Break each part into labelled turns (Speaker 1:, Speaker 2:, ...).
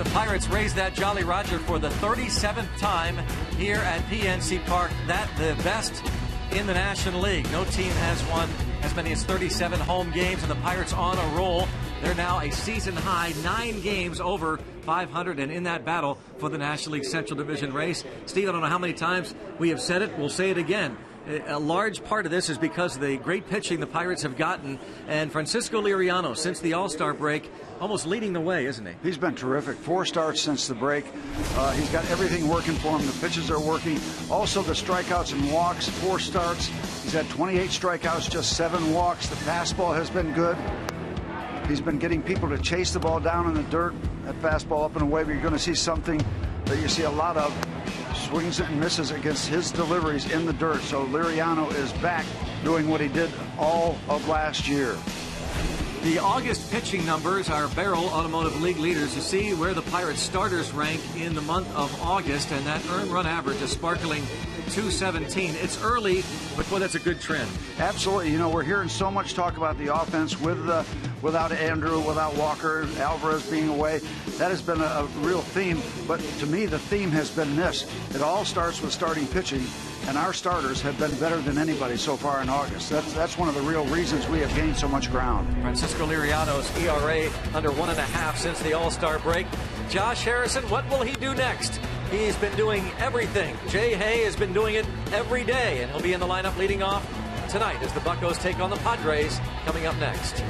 Speaker 1: The Pirates raised that Jolly Roger for the 37th time here at PNC Park. That the best in the National League. No team has won as many as 37 home games, and the Pirates on a roll. They're now a season high 9 games over 500 and in that battle for the National League Central Division race. Steve, I don't know how many times we have said it. We'll say it again. A large part of this is because of the great pitching the Pirates have gotten, and Francisco Liriano, since the All-Star break, almost leading the way, isn't he?
Speaker 2: He's been terrific. 4 starts since the break. He's got everything working for him. The pitches are working. Also the strikeouts and walks, 4 starts. He's had 28 strikeouts, just 7 walks. The fastball has been good. He's been getting people to chase the ball down in the dirt. That fastball up and away, but you're going to see something that you see a lot of. Swings and misses against his deliveries in the dirt. So Liriano is back doing what he did all of last year.
Speaker 1: The August pitching numbers are Barrel Automotive League leaders to see where the Pirates starters rank in the month of August, and that earned run average is sparkling 217. It's early, but boy, that's a good trend.
Speaker 2: Absolutely. You know, we're hearing so much talk about the offense without Andrew, without Walker, Alvarez being away. That has been a real theme, but to me the theme has been this. It all starts with starting pitching, and our starters have been better than anybody so far in August. That's one of the real reasons we have gained so much ground.
Speaker 1: Francisco Liriano's ERA under 1.5 since the All-Star break. Josh Harrison, what will he do next? He's been doing everything. Jay Hay has been doing it every day, and he'll be in the lineup leading off tonight as the Buccos take on the Padres coming up next.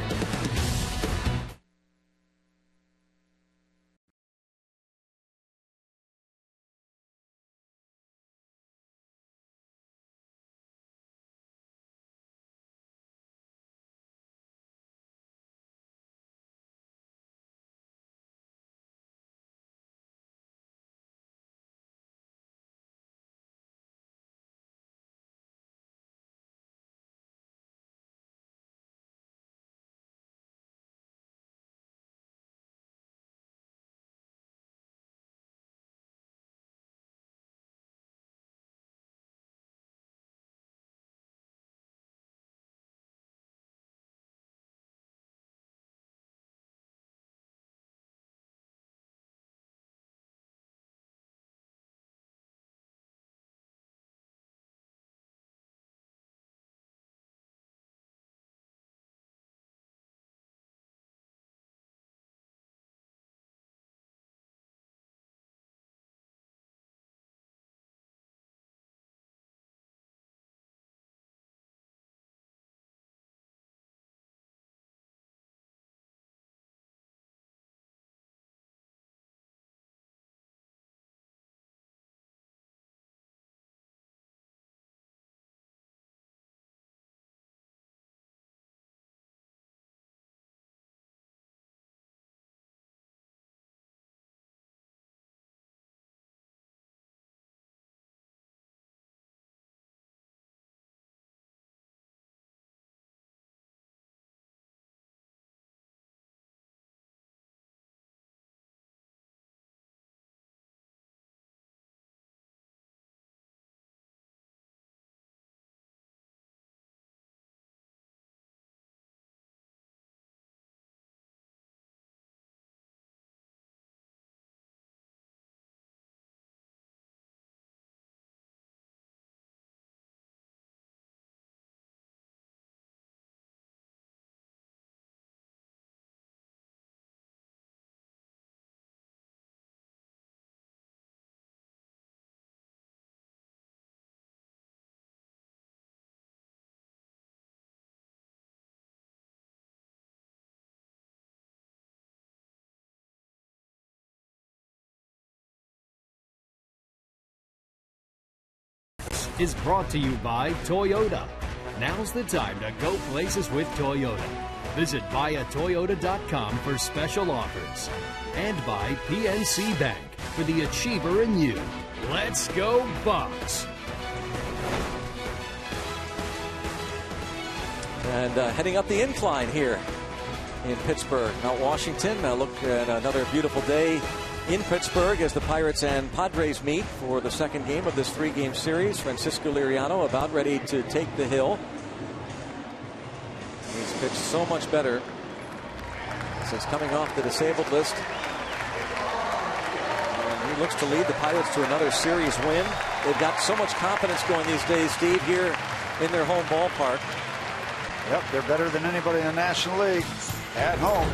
Speaker 3: Is brought to you by Toyota. Now's the time to go places with Toyota. Visit buyatoyota.com for special offers. And by PNC Bank for the achiever in you. Let's go Bucks!
Speaker 1: And heading up the incline here in Pittsburgh. Mount Washington. Look at another beautiful day in Pittsburgh as the Pirates and Padres meet for the second game of this 3-game series. Francisco Liriano about ready to take the hill. He's pitched so much better since coming off the disabled list looks to lead the Pirates to another series win. They've got so much confidence going these days, Steve, here in their home ballpark.
Speaker 2: Yep, they're better than anybody in the National League at home.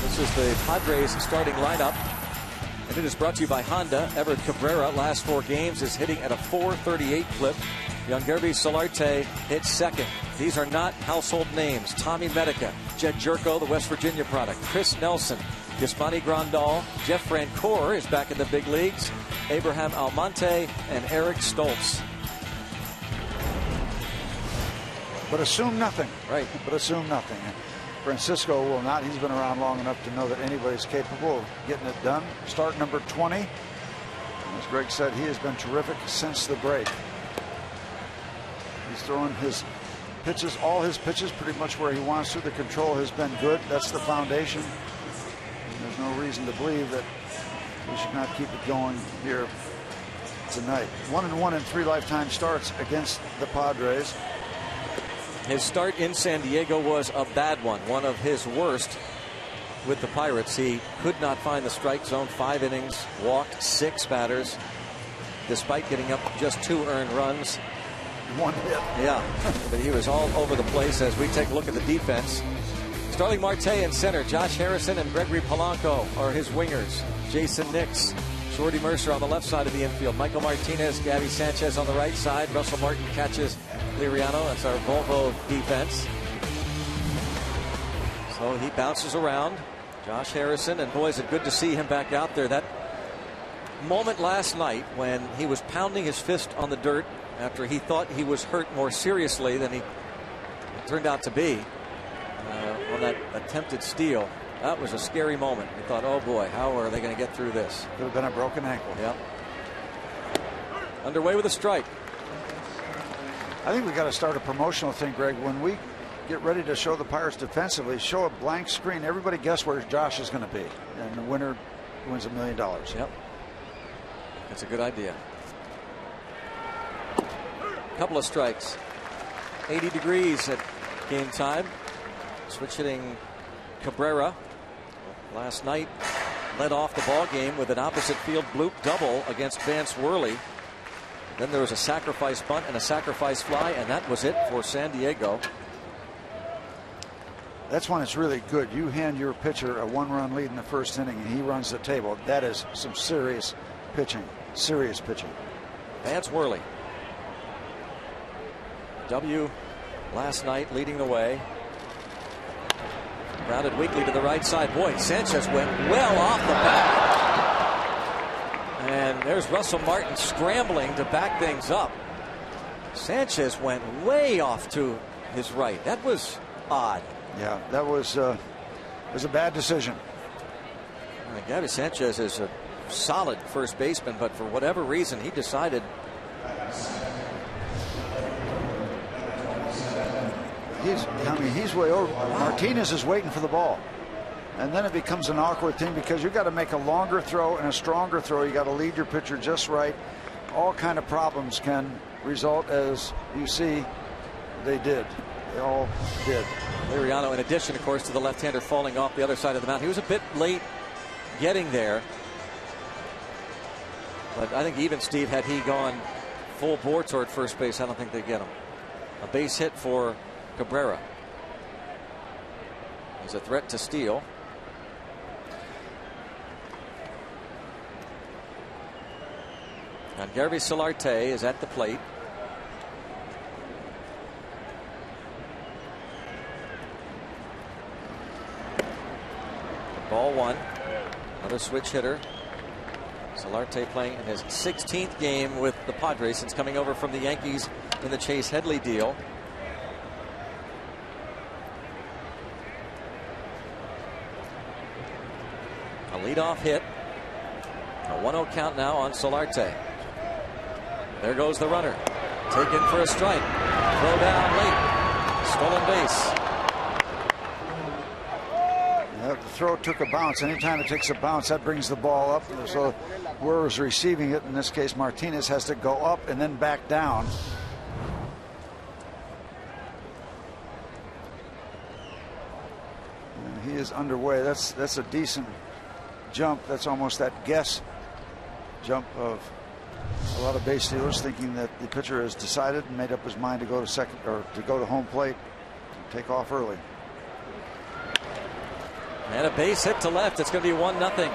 Speaker 1: This is the Padres starting lineup. And it is brought to you by Honda. Everett Cabrera, last 4 games, is hitting at a .438 clip. Yangervis Solarte hits second. These are not household names. Tommy Medica, Jed Jerko, the West Virginia product. Chris Nelson, Yasmani Grandal, Jeff Francoeur is back in the big leagues. Abraham Almonte and Eric Stoltz.
Speaker 2: But assume nothing.
Speaker 1: Right.
Speaker 2: But assume nothing. Francisco will not. He's been around long enough to know that anybody's capable of getting it done. Start number 20. And as Greg said, he has been terrific since the break. He's throwing his pitches, all his pitches, pretty much where he wants to. The control has been good. That's the foundation. And there's no reason to believe that we should not keep it going here tonight. 1-1 in 3 lifetime starts against the Padres.
Speaker 1: His start in San Diego was a bad one of his worst with the Pirates. He could not find the strike zone. 5 innings, walked 6 batters, despite getting up just 2 earned runs.
Speaker 2: 1 hit.
Speaker 1: Yeah, but he was all over the place as we take a look at the defense. Starling Marte in center. Josh Harrison and Gregory Polanco are his wingers. Jason Nix, Shorty Mercer on the left side of the infield. Michael Martinez, Gabby Sanchez on the right side. Russell Martin catches Liriano. That's our Volvo defense. So he bounces around. Josh Harrison, and boy, is it good to see him back out there. That moment last night when he was pounding his fist on the dirt after he thought he was hurt more seriously than he turned out to be on that attempted steal. That was a scary moment. We thought, oh boy, how are they going to get through this?
Speaker 2: Could have been a broken ankle.
Speaker 1: Yep. Underway with a strike.
Speaker 2: I think we got to start a promotional thing, Greg. When we get ready to show the Pirates defensively, show a blank screen. Everybody guess where Josh is going to be, and the winner wins $1 million.
Speaker 1: Yep. That's a good idea. Couple of strikes. 80 degrees at game time. Switch hitting Cabrera last night led off the ball game with an opposite field bloop double against Vance Worley. Then there was a sacrifice bunt and a sacrifice fly, and that was it for San Diego.
Speaker 2: That's when it's really good. You hand your pitcher a 1-run lead in the first inning and he runs the table. That is some serious pitching. Serious pitching.
Speaker 1: Vance Worley. W last night leading the way. Grounded weakly to the right side. Boy, Sanchez went well off the bat. And there's Russell Martin scrambling to back things up. Sanchez went way off to his right. That was odd.
Speaker 2: Yeah, that was a bad decision.
Speaker 1: Gabby Sanchez is a solid first baseman, but for whatever reason, he decided.
Speaker 2: He's way over. Martinez is waiting for the ball. And then it becomes an awkward thing because you got to make a longer throw and a stronger throw. You got to lead your pitcher just right. All kind of problems can result, as you see they did. They all did.
Speaker 1: Liriano, in addition, of course, to the left-hander falling off the other side of the mound. He was a bit late getting there. But I think even, Steve, had he gone full bore toward first base, I don't think they'd get him. A base hit for Cabrera. He's a threat to steal. And Yangervis Solarte is at the plate. Ball 1. Another switch hitter. Solarte playing in his 16th game with the Padres since coming over from the Yankees in the Chase Headley deal. A leadoff hit. A 1-0 count now on Solarte. There goes the runner. Taken for a strike. Throw down late. Stolen base.
Speaker 2: The throw took a bounce. Anytime it takes a bounce, that brings the ball up. So whoever's receiving it, in this case Martinez, has to go up and then back down. And he is underway. That's a decent jump. That's almost that guess jump of a lot of base stealers, thinking that the pitcher has decided and made up his mind to go to second or to go to home plate, to take off early.
Speaker 1: And a base hit to left. It's going to be 1-0.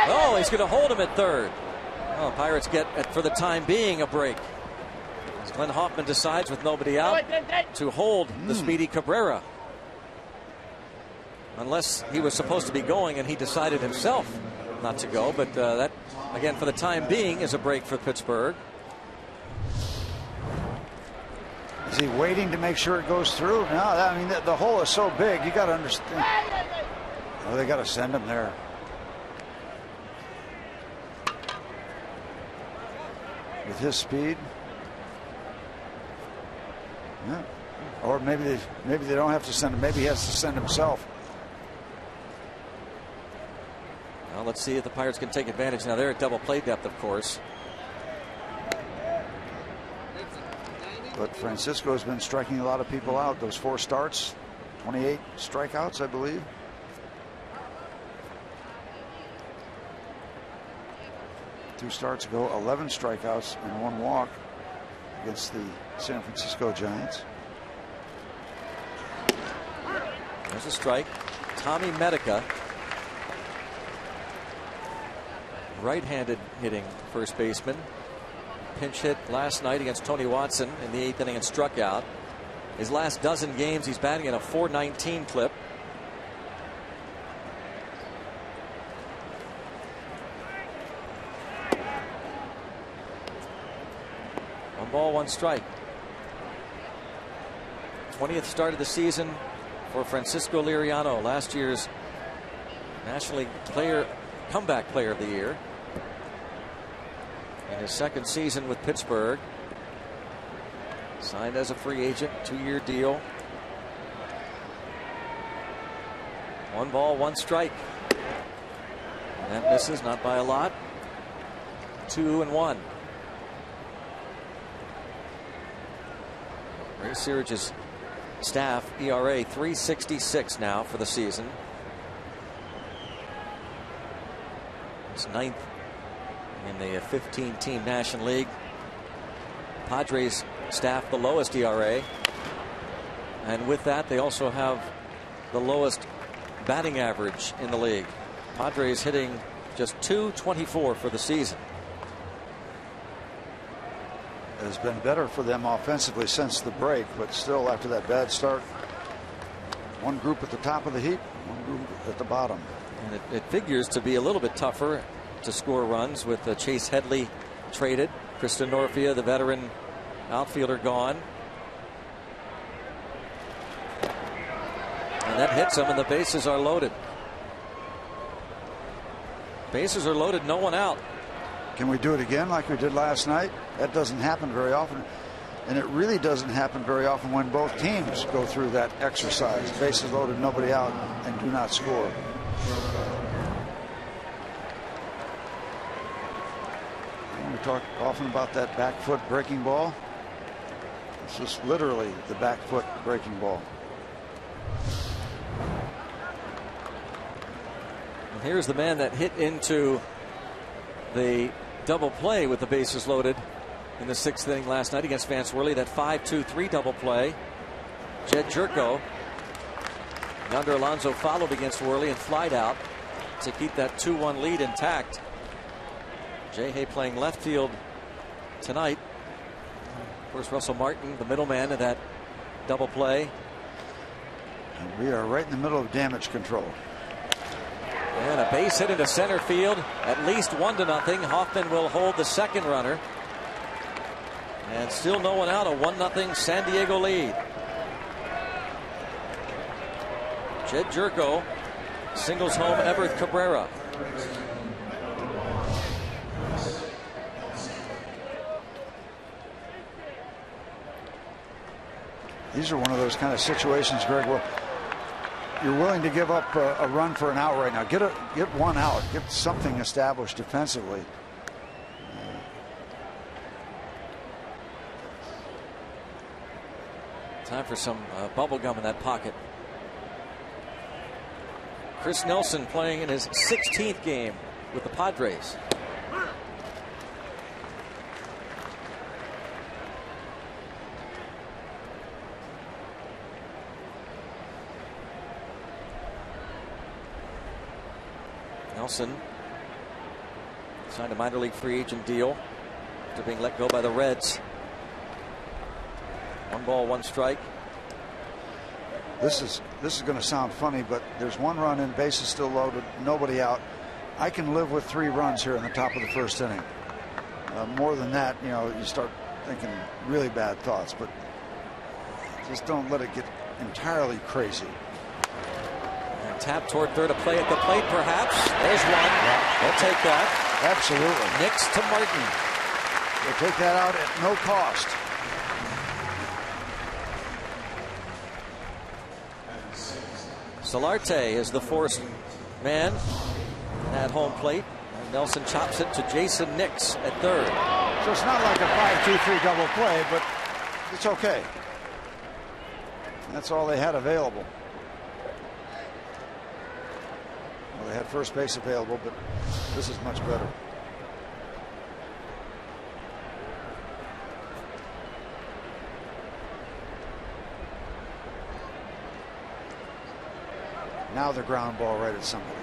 Speaker 1: Oh, he's going to hold him at third. Oh, Pirates get, for the time being, a break. As Glenn Hoffman decides, with nobody out, to hold the speedy Cabrera. Unless he was supposed to be going and he decided himself not to go. But that, again, for the time being, is a break for Pittsburgh.
Speaker 2: Is he waiting to make sure it goes through? No, I mean, the hole is so big, you got to understand. Oh, they got to send him there. With his speed. Yeah. Or maybe they don't have to send him. Maybe he has to send himself.
Speaker 1: Well, let's see if the Pirates can take advantage. Now they're at double play depth, of course.
Speaker 2: But Francisco has been striking a lot of people out. Those 4 starts, 28 strikeouts, I believe. Two starts ago, 11 strikeouts and 1 walk against the San Francisco Giants.
Speaker 1: There's a strike. Tommy Medica, right-handed hitting first baseman, pinch hit last night against Tony Watson in the 8th inning and struck out. His last dozen games, he's batting at a .419 clip. One ball, 1 strike. 20th start of the season for Francisco Liriano, last year's National League comeback player of the year. In his 2nd season with Pittsburgh, signed as a free agent, 2-year deal. 1 ball, 1 strike. And that misses, not by a lot. 2-1. Ray Searage's staff ERA 3.66 now for the season. It's 9th in the 15-team National League. Padres staff the lowest ERA, and with that they also have the lowest batting average in the league. Padres hitting just .224 for the season.
Speaker 2: It has been better for them offensively since the break, but still, after that bad start, one group at the top of the heap, one group at the bottom.
Speaker 1: And it figures to be a little bit tougher to score runs with Chase Headley traded, Kristen Norfia, the veteran outfielder, gone. And that hits him, and the bases are loaded. Bases are loaded, no one out.
Speaker 2: Can we do it again like we did last night? That doesn't happen very often. And it really doesn't happen very often when both teams go through that exercise. Bases loaded, nobody out, and do not score. We talk often about that back foot breaking ball. It's just literally the back foot breaking ball.
Speaker 1: And here's the man that hit into the double play with the bases loaded in the 6th inning last night against Vance Worley. That 5-2-3 double play. Jed Jerko. Yonder Alonso followed against Worley and flied out to keep that 2-1 lead intact. Jay Hay playing left field tonight. Of course, Russell Martin, the middleman of that double play.
Speaker 2: And we are right in the middle of damage control.
Speaker 1: And a base hit into center field. At least 1-0. Hoffman will hold the second runner. And still no one out. A 1-0 San Diego lead. Jed Jerko singles home Everth Cabrera.
Speaker 2: These are one of those kind of situations, Greg, where you're willing to give up a run for an out right now. Get one out. Get something established defensively.
Speaker 1: Time for some bubble gum in that pocket. Chris Nelson playing in his 16th game with the Padres. Nelson signed a minor league free agent deal after being let go by the Reds. 1 ball, 1 strike.
Speaker 2: This is going to sound funny, but there's 1 run in, bases still loaded, nobody out. I can live with 3 runs here in the top of the 1st inning. More than that, you know, you start thinking really bad thoughts, but just don't let it get entirely crazy.
Speaker 1: And tap toward third, a play at the plate, perhaps. There's one. Yeah. They'll take that.
Speaker 2: Absolutely.
Speaker 1: Nix to Martin.
Speaker 2: They'll take that out at no cost.
Speaker 1: Solarte is the forced man at home plate. And Nelson chops it to Jason Nix at third.
Speaker 2: So it's not like a 5-2-3 double play, but it's okay. That's all they had available. Well, they had first base available, but this is much better. Now the ground ball right at somebody.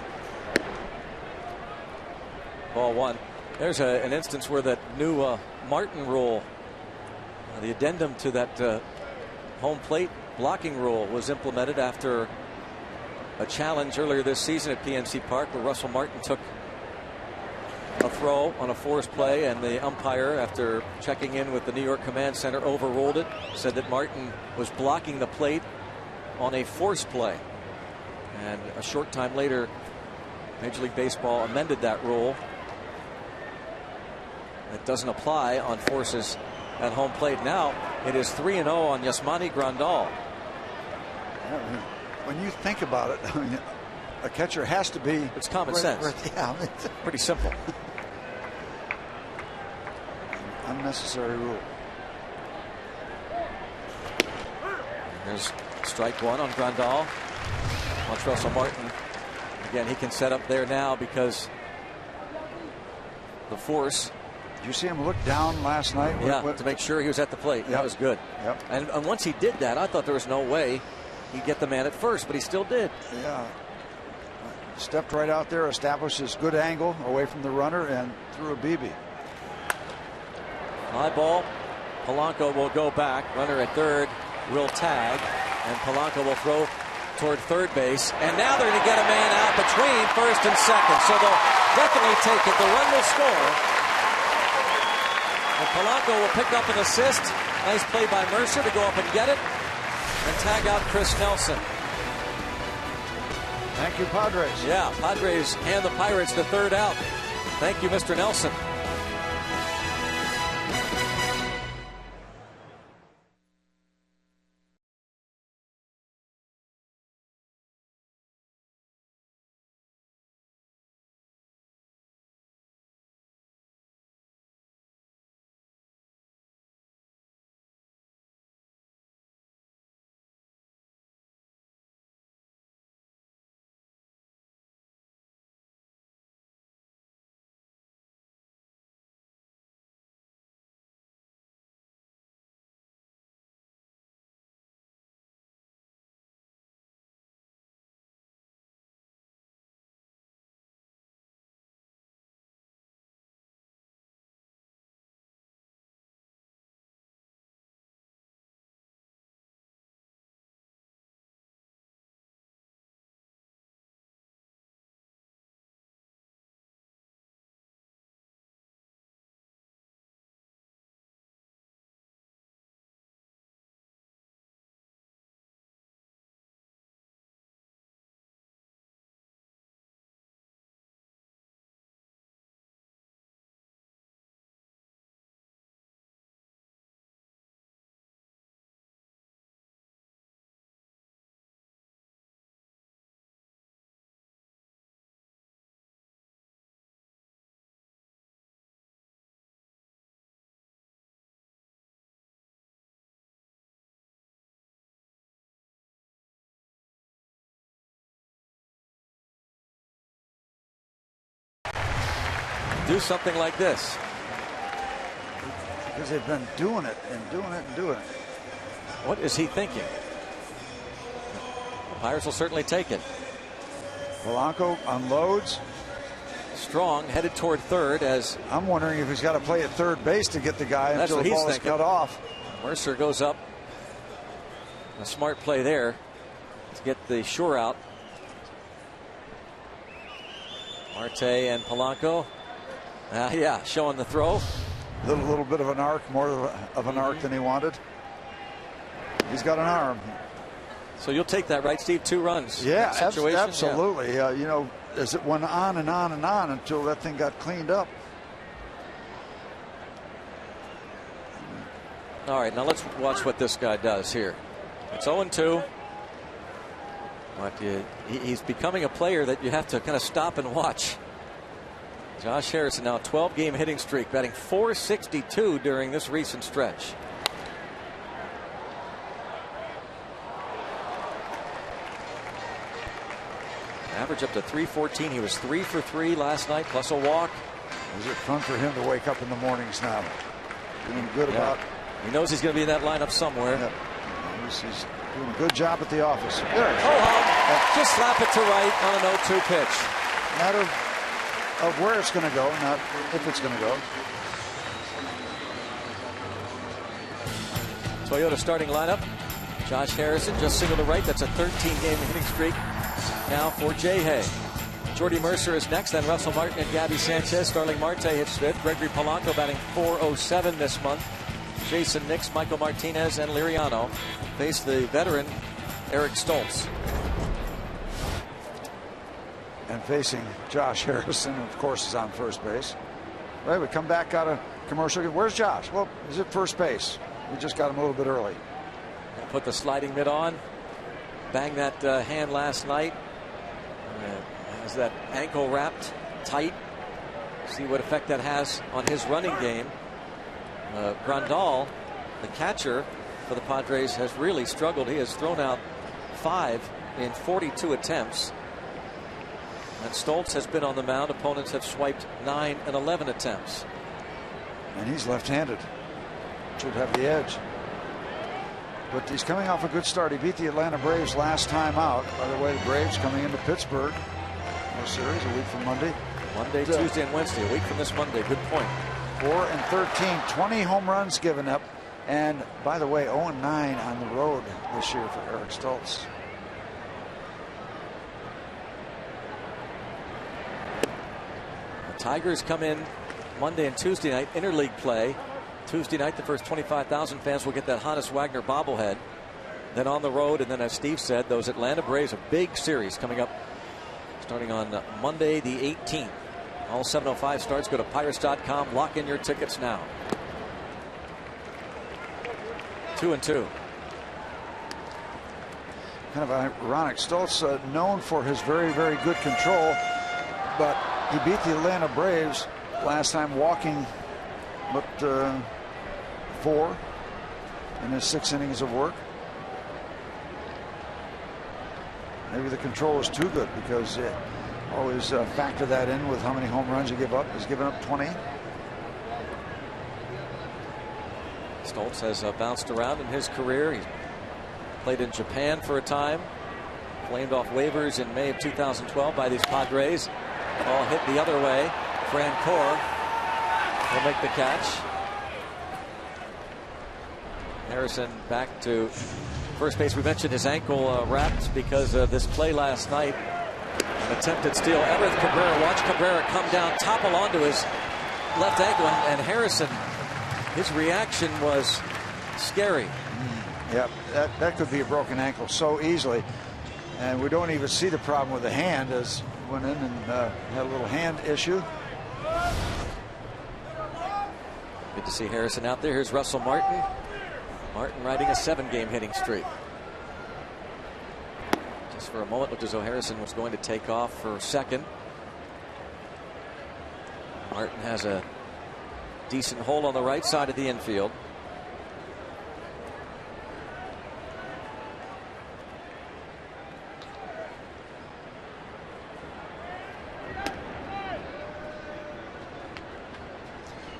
Speaker 1: Ball 1. There's an instance where that new Martin rule, the addendum to that home plate blocking rule, was implemented after a challenge earlier this season at PNC Park where Russell Martin took a throw on a forced play, and the umpire, after checking in with the New York Command Center, overruled it, said that Martin was blocking the plate on a forced play. And a short time later, Major League Baseball amended that rule. It doesn't apply on forces at home plate. Now it is 3-0 on Yasmani Grandal.
Speaker 2: When you think about it, I mean, a catcher has to be.
Speaker 1: It's common sense.
Speaker 2: Yeah,
Speaker 1: pretty simple.
Speaker 2: Unnecessary rule.
Speaker 1: There's strike 1 on Grandal. Watch Russell Martin. Again, he can set up there now because the force.
Speaker 2: Did you see him look down last night?
Speaker 1: Yeah, to make sure he was at the plate. Yep. That was good.
Speaker 2: Yep.
Speaker 1: And once he did that, I thought there was no way he'd get the man at first, but he still did.
Speaker 2: Yeah. Stepped right out there, established his good angle away from the runner, and threw a BB.
Speaker 1: High ball. Polanco will go back. Runner at third will tag, and Polanco will throw toward third base. And now they're going to get a man out between first and second. So they'll definitely take it. The run will score. And Polanco will pick up an assist. Nice play by Mercer to go up and get it and tag out Chris Nelson.
Speaker 2: Thank you, Padres.
Speaker 1: Yeah, Padres hand the Pirates the third out. Thank you, Mr. Nelson. Do something like this.
Speaker 2: Because they've been doing it and doing it and doing it.
Speaker 1: What is he thinking? The Pirates will certainly take it.
Speaker 2: Polanco unloads.
Speaker 1: Strong headed toward third as
Speaker 2: I'm wondering if he's got to play at third base to get the guy until the ball is cut off.
Speaker 1: Mercer goes up. A smart play there to get the sure out. Marte and Polanco. Yeah, showing the throw.
Speaker 2: Little bit of an arc, more of an arc than he wanted. He's got an arm.
Speaker 1: So you'll take that, right, Steve? 2 runs.
Speaker 2: Yeah, absolutely.
Speaker 1: Yeah.
Speaker 2: You know, as it went on and on and on until that thing got cleaned up.
Speaker 1: All right, now let's watch what this guy does here. It's 0-2. But he's becoming a player that you have to kind of stop and watch. Josh Harrison now a 12-game hitting streak, batting .462 during this recent stretch. Average up to .314. He was 3 for 3 last night, plus a walk.
Speaker 2: Is it fun for him to wake up in the mornings now? Doing good about.
Speaker 1: He knows he's going to be in that lineup somewhere.
Speaker 2: Yeah. He's doing a good job at the office. There.
Speaker 1: Just slap it to right on an 0-2 pitch.
Speaker 2: Matter of where it's going to go, not if it's going to go.
Speaker 1: Toyota starting lineup. Josh Harrison just single to right. That's a 13-game hitting streak now for Jay Hay. Jordy Mercer is next, then Russell Martin and Gabby Sanchez. Starling Marte hits fifth. Gregory Polanco batting .407 this month. Jason Nix, Michael Martinez, and Liriano face the veteran Eric Stoltz.
Speaker 2: And facing Josh Harrison, of course, is on first base. Right, we come back out of commercial. Where's Josh? Well, he's at first base. We just got him a little bit early.
Speaker 1: And put the sliding mitt on. Banged that hand last night. Has that ankle wrapped tight. See what effect that has on his running game. Grandal, the catcher for the Padres, has really struggled. He has thrown out 5 in 42 attempts. And Stoltz has been on the mound. Opponents have swiped 9 and 11 attempts.
Speaker 2: And he's left-handed. Should have the edge. But he's coming off a good start. He beat the Atlanta Braves last time out. By the way, the Braves coming into Pittsburgh. No series, a week from Monday.
Speaker 1: Monday, Tuesday, and Wednesday. A week from this Monday. Good point.
Speaker 2: 4-13, 20 home runs given up. And by the way, 0-9 on the road this year for Eric Stoltz.
Speaker 1: The Tigers come in Monday and Tuesday night, interleague play. Tuesday night, the first 25,000 fans will get that Honus Wagner bobblehead. Then on the road, and then as Steve said, those Atlanta Braves, a big series coming up starting on Monday the 18th. All 7:05 starts. Go to Pirates.com. Lock in your tickets now. 2-2.
Speaker 2: Kind of ironic. Stoltz known for his very, very good control, but he beat the Atlanta Braves last time walking but 4 in his 6 innings of work. Maybe the control is too good because always factor that in with how many home runs you give up. He's given up 20.
Speaker 1: Stoltz has bounced around in his career. He's played in Japan for a time. Flamed off waivers in May of 2012 by these Padres. All hit the other way. Francoeur will make the catch. Harrison back to first base. We mentioned his ankle wrapped because of this play last night. An attempted steal. Everett Cabrera. Watch Cabrera come down, topple onto his left ankle, and Harrison, his reaction was scary.
Speaker 2: Yeah, that could be a broken ankle so easily. And we don't even see the problem with the hand, as went in and had a little hand issue.
Speaker 1: Good to see Harrison out there. Here's Russell Martin. Martin riding a 7-game hitting streak. Just for a moment, looked as though Harrison was going to take off for second. Martin has a decent hole on the right side of the infield.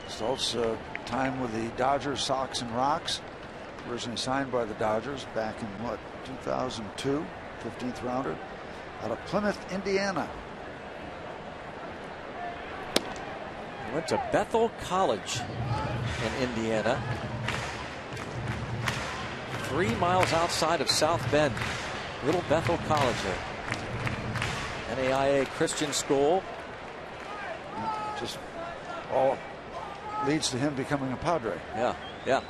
Speaker 2: Stoltz time with the Dodgers, Sox, and Rocks. Originally signed by the Dodgers back in 2002, 15th rounder out of Plymouth, Indiana.
Speaker 1: Went to Bethel College in Indiana. 3 miles outside of South Bend. Little Bethel College, a NAIA Christian school.
Speaker 2: Just all leads to him becoming a Padre.
Speaker 1: Yeah, yeah.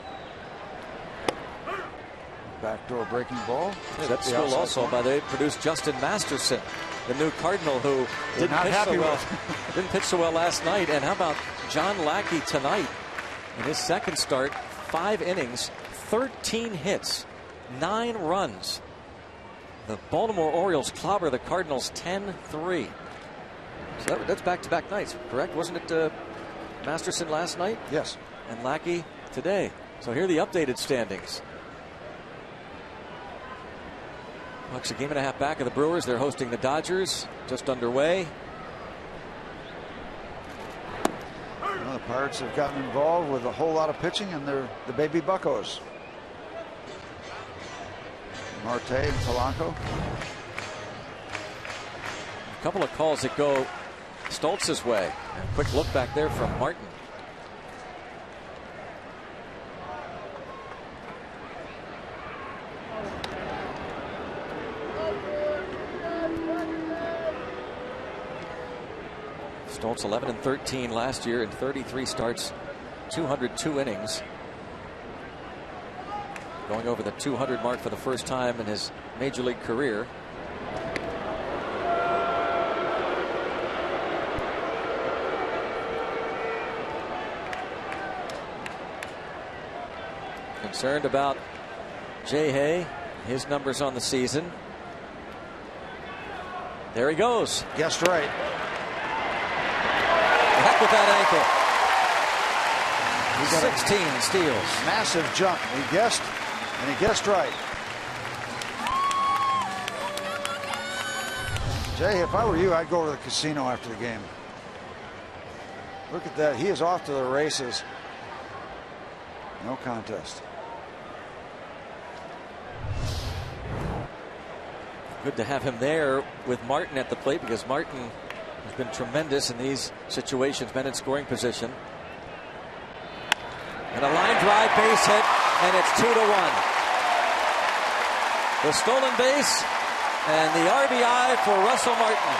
Speaker 2: Backdoor breaking ball.
Speaker 1: Yeah, that school also, by the way, produced Justin Masterson, the new Cardinal, who didn't pitch so well last night. And how about John Lackey tonight in his second start? 5 innings, 13 hits, 9 runs. The Baltimore Orioles clobber the Cardinals 10-3. So that's back-to-back nights, correct? Wasn't it Masterson last night?
Speaker 2: Yes.
Speaker 1: And Lackey today. So here are the updated standings. Bucks a game and a half back of the Brewers. They're hosting the Dodgers. Just underway.
Speaker 2: Well, the Pirates have gotten involved with a whole lot of pitching, and they're the baby buccos. Marte and Polanco.
Speaker 1: A couple of calls that go Stoltz's way. And a quick look back there from Martin. Stoltz 11-13 last year in 33 starts, 202 innings. Going over the 200 mark for the first time in his major league career. Concerned about Jay Hay, his numbers on the season. There he goes.
Speaker 2: Guessed right.
Speaker 1: Heck with that ankle. 16 steals.
Speaker 2: Massive jump. He guessed, and he guessed right. Jay, if I were you, I'd go to the casino after the game. Look at that. He is off to the races. No contest.
Speaker 1: Good to have him there with Martin at the plate, because Martin has been tremendous in these situations, been in scoring position. And a line drive base hit, and it's 2-1. The stolen base and the RBI for Russell Martin.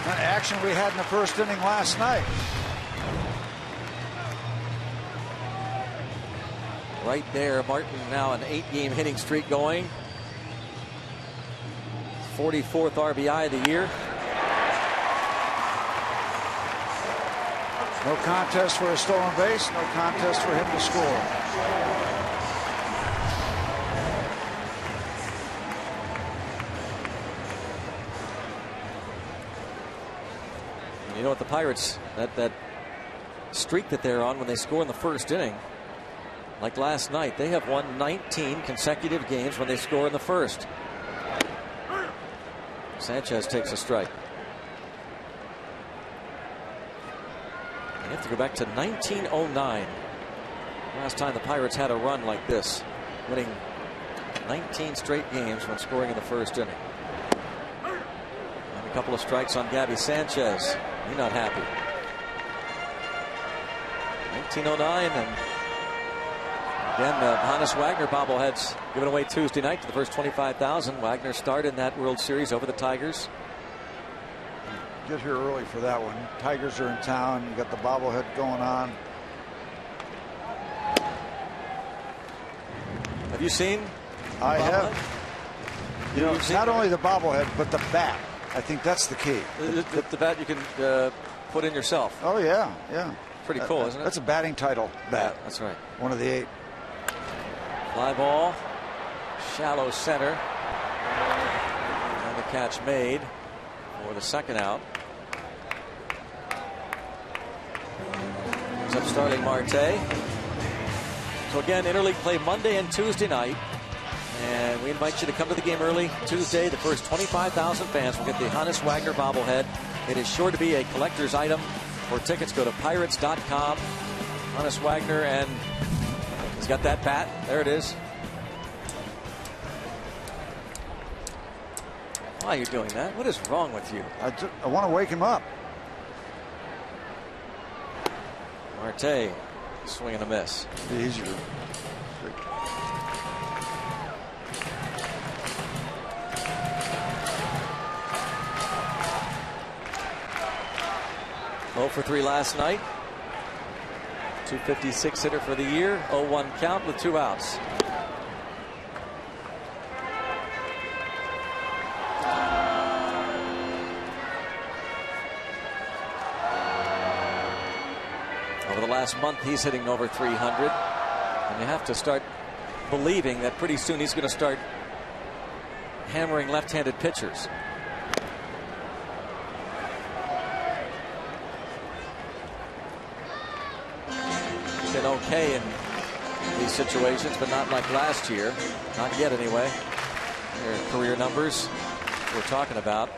Speaker 2: That action we had in the first inning last night.
Speaker 1: Right there, Martin now an 8-game hitting streak going. 44th RBI of the year.
Speaker 2: No contest for a stolen base, no contest for him to score.
Speaker 1: You know what, the Pirates, that streak that they're on when they score in the first inning, like last night, they have won 19 consecutive games when they score in the first. Sanchez takes a strike. You have to go back to 1909. Last time the Pirates had a run like this, winning 19 straight games when scoring in the first inning. And a couple of strikes on Gabby Sanchez. He's not happy. 1909, and again, the Hannes Wagner bobbleheads given away Tuesday night to the first 25,000. Wagner starred in that World Series over the Tigers.
Speaker 2: Get here early for that one. Tigers are in town. You got the bobblehead going on.
Speaker 1: Have you seen?
Speaker 2: I have. You know, not only the bobblehead, but the bat. I think that's the key.
Speaker 1: The bat you can put in yourself.
Speaker 2: Oh, yeah, yeah.
Speaker 1: Pretty cool, isn't it?
Speaker 2: That's a batting title bat.
Speaker 1: Yeah, that's right.
Speaker 2: One of the 8.
Speaker 1: Fly ball, shallow center, and the catch made for the second out. Brings up starting Marte. So again, interleague play Monday and Tuesday night, and we invite you to come to the game early Tuesday. The first 25,000 fans will get the Hannes Wagner bobblehead. It is sure to be a collector's item. For tickets, go to pirates.com. Hannes Wagner, and he's got that bat. There it is. Why are you doing that? What is wrong with you?
Speaker 2: I want to wake him up.
Speaker 1: Marte, swing and a miss.
Speaker 2: Be easier.
Speaker 1: 0 for 3 last night. 256 hitter for the year. 0-1 count with 2 outs. Over the last month, he's hitting over 300. And you have to start believing that pretty soon he's going to start hammering left-handed pitchers. Been okay in these situations, but not like last year. Not yet, anyway. Their career numbers we're talking about.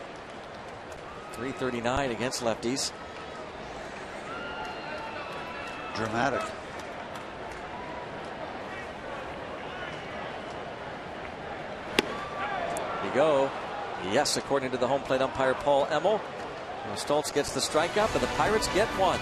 Speaker 1: 339 against lefties.
Speaker 2: Dramatic.
Speaker 1: Here we go. Yes, according to the home plate umpire Paul Emmel. Stoltz gets the strikeout, but the Pirates get one.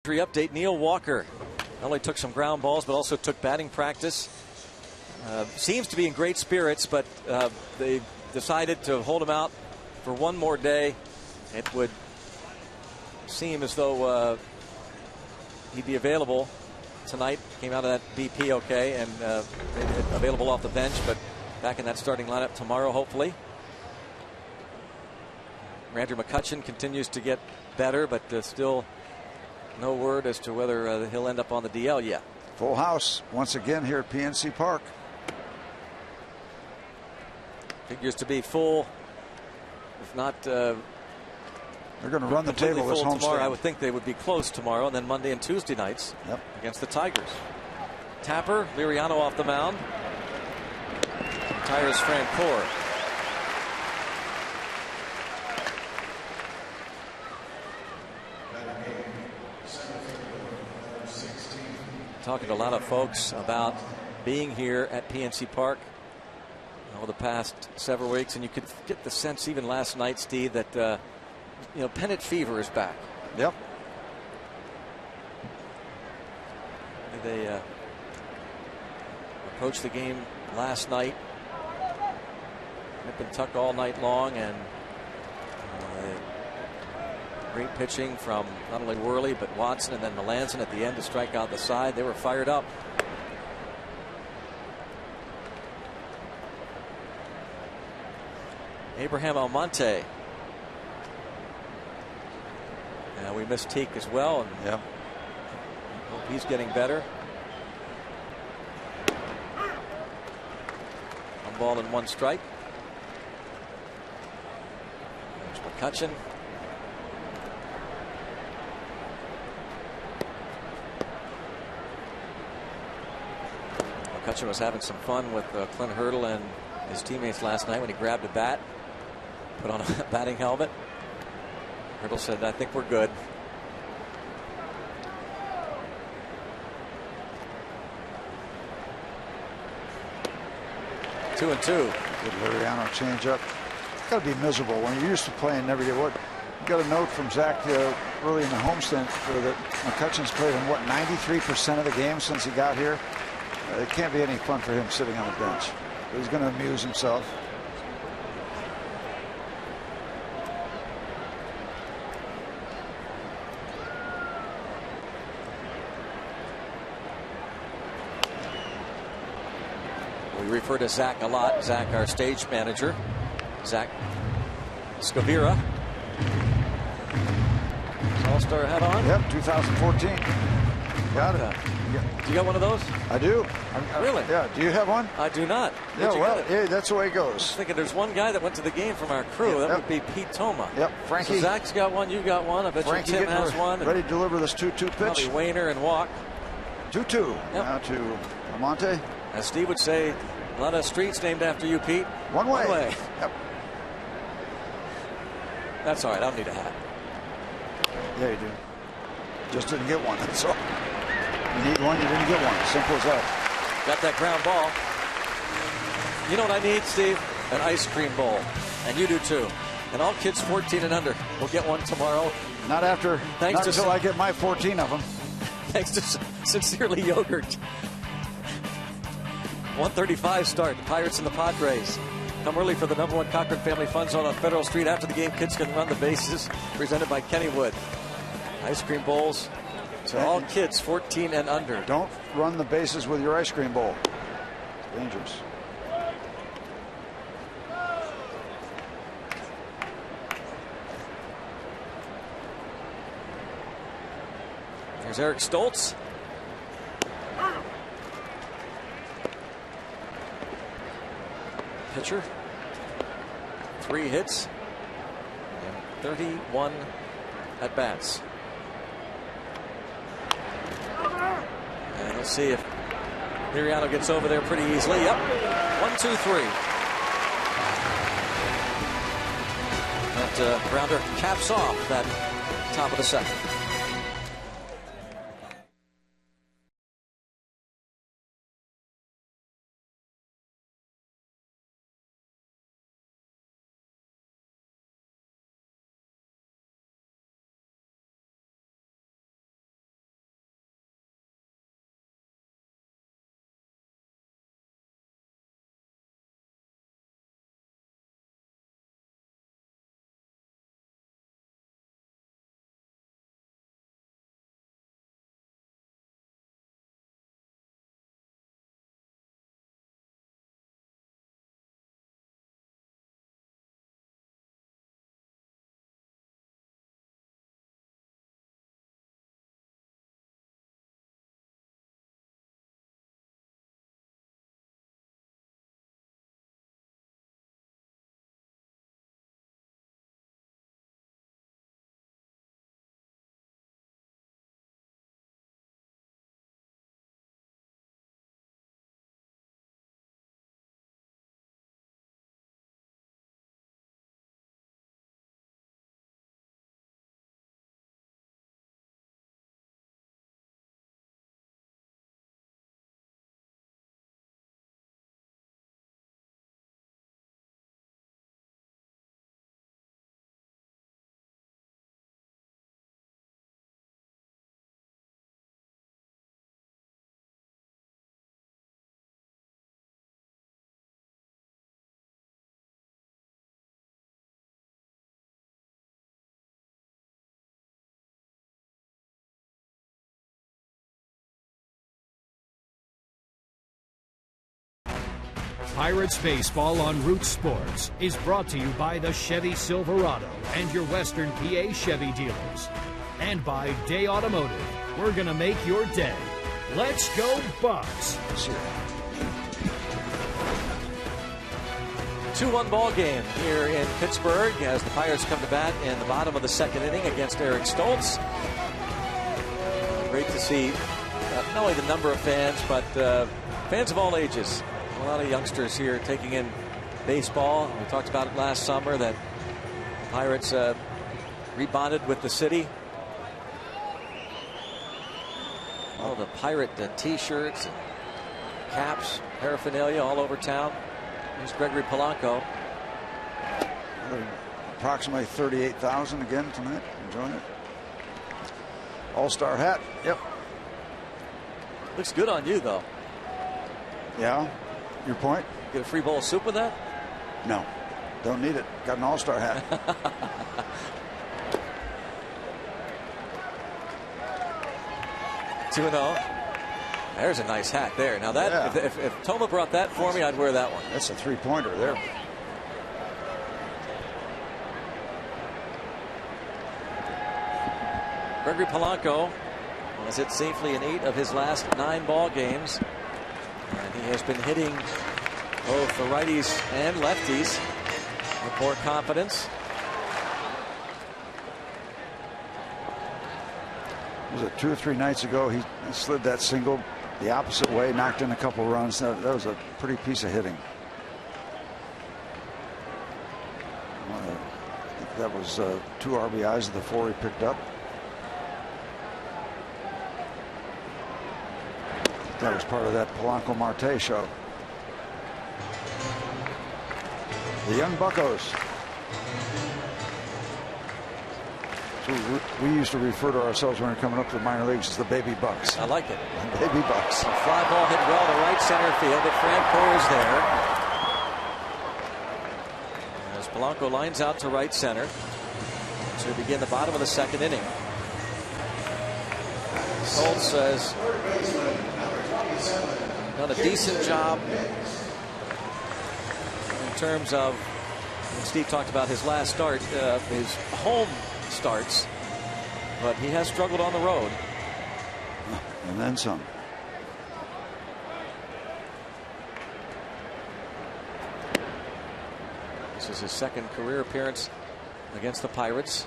Speaker 1: Update: Neil Walker not only took some ground balls but also took batting practice. Seems to be in great spirits, but they decided to hold him out for one more day. It would seem as though he'd be available tonight. Came out of that BP okay, and available off the bench, but back in that starting lineup tomorrow, hopefully. Andrew McCutchen continues to get better, but still no word as to whether he'll end up on the DL yet.
Speaker 2: Full house once again here at PNC Park.
Speaker 1: Figures to be full, if not.
Speaker 2: They're going to run the table this home
Speaker 1: tomorrow. I would think they would be close tomorrow, and then Monday and Tuesday nights against the Tigers. Tapper, Liriano off the mound. Retires Francoeur. Talking to a lot of folks about being here at PNC Park over the past several weeks, and you could get the sense even last night, Steve, that pennant fever is back.
Speaker 2: Yep.
Speaker 1: They approached the game last night. Nip and tuck all night long, and great pitching from not only Worley but Watson and then Melanson at the end to strike out the side. They were fired up. Abraham Almonte. We missed Teak as well, and hope he's getting better. 1 ball and 1 strike. McCutchen. McCutchen was having some fun with Clint Hurdle and his teammates last night when he grabbed a bat, put on a batting helmet. Hurdle said, "I think we're good." Two and two.
Speaker 2: Good Liriano changeup. Got to be miserable when you're used to playing every day. What? You got a note from Zach early in the homestand that McCutchen's played in 93% of the games since he got here. It can't be any fun for him sitting on the bench. But he's going to amuse himself.
Speaker 1: We refer to Zach a lot. Zach, our stage manager. Zach Scavira. All-Star hat on?
Speaker 2: Yep, 2014. Got it.
Speaker 1: Do you got one of those?
Speaker 2: I do.
Speaker 1: Really?
Speaker 2: Yeah. Do you have one?
Speaker 1: I do not.
Speaker 2: Yeah, well, yeah, that's the way it goes.
Speaker 1: I was thinking there's one guy that went to the game from our crew. That would be Pete Toma.
Speaker 2: Yep, Frankie.
Speaker 1: So Zach's got one, you got one. I bet
Speaker 2: Frankie
Speaker 1: you Tim has one.
Speaker 2: Ready to deliver this 2-2 pitch.
Speaker 1: Probably Wainer and Walk.
Speaker 2: 2-2.
Speaker 1: Yep.
Speaker 2: Now to Amante.
Speaker 1: As Steve would say, a lot of streets named after you, Pete.
Speaker 2: One way.
Speaker 1: One way.
Speaker 2: Yep.
Speaker 1: That's all right. I don't need a hat.
Speaker 2: Yeah, you do. Just didn't get one. That's all. You need one, you didn't get one. Simple as that.
Speaker 1: Got that ground ball. You know what I need, Steve? An ice cream bowl. And you do too. And all kids 14 and under will get one tomorrow.
Speaker 2: Not until I get my 14 of them.
Speaker 1: Thanks to Sincerely Yogurt. 1:35 start. The Pirates and the Padres. Come early for the #1 Cochran Family Fun Zone on Federal Street. After the game, kids can run the bases. Presented by Kennywood. Ice cream bowls to all kids 14 and under.
Speaker 2: Don't run the bases with your ice cream bowl. It's dangerous.
Speaker 1: Here's Eric Stoltz. Pitcher. 3 hits and 31 at bats. And let's see if Liriano gets over there pretty easily. Yep. 1, 2, 3. That grounder caps off that top of the second.
Speaker 3: Pirates Baseball on Root Sports is brought to you by the Chevy Silverado and your Western PA Chevy dealers. And by Day Automotive. We're going to make your day. Let's go Bucks.
Speaker 1: 2-1 ball game here in Pittsburgh as the Pirates come to bat in the bottom of the second inning against Eric Stoltz. Great to see not only the number of fans, but fans of all ages. A lot of youngsters here taking in baseball. We talked about it last summer that the Pirates rebonded with the city. All the Pirate t-shirts and caps, paraphernalia all over town. Here's Gregory Polanco.
Speaker 2: Approximately 38,000 again tonight. Enjoying it. All-star hat. Yep.
Speaker 1: Looks good on you, though.
Speaker 2: Yeah. Your point?
Speaker 1: Get a free bowl of soup with that?
Speaker 2: No. Don't need it. Got an all-star hat.
Speaker 1: 2-0. There's a nice hat there. Now that if Toma brought that for me, I'd wear that one.
Speaker 2: That's a three-pointer there.
Speaker 1: Gregory Polanco has hit safely in 8 of his last 9 ball games, and he has been hitting both the righties and lefties with more confidence.
Speaker 2: Was it 2 or 3 nights ago he slid that single the opposite way, knocked in a couple runs. That was a pretty piece of hitting. I think that was 2 RBIs of the 4 he picked up. That was part of that Polanco Marte show. The young buckos. So we used to refer to ourselves when we were coming up to the minor leagues as the baby bucks.
Speaker 1: I like it.
Speaker 2: The baby bucks.
Speaker 1: A fly ball hit well to right center field, but Franco is there. As Polanco lines out to right center to begin the bottom of the second inning. Stoltz has done a decent job in terms of, when Steve talked about his last start, his home starts, but he has struggled on the road.
Speaker 2: And then some.
Speaker 1: This is his second career appearance against the Pirates.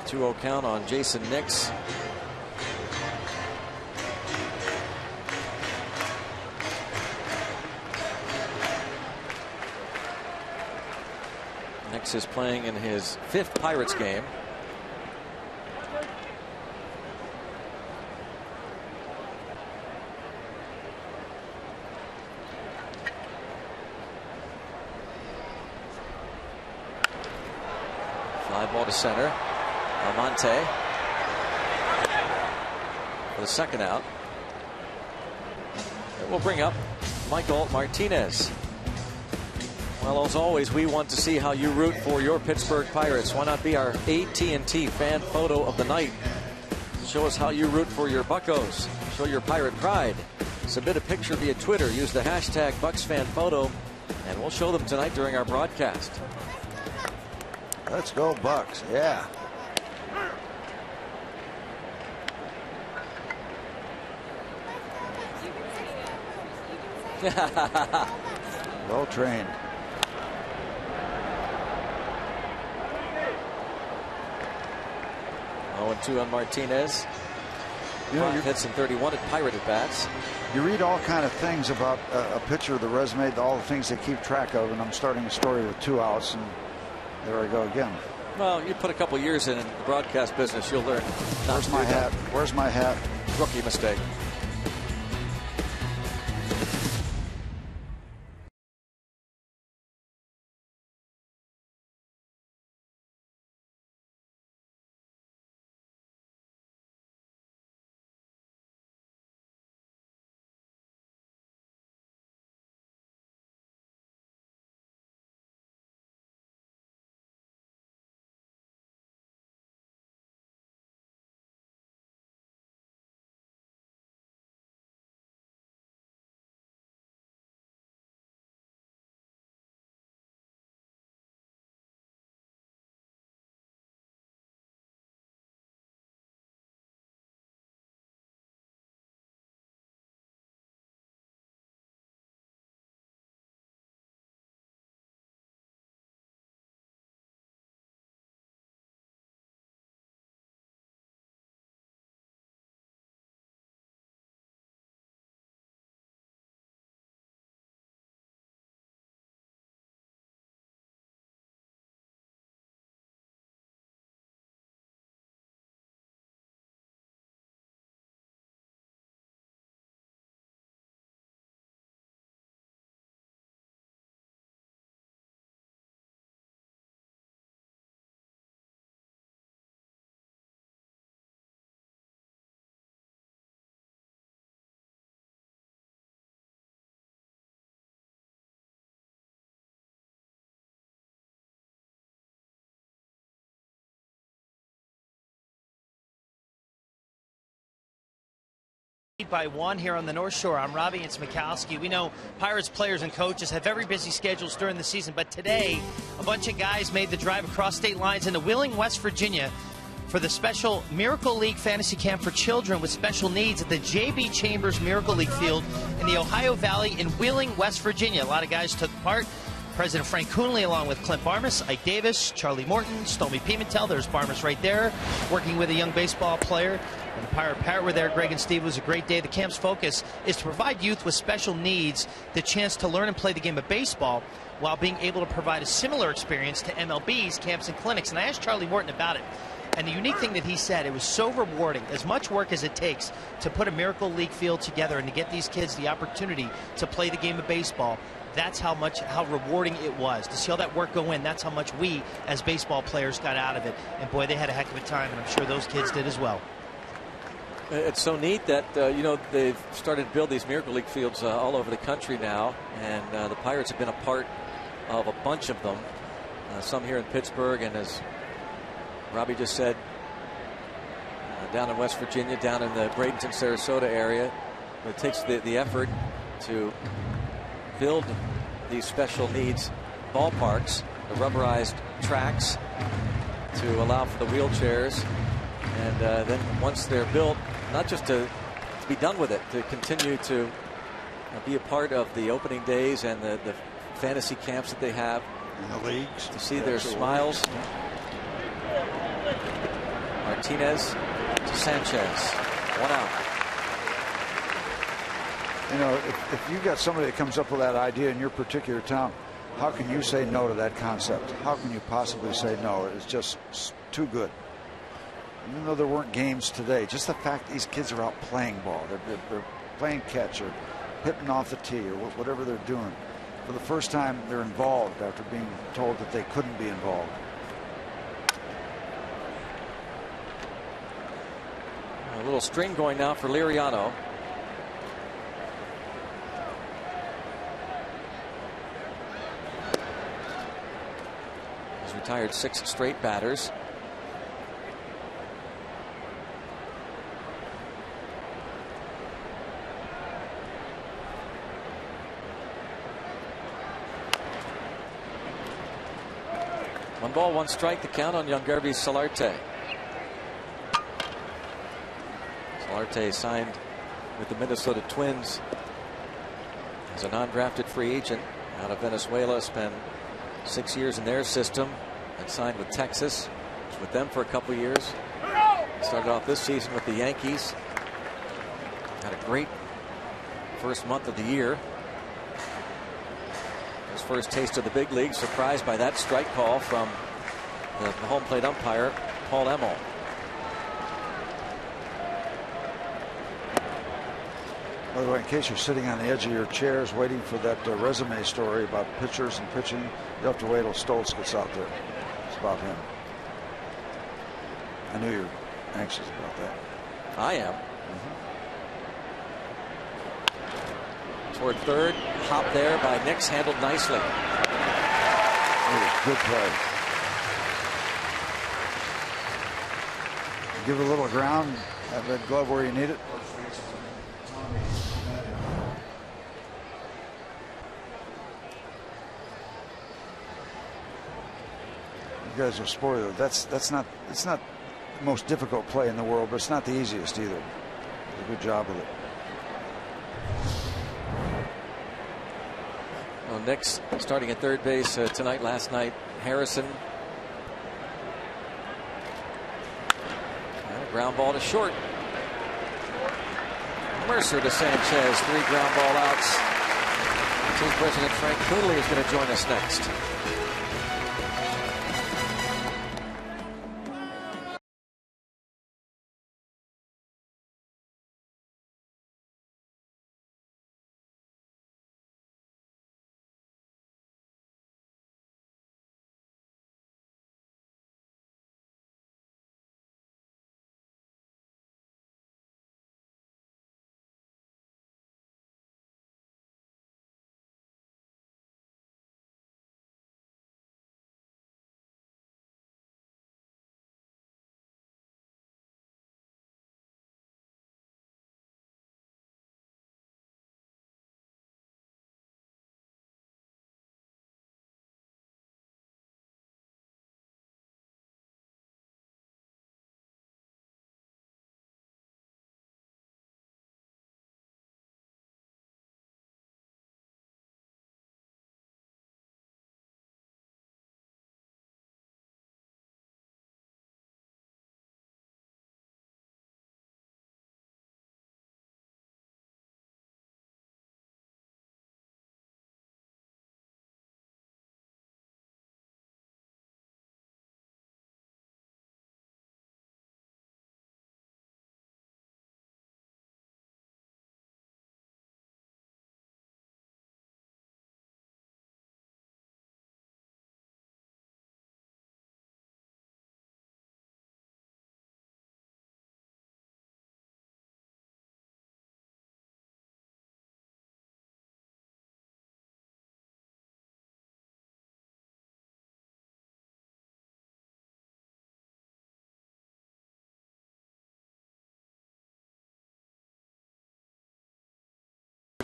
Speaker 1: Two 2-0 count on Jason Nix. Nix is playing in his 5th Pirates game. Fly ball to center. Almonte for the second out. It will bring up Michael Martinez. Well, as always, we want to see how you root for your Pittsburgh Pirates. Why not be our AT&T fan photo of the night? Show us how you root for your Buccos. Show your Pirate pride. Submit a picture via Twitter. Use the hashtag BucsFanPhoto, and we'll show them tonight during our broadcast.
Speaker 2: Let's go Bucks. Yeah. Well trained.
Speaker 1: Oh, 2 on Martinez.
Speaker 2: You know,
Speaker 1: 5 hits and 31 at Pirate at bats.
Speaker 2: You read all kind of things about a pitcher, the resume, all the things they keep track of, and I'm starting a story with 2 outs, and there I go again.
Speaker 1: Well, you put a couple years in the broadcast business, you'll learn.
Speaker 2: Where's my hat? Where's my hat?
Speaker 1: Rookie mistake.
Speaker 4: By 1 here on the North Shore. I'm Robbie and Smikowski. We know Pirates players and coaches have very busy schedules during the season, but today a bunch of guys made the drive across state lines into Wheeling, West Virginia for the special Miracle League Fantasy Camp for children with special needs at the J.B. Chambers Miracle League Field in the Ohio Valley in Wheeling, West Virginia. A lot of guys took part. President Frank Coonley, along with Clint Barmas, Ike Davis, Charlie Morton, Stormy Pimentel. There's Barmas right there, working with a young baseball player. And the Pirate Parrot were there. Greg and Steve, was a great day. The camp's focus is to provide youth with special needs the chance to learn and play the game of baseball while being able to provide a similar experience to MLB's camps and clinics. And I asked Charlie Morton about it. And the unique thing that he said, it was so rewarding, as much work as it takes to put a Miracle League field together and to get these kids the opportunity to play the game of baseball. That's how rewarding it was to see all that work go in. That's how much we as baseball players got out of it. And boy, they had a heck of a time, and I'm sure those kids did as well.
Speaker 5: It's so neat that they've started to build these Miracle League fields all over the country now, and the Pirates have been a part of a bunch of them. Some here in Pittsburgh, and as Robbie just said, down in West Virginia, down in the Bradenton, Sarasota area. It takes the effort to build these special needs ballparks, the rubberized tracks to allow for the wheelchairs, and then once they're built, not just to be done with it, to continue to be a part of the opening days and the fantasy camps that they have
Speaker 2: in the leagues,
Speaker 5: to see their smiles. Martinez to Sanchez, 1 out.
Speaker 2: You know, if you got somebody that comes up with that idea in your particular town, how can you say no to that concept? How can you possibly say no? It's just too good. Even though there weren't games today, just the fact these kids are out playing ball, they're playing catch or hitting off the tee or whatever they're doing. For the first time, they're involved after being told that they couldn't be involved.
Speaker 5: A little string going now for Liriano. He's retired 6 straight batters. One ball, 1 strike, the count on Yangervis Solarte. Solarte signed with the Minnesota Twins as a non-drafted free agent out of Venezuela. Spent 6 years in their system and signed with Texas. Was with them for a couple years. Started off this season with the Yankees. Had a great first month of the year. His first taste of the big league, surprised by that strike call from the home plate umpire, Paul Emmel.
Speaker 2: By the way, in case you're sitting on the edge of your chairs waiting for that resume story about pitchers and pitching, you have to wait till Stoltz gets out there. It's about him. I knew you were anxious about that.
Speaker 5: I am. Toward third, hop there by Nix, handled nicely.
Speaker 2: Good play. Give it a little ground, have that glove where you need it. You guys are spoiled. It's not the most difficult play in the world, but it's not the easiest either. Did a good job with it.
Speaker 5: Well, Nix starting at third base tonight. Last night, Harrison. And a ground ball to short. Mercer to Sanchez. 3 ground ball outs. Team President Frank Coonley is going to join us next.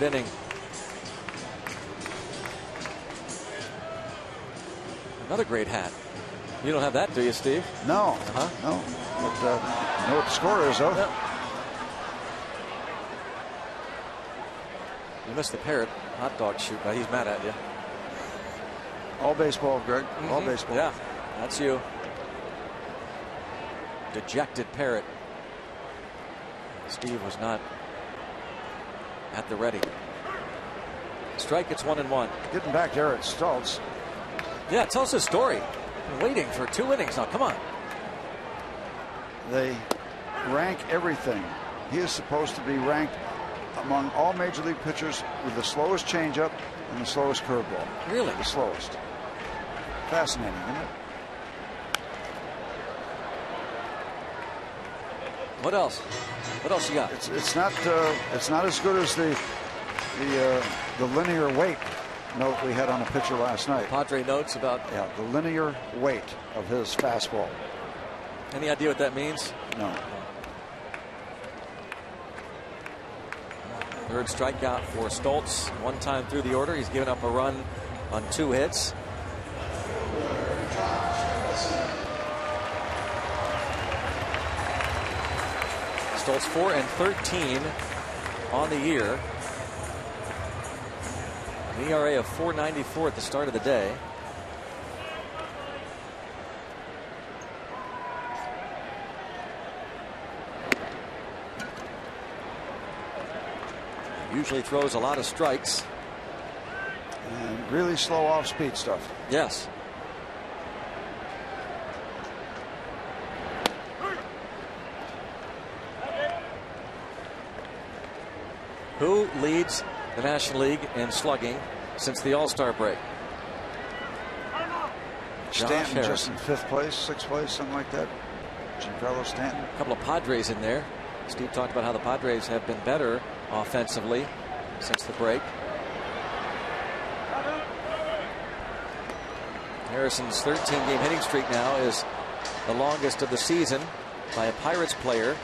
Speaker 5: third inning. Another great hat. You don't have that, do you, Steve?
Speaker 2: No. No. But you know what the score is, though.
Speaker 5: Yep. You missed the parrot hot dog shoot, but he's mad at you.
Speaker 2: All baseball, Greg. All baseball.
Speaker 5: Yeah, that's you. Dejected parrot. Steve was not at the ready. Strike, it's 1-1.
Speaker 2: Getting back there at Stultz.
Speaker 5: Yeah, tell us his story. Been waiting for 2 innings now. Come on.
Speaker 2: They rank everything. He is supposed to be ranked among all major league pitchers with the slowest changeup and the slowest curveball.
Speaker 5: Really?
Speaker 2: The slowest. Fascinating, isn't it?
Speaker 5: What else? What else you got?
Speaker 2: It's not as good as the linear weight note we had on a pitcher last night.
Speaker 5: Padre notes about
Speaker 2: the linear weight of his fastball.
Speaker 5: Any idea what that means?
Speaker 2: No.
Speaker 5: Third strikeout for Stultz. One time through the order, he's given up a run on 2 hits. Stultz 4-13 on the year. An ERA of 4.94 at the start of the day. Usually throws a lot of strikes.
Speaker 2: And really slow off speed stuff.
Speaker 5: Yes. Who leads the National League in slugging since the All-Star break?
Speaker 2: Stanton just in 5th place, 6th place, something like that. Giancarlo Stanton.
Speaker 5: A couple of Padres in there. Steve talked about how the Padres have been better offensively since the break. Harrison's 13-game hitting streak now is the longest of the season by a Pirates player.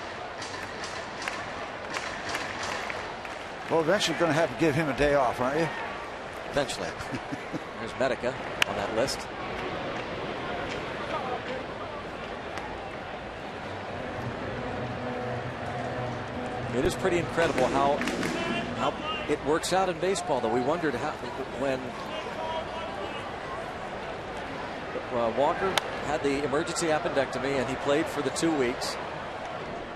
Speaker 2: Well, eventually you're going to have to give him a day off, aren't you?
Speaker 5: Eventually. There's Medica on that list. It is pretty incredible how it works out in baseball, though. We wondered how when Walker had the emergency appendectomy and he played for the 2 weeks.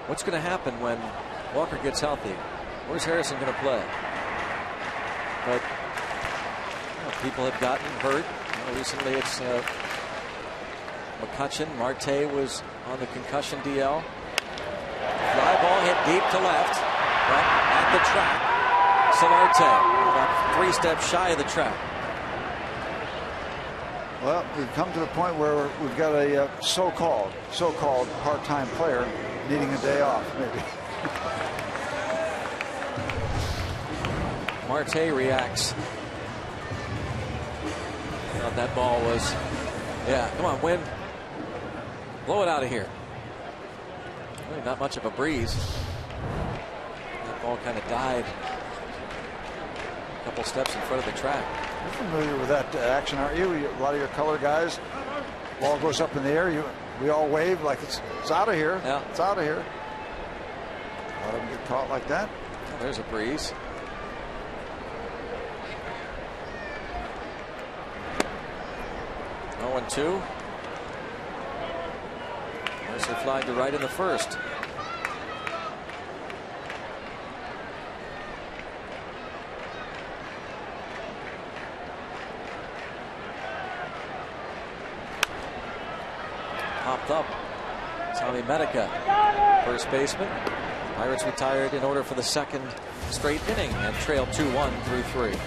Speaker 5: What's going to happen when Walker gets healthy? Where's Harrison going to play? But people have gotten hurt. Recently it's McCutchen. Marte was on the concussion DL. Fly ball hit deep to left, but at the track, Solarte about 3 steps shy of the track.
Speaker 2: Well, we've come to the point where we've got a so-called part-time player needing a day off, maybe.
Speaker 5: Marte reacts. Thought that ball was, come on, Wynn. Blow it out of here. Really not much of a breeze. That ball kind of died a couple steps in front of the track.
Speaker 2: You're familiar with that action, aren't you? A lot of your color guys, ball goes up in the air, we all wave like it's out of here.
Speaker 5: Yeah.
Speaker 2: It's out of here. A lot of them get caught like that.
Speaker 5: Well, there's a breeze. Oh, 0-2. Mercer flying to right in the first. Popped up. Tommy Medica, first baseman. Pirates retired in order for the 2nd straight inning and trailed 2-1 through 3.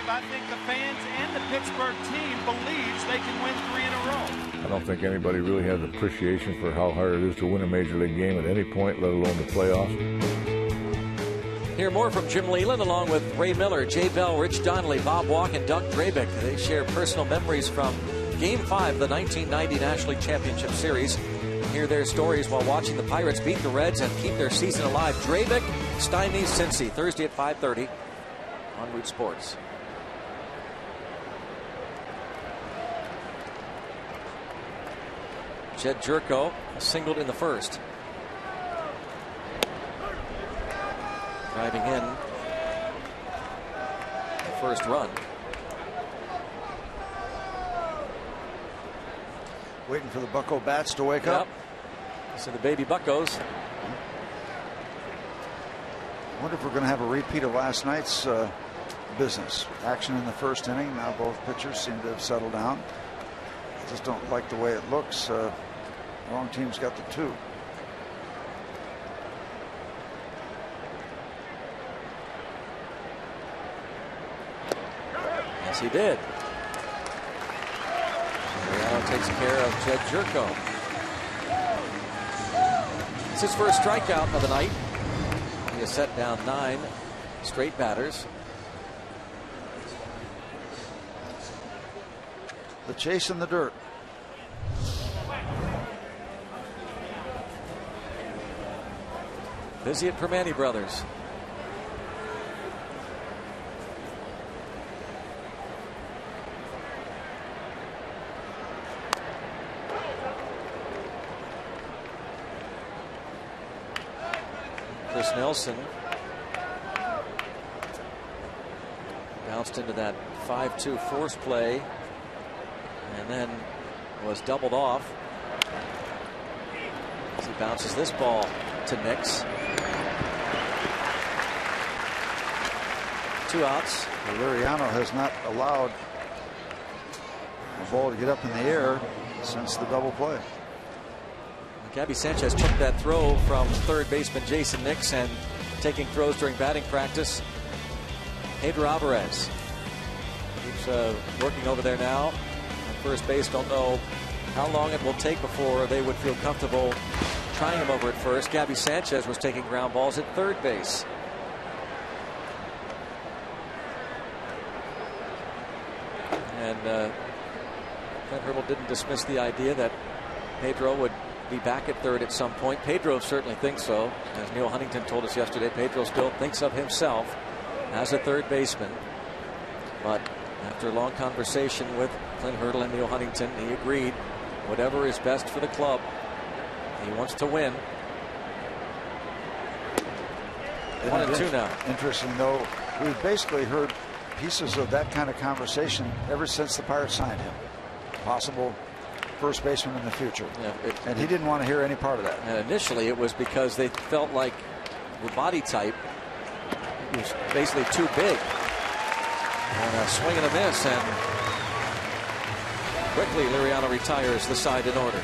Speaker 6: I think the fans and the Pittsburgh team believes they can win 3 in a row.
Speaker 7: I don't think anybody really has appreciation for how hard it is to win a major league game at any point, let alone the playoffs.
Speaker 5: Hear more from Jim Leland along with Ray Miller, Jay Bell, Rich Donnelly, Bob Walk, and Doug Drabick. They share personal memories from Game 5 of the 1990 National League Championship Series. Hear their stories while watching the Pirates beat the Reds and keep their season alive. Drabick stymies Cincy, Thursday at 5:30 on Root Sports. Jed Jerko singled in the first. Driving in the first run.
Speaker 2: Waiting for the Bucko bats to wake up.
Speaker 5: So the baby Buccos.
Speaker 2: I wonder if we're going to have a repeat of last night's business. Action in the first inning. Now both pitchers seem to have settled down. I just don't like the way it looks. The wrong team's got the 2.
Speaker 5: Yes, he did. Mariano takes care of Jed Jerko. It's his first strikeout of the night. He has set down 9 straight batters.
Speaker 2: The chase in the dirt.
Speaker 5: Busy at Permane Brothers. Chris Nelson bounced into that 5-2 force play and then was doubled off as he bounces this ball to Nix. 2 outs.
Speaker 2: Liriano has not allowed the ball to get up in the air since the double play.
Speaker 5: Gabby Sanchez took that throw from third baseman Jason Nix, and taking throws during batting practice, Pedro Alvarez keeps working over there now at first base. Don't know how long it will take before they would feel comfortable trying him over at first. Gabby Sanchez was taking ground balls at third base. And Clint Hurdle didn't dismiss the idea that Pedro would be back at third at some point. Pedro certainly thinks so. As Neil Huntington told us yesterday, Pedro still thinks of himself as a third baseman. But after a long conversation with Clint Hurdle and Neil Huntington, he agreed whatever is best for the club. He wants to win. 1-2 now.
Speaker 2: Interesting, though. We've basically heard pieces of that kind of conversation ever since the Pirates signed him. Possible first baseman in the future. Yeah, and he didn't want to hear any part of that.
Speaker 5: And initially it was because they felt like the body type was basically too big. And a swing and a miss, and quickly Liriano retires the side in order.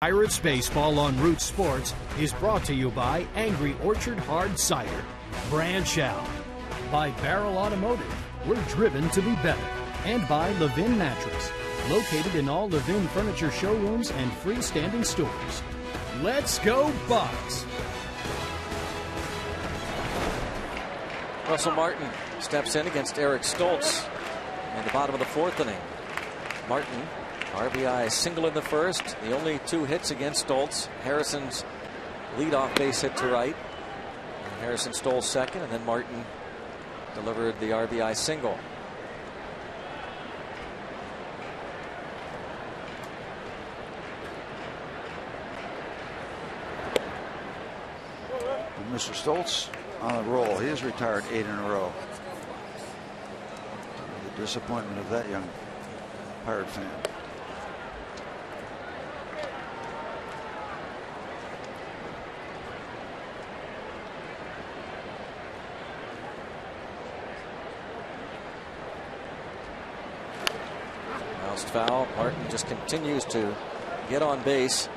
Speaker 3: Pirates Baseball on Root Sports is brought to you by Angry Orchard Hard Cider, Branch Out, by Barrel Automotive, we're driven to be better, and by Levin Mattress, located in all Levin furniture showrooms and freestanding stores. Let's go Bucks!
Speaker 5: Russell Martin steps in against Eric Stoltz in the bottom of the 4th inning. Martin, RBI single in the first, the only 2 hits against Stoltz. Harrison's leadoff base hit to right. And Harrison stole second, and then Martin delivered the RBI single.
Speaker 2: And Mr. Stoltz on a roll. He has retired 8 in a row. The disappointment of that young Pirate fan.
Speaker 5: Bounced foul. Martin just continues to get on base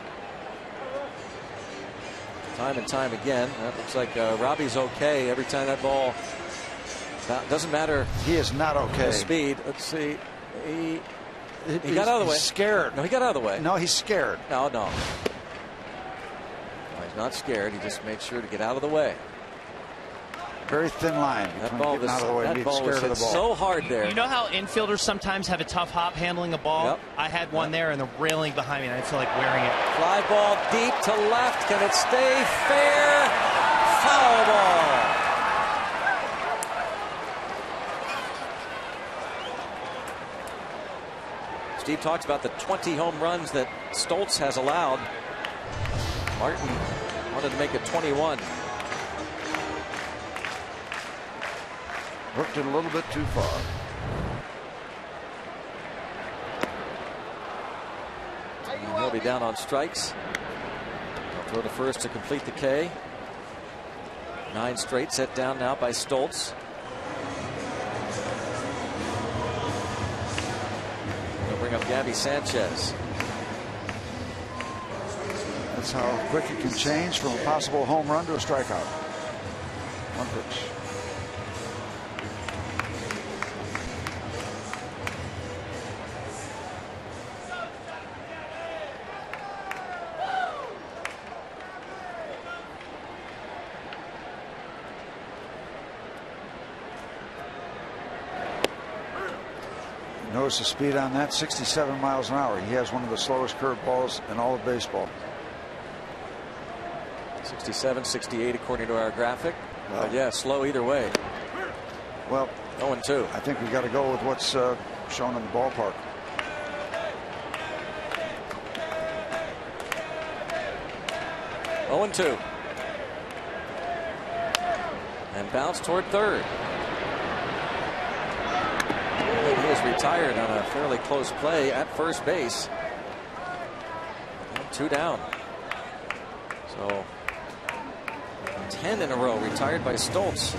Speaker 5: time and time again. That looks like Robbie's okay every time that ball. Doesn't matter.
Speaker 2: He is not okay.
Speaker 5: The speed. Let's see. He got out of the way.
Speaker 2: He's scared.
Speaker 5: No, he got out of the way.
Speaker 2: No, he's scared.
Speaker 5: No. No, he's not scared. He just made sure to get out of the way.
Speaker 2: Very thin line.
Speaker 5: That ball was,
Speaker 2: out of the way,
Speaker 5: that ball was hit so hard there.
Speaker 4: You know how infielders sometimes have a tough hop handling a ball?
Speaker 5: Yep.
Speaker 4: I had one there and the railing behind me, and I feel like wearing it.
Speaker 5: Fly ball deep to left. Can it stay fair? Foul ball. Steve talks about the 20 home runs that Stoltz has allowed. Martin wanted to make it 21.
Speaker 2: Hooked it a little bit too far.
Speaker 5: And he'll be down on strikes. He'll throw to first to complete the K. 9 straight set down now by Stoltz. He'll bring up Gabby Sanchez.
Speaker 2: That's how quick it can change from a possible home run to a strikeout. One pitch. Notice the speed on that, 67 miles an hour. He has one of the slowest curved balls in all of baseball.
Speaker 5: 67, 68 according to our graphic.
Speaker 2: Well,
Speaker 5: but yeah, slow either way.
Speaker 2: Well,
Speaker 5: 0-2.
Speaker 2: I think we got to go with what's shown in the ballpark.
Speaker 5: Oh, 0-2. And bounce toward third. He is retired on a fairly close play at first base. 2 down. So 10 in a row retired by Stoltz.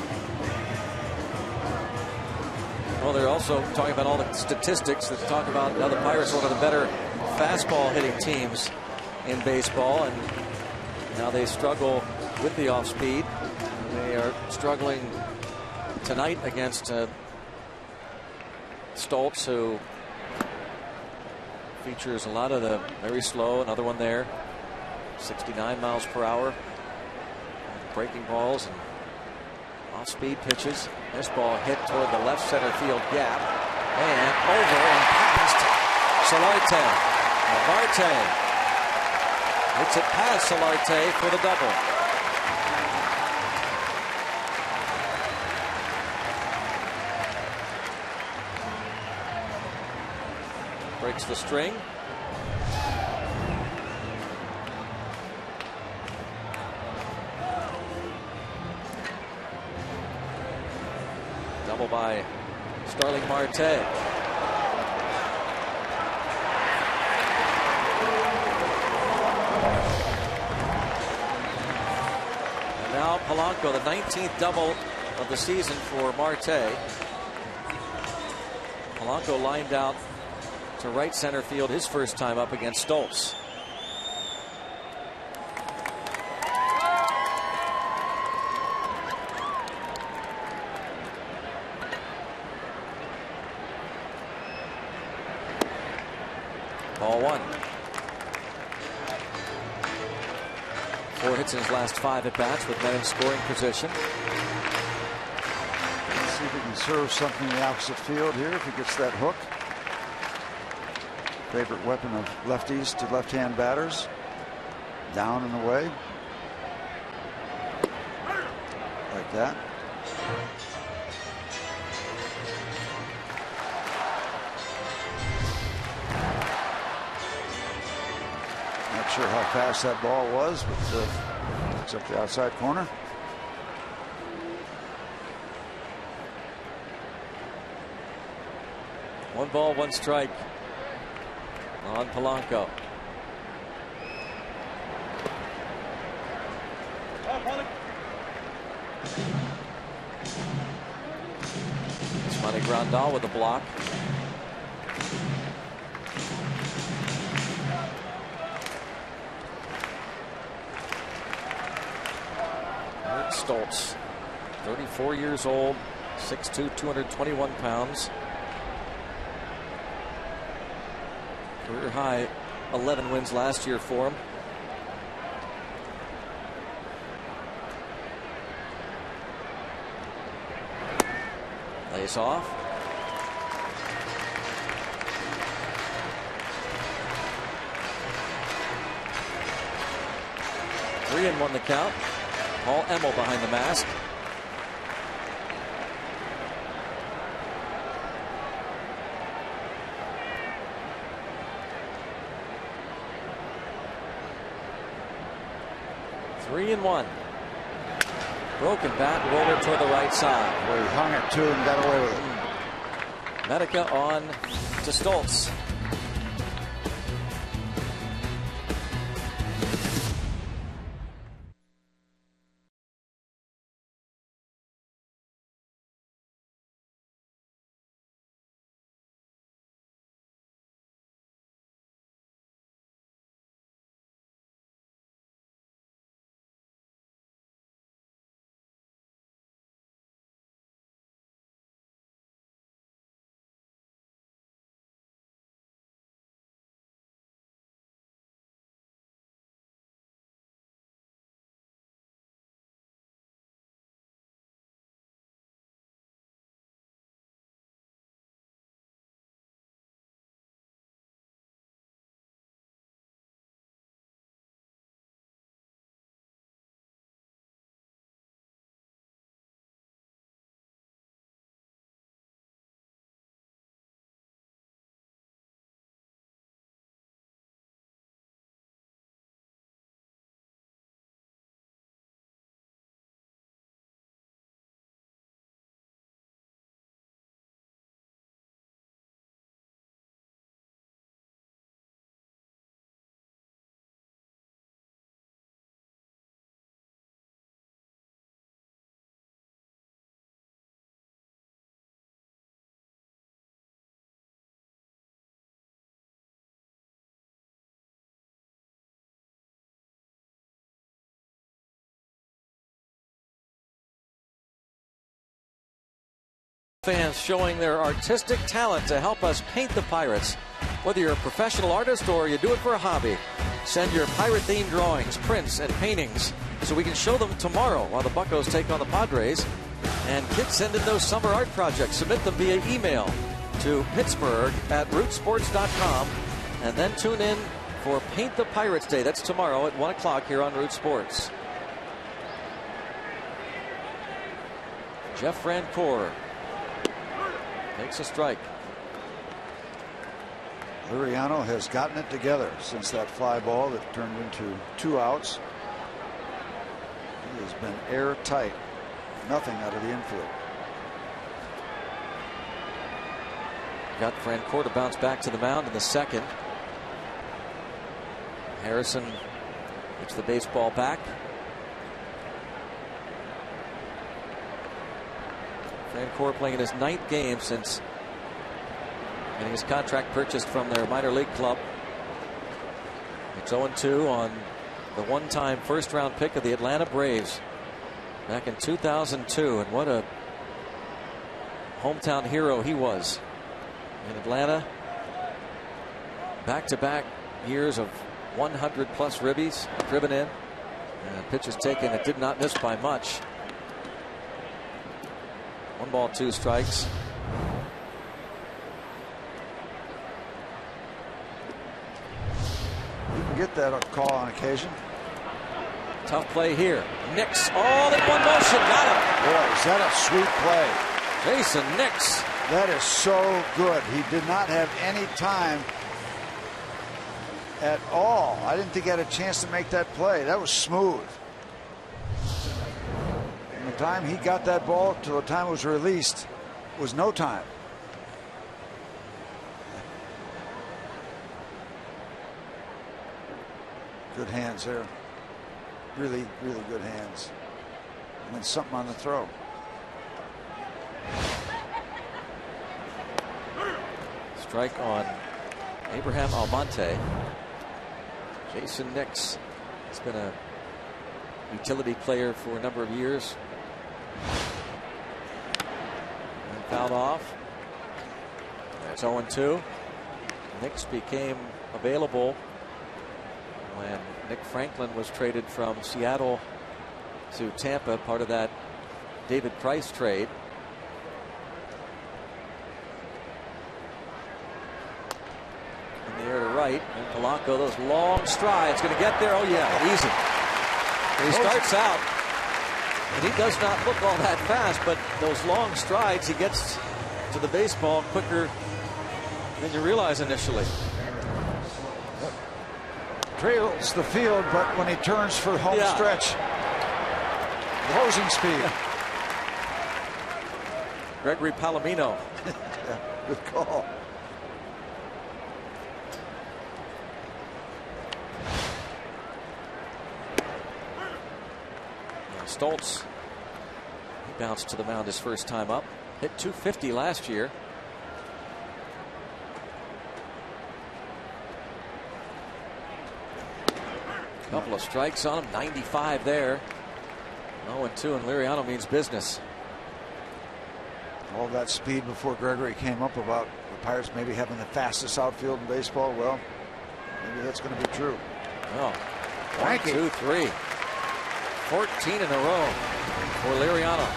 Speaker 5: Well, they're also talking about all the statistics that talk about how the Pirates are one of the better fastball hitting teams in baseball, and now they struggle with the off speed. They are struggling tonight against Stoltz, who features a lot of the very slow. Another one there, 69 miles per hour. Breaking balls and off-speed pitches. This ball hit toward the left center field gap and over and past Solarte. Marte hits it past Solarte for the double. Breaks the string. Double by Starling Marte. And now Polanco, the 19th double of the season for Marte. Polanco lined out to right center field his first time up against Stoltz. 1. 4 hits in his last 5 at bats with men in scoring position.
Speaker 2: Let's see if he can serve something in the opposite field here if he gets that hook. Favorite weapon of lefties to left-hand batters. Down and away. Like that. Not sure how fast that ball was, but it's up the outside corner.
Speaker 5: One ball, one strike on Polanco. Money Grandal with the block. Eric Stoltz, 34 years old, 6'2", 221 pounds. Career high 11 wins last year for him. Lays off. Three and 1 the count. Paul Emmel behind the mask. Three and 1. Broken bat, roller toward the right side.
Speaker 2: Well, he hung it too and got away with it.
Speaker 5: Medica on to Stoltz. Fans showing their artistic talent to help us paint the Pirates. Whether you're a professional artist or you do it for a hobby, send your Pirate-themed drawings, prints, and paintings so we can show them tomorrow while the Buccos take on the Padres. And kids, send in those summer art projects. Submit them via email to Pittsburgh@rootsports.com, and then tune in for Paint the Pirates Day. That's tomorrow at 1 o'clock here on Root Sports. Jeff Francoeur takes a strike.
Speaker 2: Liriano has gotten it together since that fly ball that turned into 2 outs. He has been airtight. Nothing out of the infield.
Speaker 5: Got Francoeur to bounce back to the mound in the second. Harrison gets the baseball back. Francoeur playing in his 9th game since getting his contract purchased from their minor league club. It's 0-2 on the one-time first-round pick of the Atlanta Braves back in 2002, and what a hometown hero he was in Atlanta. Back-to-back years of 100-plus ribbies driven in. And pitches taken that did not miss by much. 1 ball, 2 strikes.
Speaker 2: You can get that call on occasion.
Speaker 5: Tough play here. Nix all in one motion. Got him.
Speaker 2: Boy, is that a sweet play.
Speaker 5: Jason Nix.
Speaker 2: That is so good. He did not have any time at all. I didn't think he had a chance to make that play. That was smooth. From the time he got that ball to the time it was released was no time. Good hands there. Really, really good hands. And then something on the throw.
Speaker 5: Strike on Abraham Almonte. Jason Nix has been a utility player for a number of years. And fouled off. That's 0-2. Nix became available when Nick Franklin was traded from Seattle to Tampa, part of that David Price trade. In the air to right, and Polanco, those long strides, going to get there. Oh yeah, easy. And he starts out, and he does not look all that fast, but those long strides, he gets to the baseball quicker than you realize initially.
Speaker 2: Trails the field, but when he turns for the home stretch, closing speed.
Speaker 5: Gregory Palomino.
Speaker 2: Good call.
Speaker 5: Stoltz, he bounced to the mound his first time up. Hit .250 last year. Couple of strikes on him, 95 there. 0-2, and Liriano means business.
Speaker 2: All that speed before Gregory came up about the Pirates maybe having the fastest outfield in baseball. Well, maybe that's going to be true.
Speaker 5: Oh, 1, 2, 3. 14 in a row for Liriano.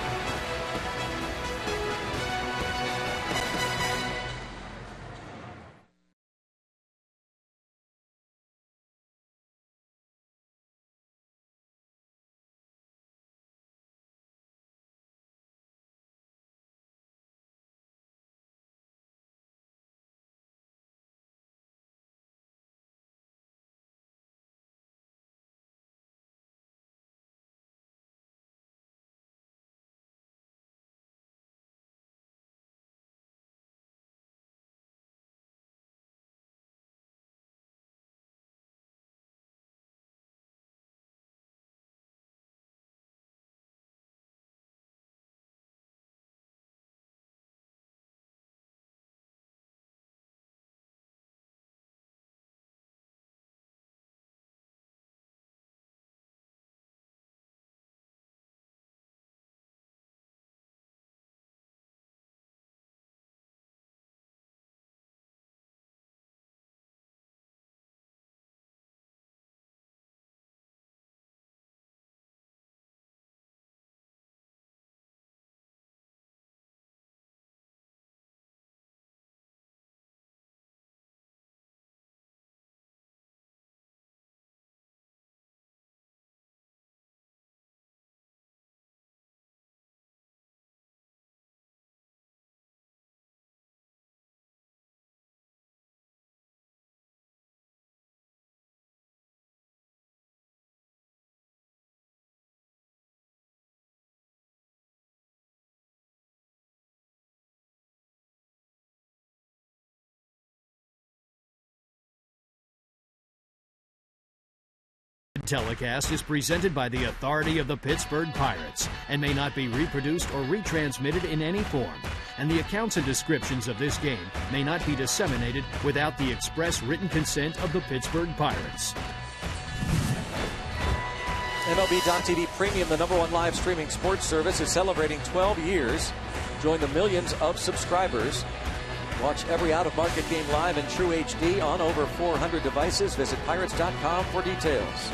Speaker 3: Telecast is presented by the authority of the Pittsburgh Pirates and may not be reproduced or retransmitted in any form. And the accounts and descriptions of this game may not be disseminated without the express written consent of the Pittsburgh Pirates.
Speaker 5: MLB.tv Premium, the #1 live streaming sports service, is celebrating 12 years. Join the millions of subscribers Watch every out-of-market game live in true HD on over 400 devices. Visit Pirates.com for details.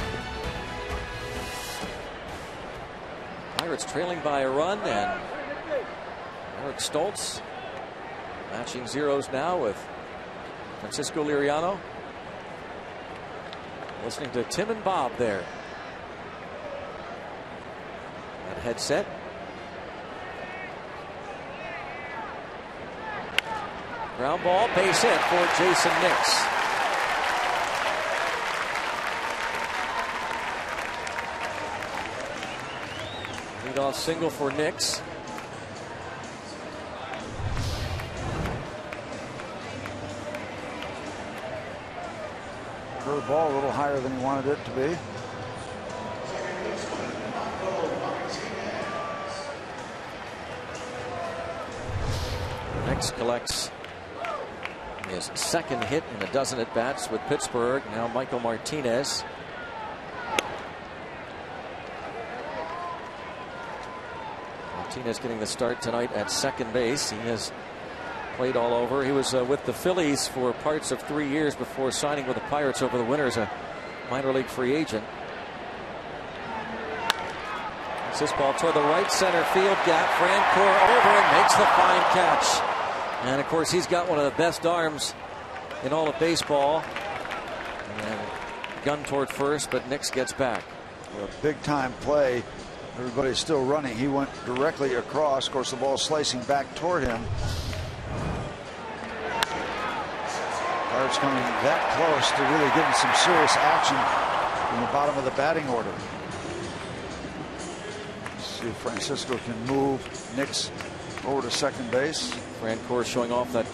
Speaker 5: Pirates trailing by a run, and Eric Stoltz matching zeros now with Francisco Liriano. Listening to Tim and Bob there. That headset. Ground ball, base hit for Jason Nix. Leadoff single for Nix.
Speaker 2: Curve ball a little higher than he wanted it to be.
Speaker 5: Nix collects his second hit in a dozen at bats with Pittsburgh. Now Michael Martinez. Martinez getting the start tonight at second base. He has played all over. He was with the Phillies for parts of 3 years before signing with the Pirates over the winter as a minor league free agent. It's this ball toward the right center field gap. Francoeur over and makes the fine catch. And of course, he's got one of the best arms in all of baseball. And gun toward first, but Nix gets back.
Speaker 2: A big time play. Everybody's still running. He went directly across. Of course, the ball slicing back toward him. Pirates coming that close to really getting some serious action in the bottom of the batting order. Let's see if Francisco can move Nix over to second base.
Speaker 5: Francoeur showing off that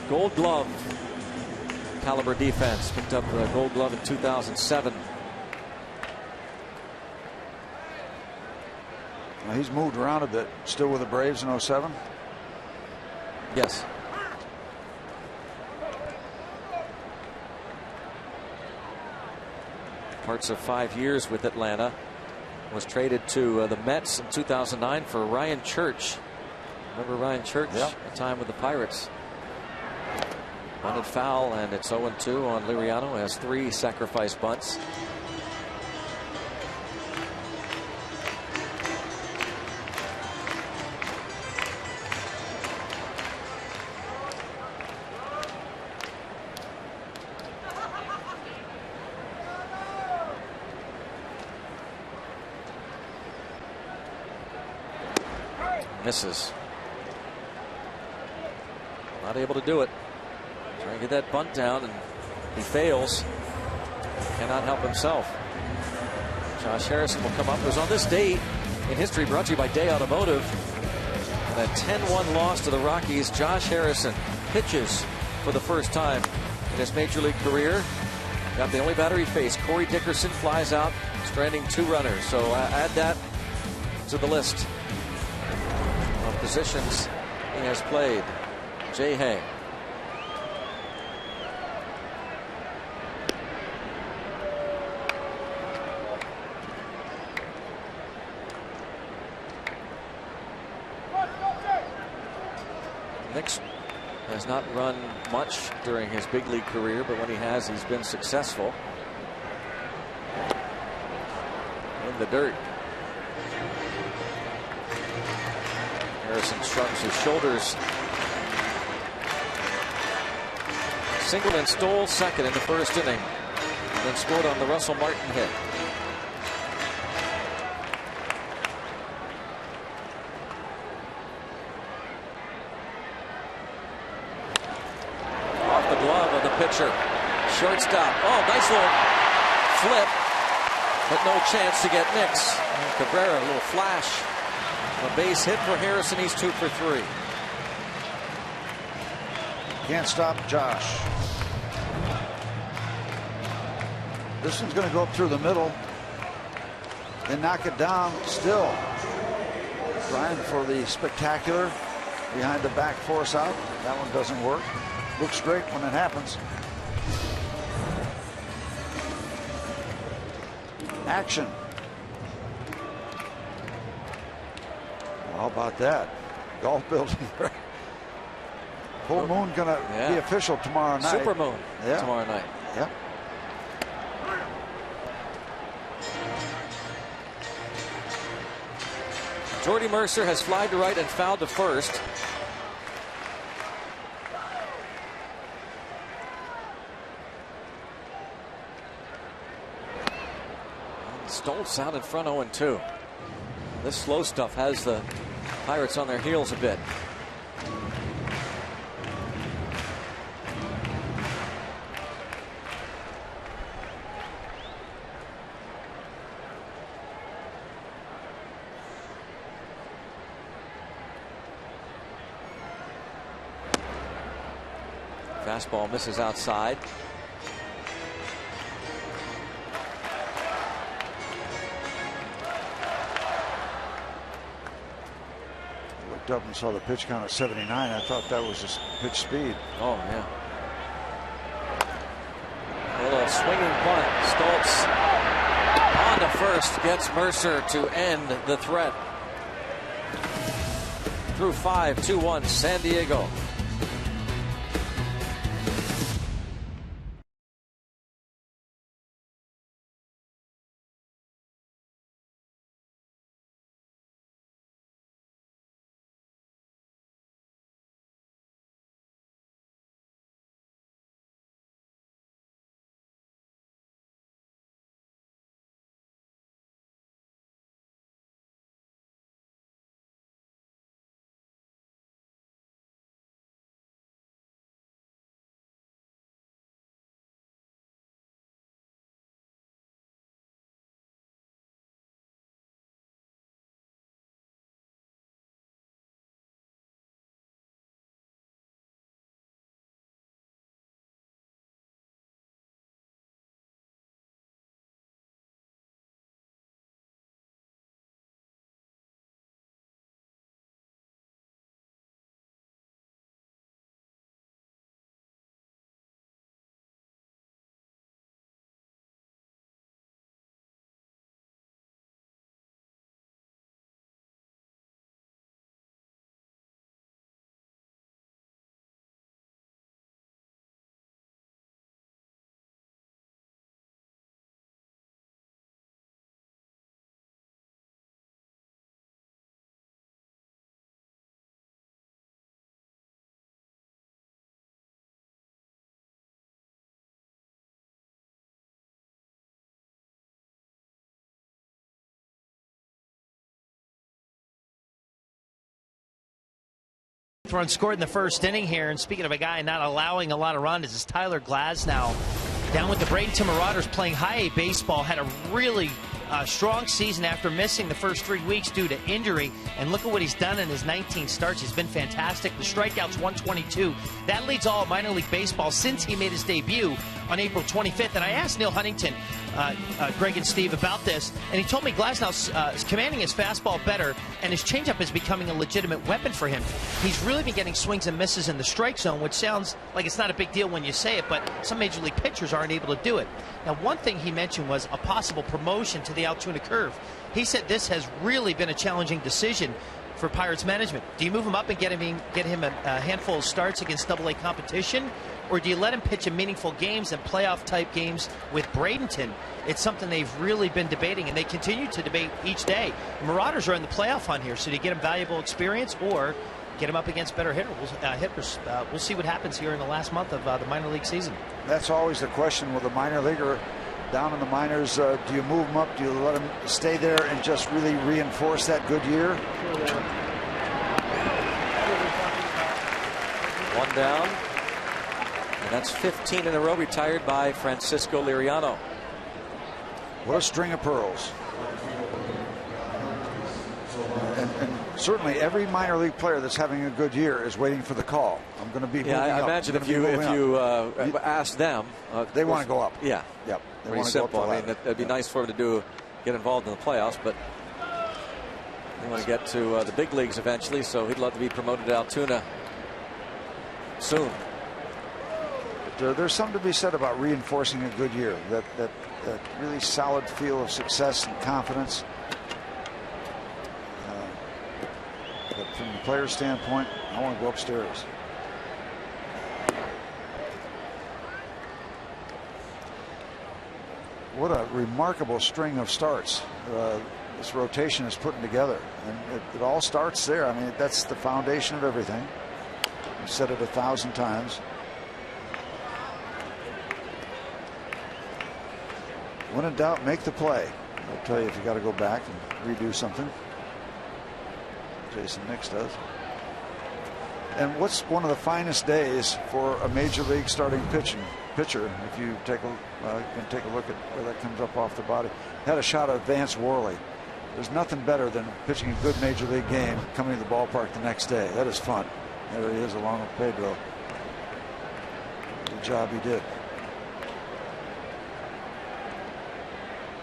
Speaker 5: Gold Glove caliber defense. Picked up the Gold Glove in 2007.
Speaker 2: Now he's moved around a bit. Still with the Braves in 07?
Speaker 5: Yes. Parts of 5 years with Atlanta. Was traded to the Mets in 2009 for Ryan Church. Remember Ryan Church?
Speaker 2: Yep.
Speaker 5: A time with the Pirates. Bunted foul, and it's 0-2 on Liriano. Has 3 sacrifice bunts. Misses. Not able to do it. Trying to get that bunt down, and he fails. Cannot help himself. Josh Harrison will come up. It was on this date in history, brought to you by Day Automotive. That 10-1 loss to the Rockies. Josh Harrison pitches for the first time in his major league career. Got the only batter he faced. Corey Dickerson flies out, stranding 2 runners. So add that to the list of positions he has played. Jay Hay. Nix has not run much during his big league career, but when he has, he's been successful. In the dirt. Harrison shrugs his shoulders. Singleton stole second in the first inning, and then scored on the Russell Martin hit. Off the glove of the pitcher. Shortstop. Oh, nice little flip, but no chance to get Nix. And Cabrera, a little flash. A base hit for Harrison. He's 2 for 3.
Speaker 2: Can't stop Josh. This one's going to go up through the middle and knock it down. Still trying for the spectacular behind the back force out. That one doesn't work. Looks great when it happens. Action. How about that? Golf building. Full moon going to be official tomorrow night.
Speaker 5: Super moon tomorrow night.
Speaker 2: Yep.
Speaker 5: Jordy Mercer has flied to right and fouled to first. Stoltz out in front 0-2. This slow stuff has the Pirates on their heels a bit. Fastball misses outside.
Speaker 2: Looked up and saw the pitch count at 79. I thought that was just pitch speed.
Speaker 5: Oh, yeah. A little swinging bunt. Stoltz on to first, gets Mercer to end the threat. Through 5, 2-1 San Diego.
Speaker 4: Run scored in the first inning here, and speaking of a guy not allowing a lot of runs, is Tyler Glasnow down with the Bradenton Marauders playing high A baseball. Had a really strong season after missing the first 3 weeks due to injury, and look at what he's done in his 19 starts. He's been fantastic. The strikeouts 122. That leads all minor league baseball since he made his debut on April 25th. And I asked Neil Huntington, Greg and Steve, about this, and he told me Glasnow's commanding his fastball better, and his changeup is becoming a legitimate weapon for him. He's really been getting swings and misses in the strike zone, which sounds like it's not a big deal when you say it, but some major league pitchers aren't able to do it. Now, one thing he mentioned was a possible promotion to the Altoona curve. He said this has really been a challenging decision for Pirates management. Do you move him up and get him a handful of starts against AA competition, or do you let him pitch in meaningful games and playoff type games with Bradenton? It's something they've really been debating, and they continue to debate each day. The Marauders are in the playoff hunt here, so do you get him valuable experience or get him up against better hitters? We'll see what happens here in the last month of the minor league season.
Speaker 2: That's always the question with a minor leaguer down in the minors. Do you move him up? Do you let him stay there and just really reinforce that good year?
Speaker 5: One down. And that's 15 in a row retired by Francisco Liriano.
Speaker 2: What a string of pearls. And certainly every minor league player that's having a good year is waiting for the call. I'm going to be moving
Speaker 5: I
Speaker 2: up.
Speaker 5: imagine if you ask them,
Speaker 2: they want to go up.
Speaker 5: Yeah,
Speaker 2: yep.
Speaker 5: Pretty simple. I mean, it'd be nice for them to get involved in the playoffs, but they want to get to the big leagues eventually. So he'd love to be promoted to Altoona soon.
Speaker 2: But, there's something to be said about reinforcing a good year. That really solid feel of success and confidence. But from the player's standpoint, I want to go upstairs. what a remarkable string of starts this rotation is putting together, and it all starts there. I mean, that's the foundation of everything. I've said it 1,000 times. When in doubt, make the play. I'll tell you if you got to go back and redo something. Jason Nix does. And what's one of the finest days for a major league starting pitcher? If you take can take a look at where that comes up off the body. Had a shot at Vance Worley. There's nothing better than pitching a good major league game, coming to the ballpark the next day. That is fun. There he is along with Pedro. Good job he did.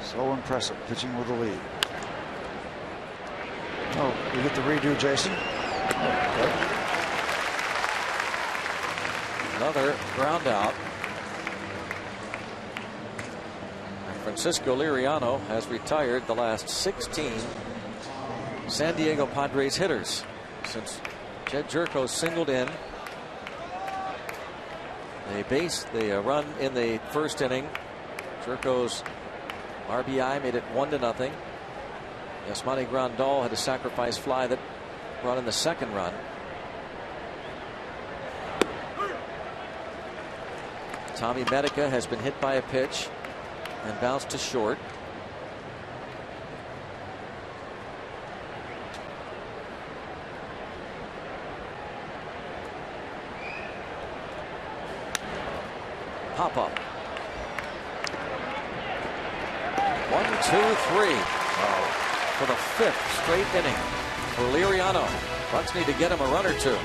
Speaker 2: So impressive, pitching with the lead. Oh, we get the redo, Jason. Okay.
Speaker 5: Another ground out. Francisco Liriano has retired the last 16 San Diego Padres hitters since Jed Jerko singled in. They run in the first inning. Jerko's RBI made it 1-0. Yasmani Grandal had a sacrifice fly that brought in the second run. Tommy Medica has been hit by a pitch and bounced to short. Pop up. 1, 2, 3. For the 5th straight inning for Liriano. Bucks need to get him a run or two.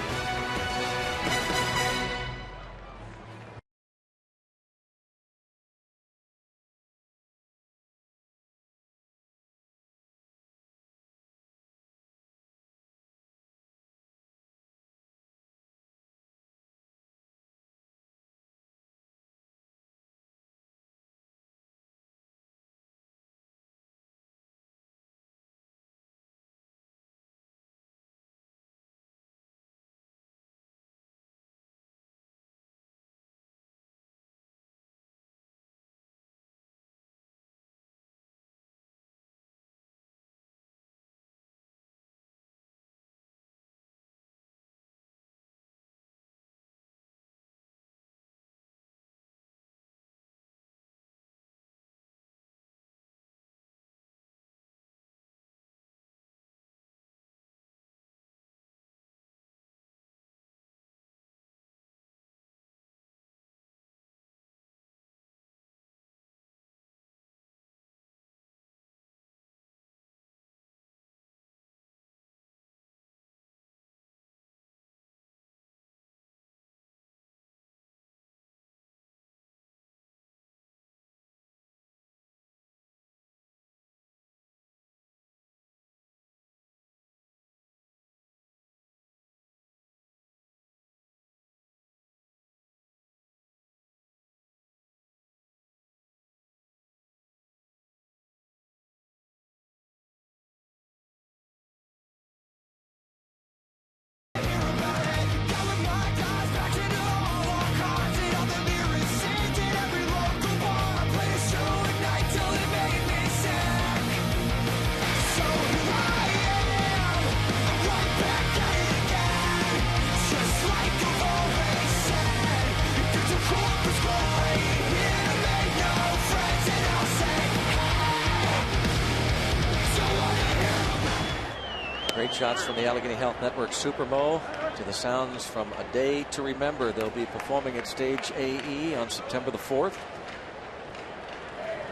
Speaker 5: Great shots from the Allegheny Health Network Supermo to the sounds from A Day to Remember. They'll be performing at Stage AE on September the 4th.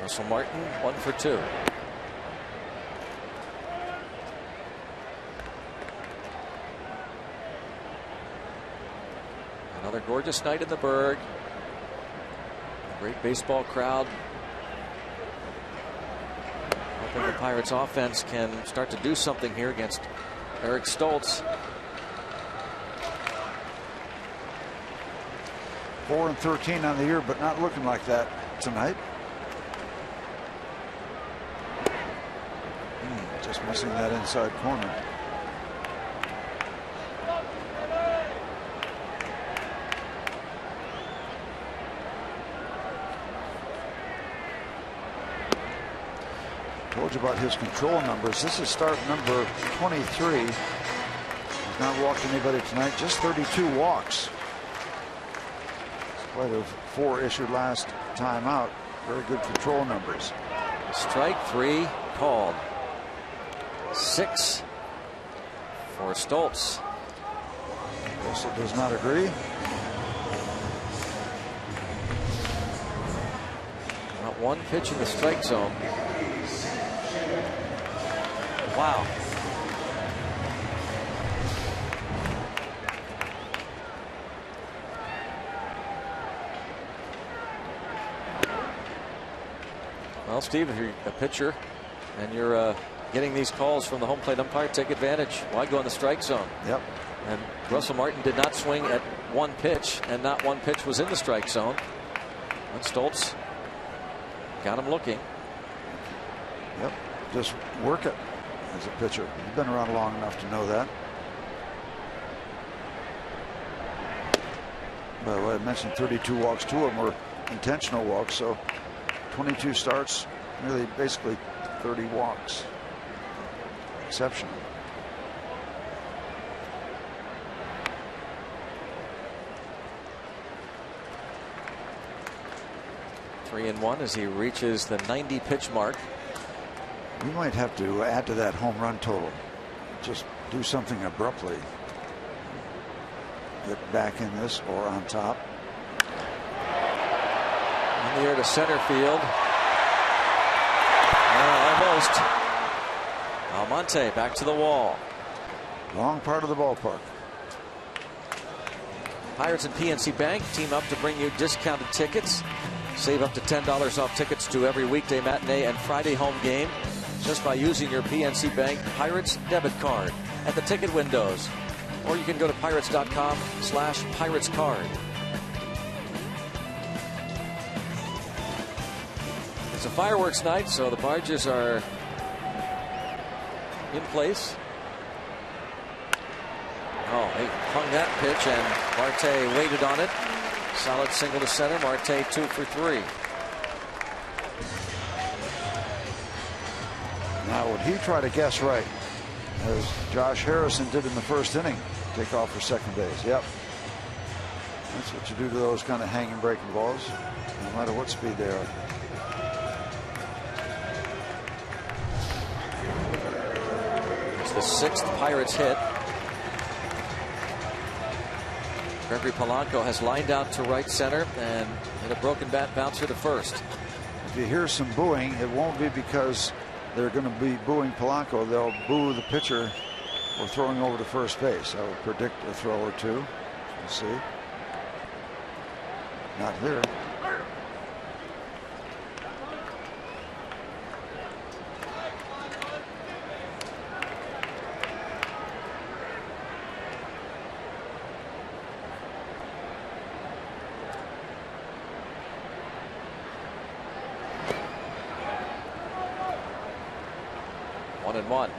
Speaker 5: Russell Martin 1 for 2. Another gorgeous night in the Berg. A great baseball crowd. Hoping the Pirates offense can start to do something here against Eric Stoltz.
Speaker 2: 4-13 on the year, but not looking like that tonight. Just missing that inside corner. told you about his control numbers. This is start number 23. He's not walked anybody tonight. Just 32 walks. In spite of 4 issued last time out. Very good control numbers.
Speaker 5: Strike 3 called. 6 for Stoltz.
Speaker 2: Russell does not agree.
Speaker 5: Not one pitch in the strike zone. Wow. Well, Steve, if you're a pitcher and you're getting these calls from the home plate umpire, take advantage. Why go in the strike zone?
Speaker 2: Yep.
Speaker 5: And Russell Martin did not swing at one pitch, and not one pitch was in the strike zone. And Stoltz got him looking.
Speaker 2: Yep. Just work it as a pitcher. You've been around long enough to know that. By the way, I mentioned 32 walks. 2 of them were intentional walks, so 22 starts, really basically 30 walks. Exceptional.
Speaker 5: Three and one as he reaches the 90 pitch mark.
Speaker 2: We might have to add to that home run total. Just do something abruptly. Get back in this or on top.
Speaker 5: In the air to center field. Almost. Almonte back to the wall.
Speaker 2: Long part of the ballpark.
Speaker 5: Pirates and PNC Bank team up to bring you discounted tickets. Save up to $10 off tickets to every weekday matinee and Friday home game just by using your PNC Bank Pirates debit card at the ticket windows. Or you can go to pirates.com/piratescard. It's a fireworks night, so the barges are in place. Oh, he hung that pitch, and Marte waited on it. Solid single to center. Marte 2 for 3.
Speaker 2: Now, would he try to guess right, as Josh Harrison did in the first inning? Take off for second base. Yep. That's what you do to those kind of hanging breaking balls, no matter what speed they are.
Speaker 5: It's the 6th Pirates hit. Gregory Polanco has lined out to right center and hit a broken bat bouncer to first.
Speaker 2: If you hear some booing, it won't be because they're going to be booing Polanco. They'll boo the pitcher for throwing over to first base. I would predict a throw or two. We'll see. Not here.
Speaker 5: One and one.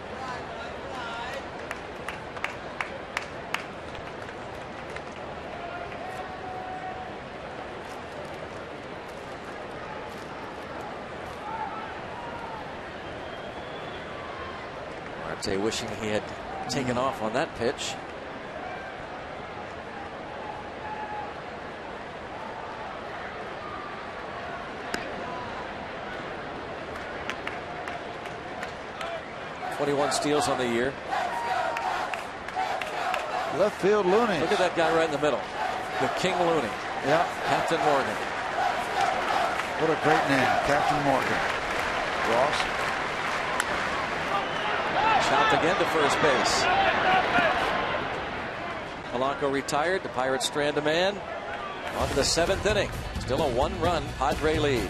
Speaker 5: Marte wishing he had taken off on that pitch. .21 steals on the year.
Speaker 2: Left field Looney.
Speaker 5: Look at that guy right in the middle. The King Looney.
Speaker 2: Yeah.
Speaker 5: Captain Morgan.
Speaker 2: What a great name. Captain Morgan. Ross.
Speaker 5: Chopped again to first base. Polanco retired. The Pirates strand a man. On to the 7th inning. Still a 1-run Padre lead.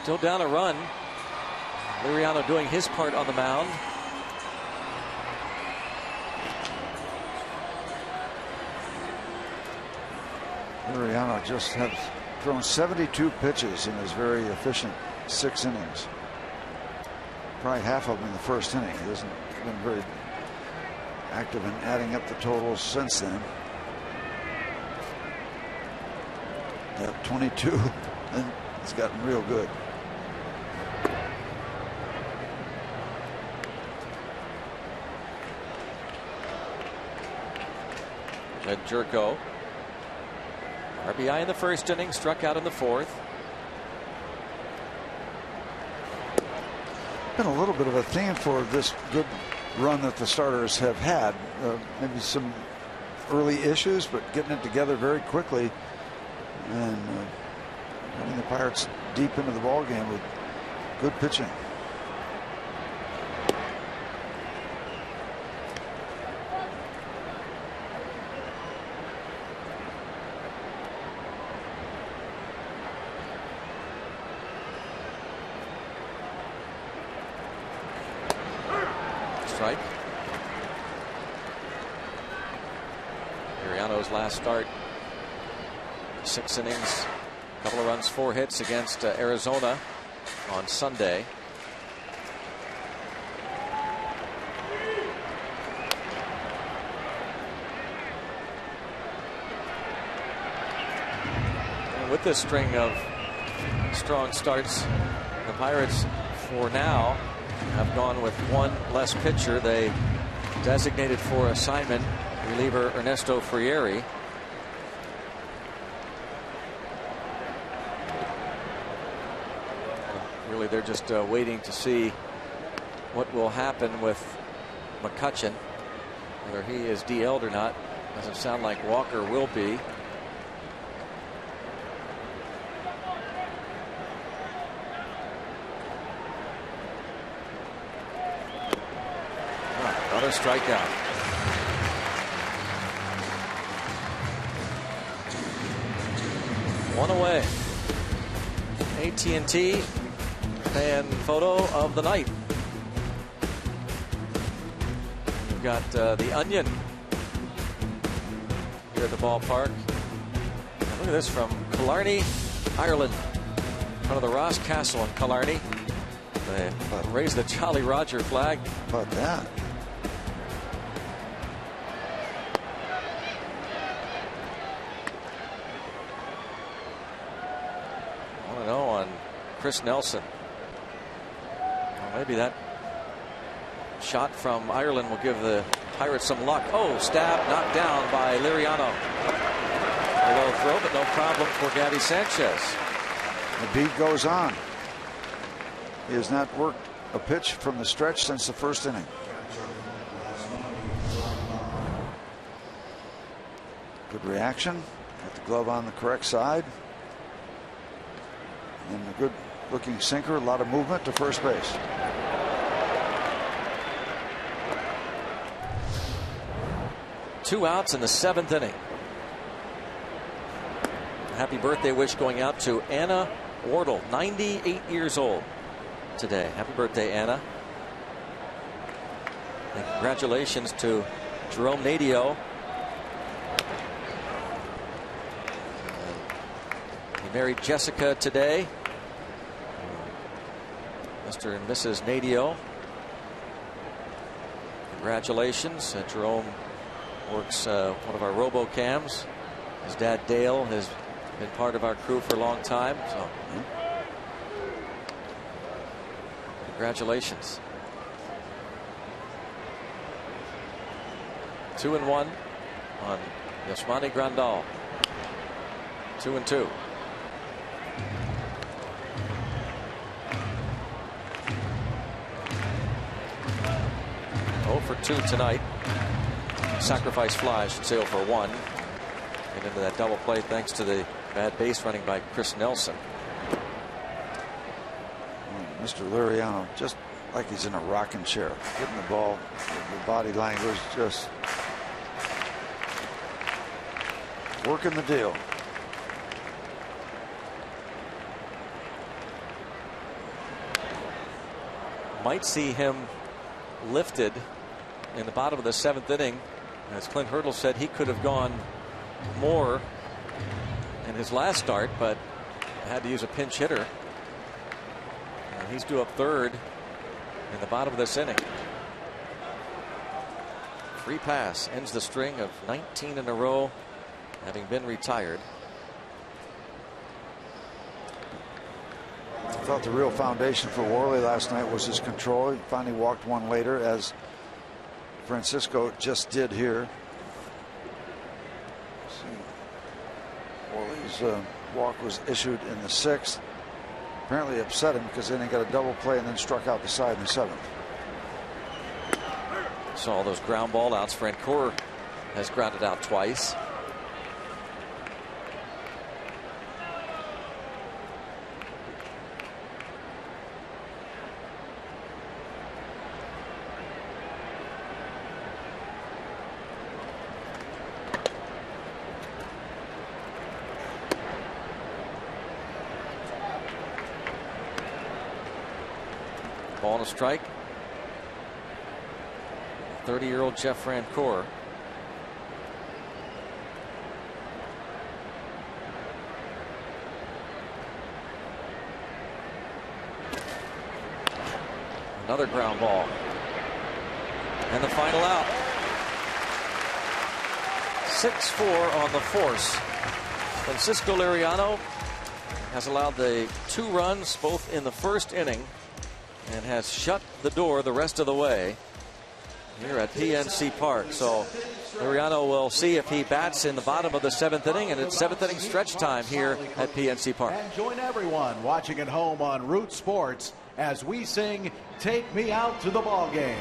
Speaker 5: Still down a run. Liriano doing his part on the mound.
Speaker 2: Liriano just has thrown 72 pitches in his very efficient 6 innings. Probably half of them in the first inning. He hasn't been very active in adding up the totals since then. At 22, and it's gotten real good.
Speaker 5: Ed Jerko. RBI in the first inning, struck out in the fourth.
Speaker 2: Been a little bit of a theme for this good run that the starters have had. Maybe some early issues, but getting it together very quickly and getting the Pirates deep into the ball game with good pitching.
Speaker 5: Strike. Liriano's last start, 6 innings, a couple of runs, 4 hits against Arizona on Sunday. And with this string of strong starts, the Pirates, for now, have gone with one less pitcher. They designated for assignment reliever Ernesto Frieri. Really, they're just waiting to see what will happen with McCutchen, whether he is DL'd or not. Doesn't sound like Walker will be. Another strikeout. One away. AT&T fan photo of the night. We've got the Onion here at the ballpark. And look at this from Killarney, Ireland. In front of the Ross Castle in Killarney. They raised the Jolly Roger flag.
Speaker 2: How about that?
Speaker 5: Chris Nelson. Well, maybe that shot from Ireland will give the Pirates some luck. Oh, stabbed, knocked down by Liriano. A low throw, but no problem for Gabby Sanchez.
Speaker 2: The beat goes on. He has not worked a pitch from the stretch since the first inning. Good reaction. Got the glove on the correct side. And a good looking sinker, a lot of movement to first base.
Speaker 5: Two outs in the 7th inning. A happy birthday wish going out to Anna Wardle, 98 years old today. Happy birthday, Anna. And congratulations to Jerome Nadio. He married Jessica today. Mr. and Mrs. Nadio. Congratulations. Jerome works one of our RoboCams. His dad Dale has been part of our crew for a long time. So congratulations. 2-1 on Yasmani Grandal. 2-2. For 2 tonight. Sacrifice fly, I should say, 0 for 1. Get into that double play thanks to the bad base running by Chris Nelson.
Speaker 2: Mr. Liriano, just like he's in a rocking chair, getting the ball, the body language, just working the deal.
Speaker 5: might see him lifted in the bottom of the 7th inning. As Clint Hurdle said, he could have gone more in his last start, but had to use a pinch hitter. And he's due up 3rd in the bottom of this inning. Free pass ends the string of 19 in a row, having been retired.
Speaker 2: I thought the real foundation for Worley last night was his control. He finally walked one later, as Francisco just did here. Worley's walk was issued in the 6th. Apparently upset him, because then he got a double play and then struck out the side in the 7th.
Speaker 5: Saw those ground ball outs. Francoeur has grounded out twice. Ball and a strike. 30-year-old Jeff Francoeur. Another ground ball. And the final out. 6-4 on the force. Francisco Liriano has allowed the 2 runs, both in the 1st inning, and has shut the door the rest of the way here at PNC Park. So Liriano will see if he bats in the bottom of the 7th inning, and it's 7th inning stretch time here at PNC Park.
Speaker 8: And join everyone watching at home on Root Sports as we sing "Take Me Out to the Ball Game."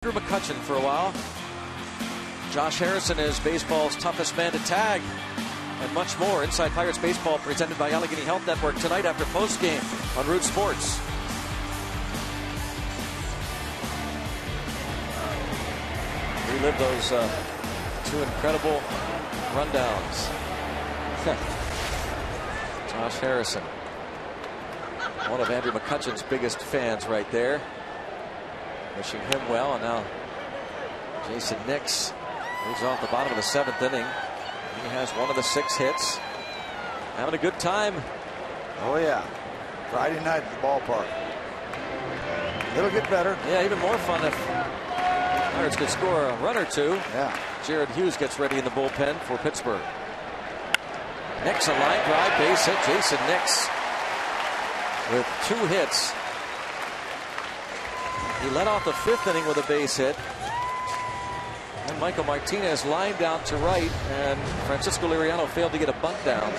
Speaker 5: Andrew McCutchen for a while. Josh Harrison is baseball's toughest man to tag, and much more. Inside Pirates Baseball, presented by Allegheny Health Network, tonight after postgame on Root Sports. Relive those 2 incredible rundowns. Josh Harrison, one of Andrew McCutchen's biggest fans right there. Wishing him well. And now Jason Nix moves off the bottom of the 7th inning. He has 1 of the 6 hits. Having a good time.
Speaker 2: Oh yeah, Friday night at the ballpark. It'll get better.
Speaker 5: Yeah, even more fun if Pirates could score a run or 2.
Speaker 2: Yeah.
Speaker 5: Jared Hughes gets ready in the bullpen for Pittsburgh. Nix, a line drive, base hit. Jason Nix with 2 hits. He led off the 5th inning with a base hit. And Michael Martinez lined out to right, and Francisco Liriano failed to get a bunt down.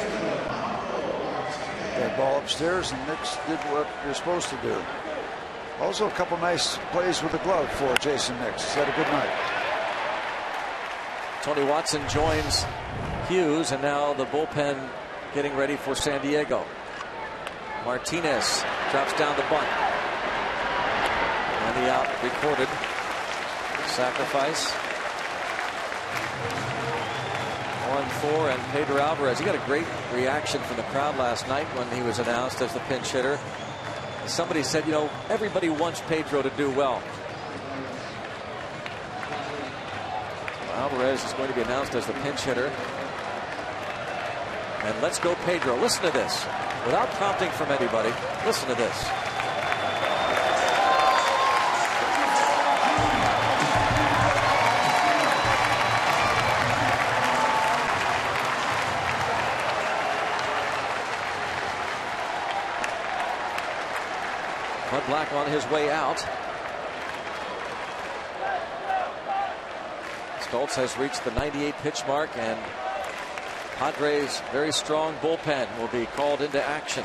Speaker 2: That ball upstairs, and Nix did what you're supposed to do. Also, a couple nice plays with the glove for Jason Nix. He's had a good night.
Speaker 5: Tony Watson joins Hughes, and now the bullpen getting ready for San Diego. Martinez drops down the bunt. And And the out recorded. Sacrifice. 1-4, and Pedro Alvarez. He got a great reaction from the crowd last night when he was announced as the pinch hitter. Somebody said, you know, everybody wants Pedro to do well. Alvarez is going to be announced as the pinch hitter. And let's go Pedro. Listen to this. Without prompting from anybody, listen to this. Bud Black on his way out. Stoltz has reached the 98 pitch mark, and Padres' very strong bullpen will be called into action.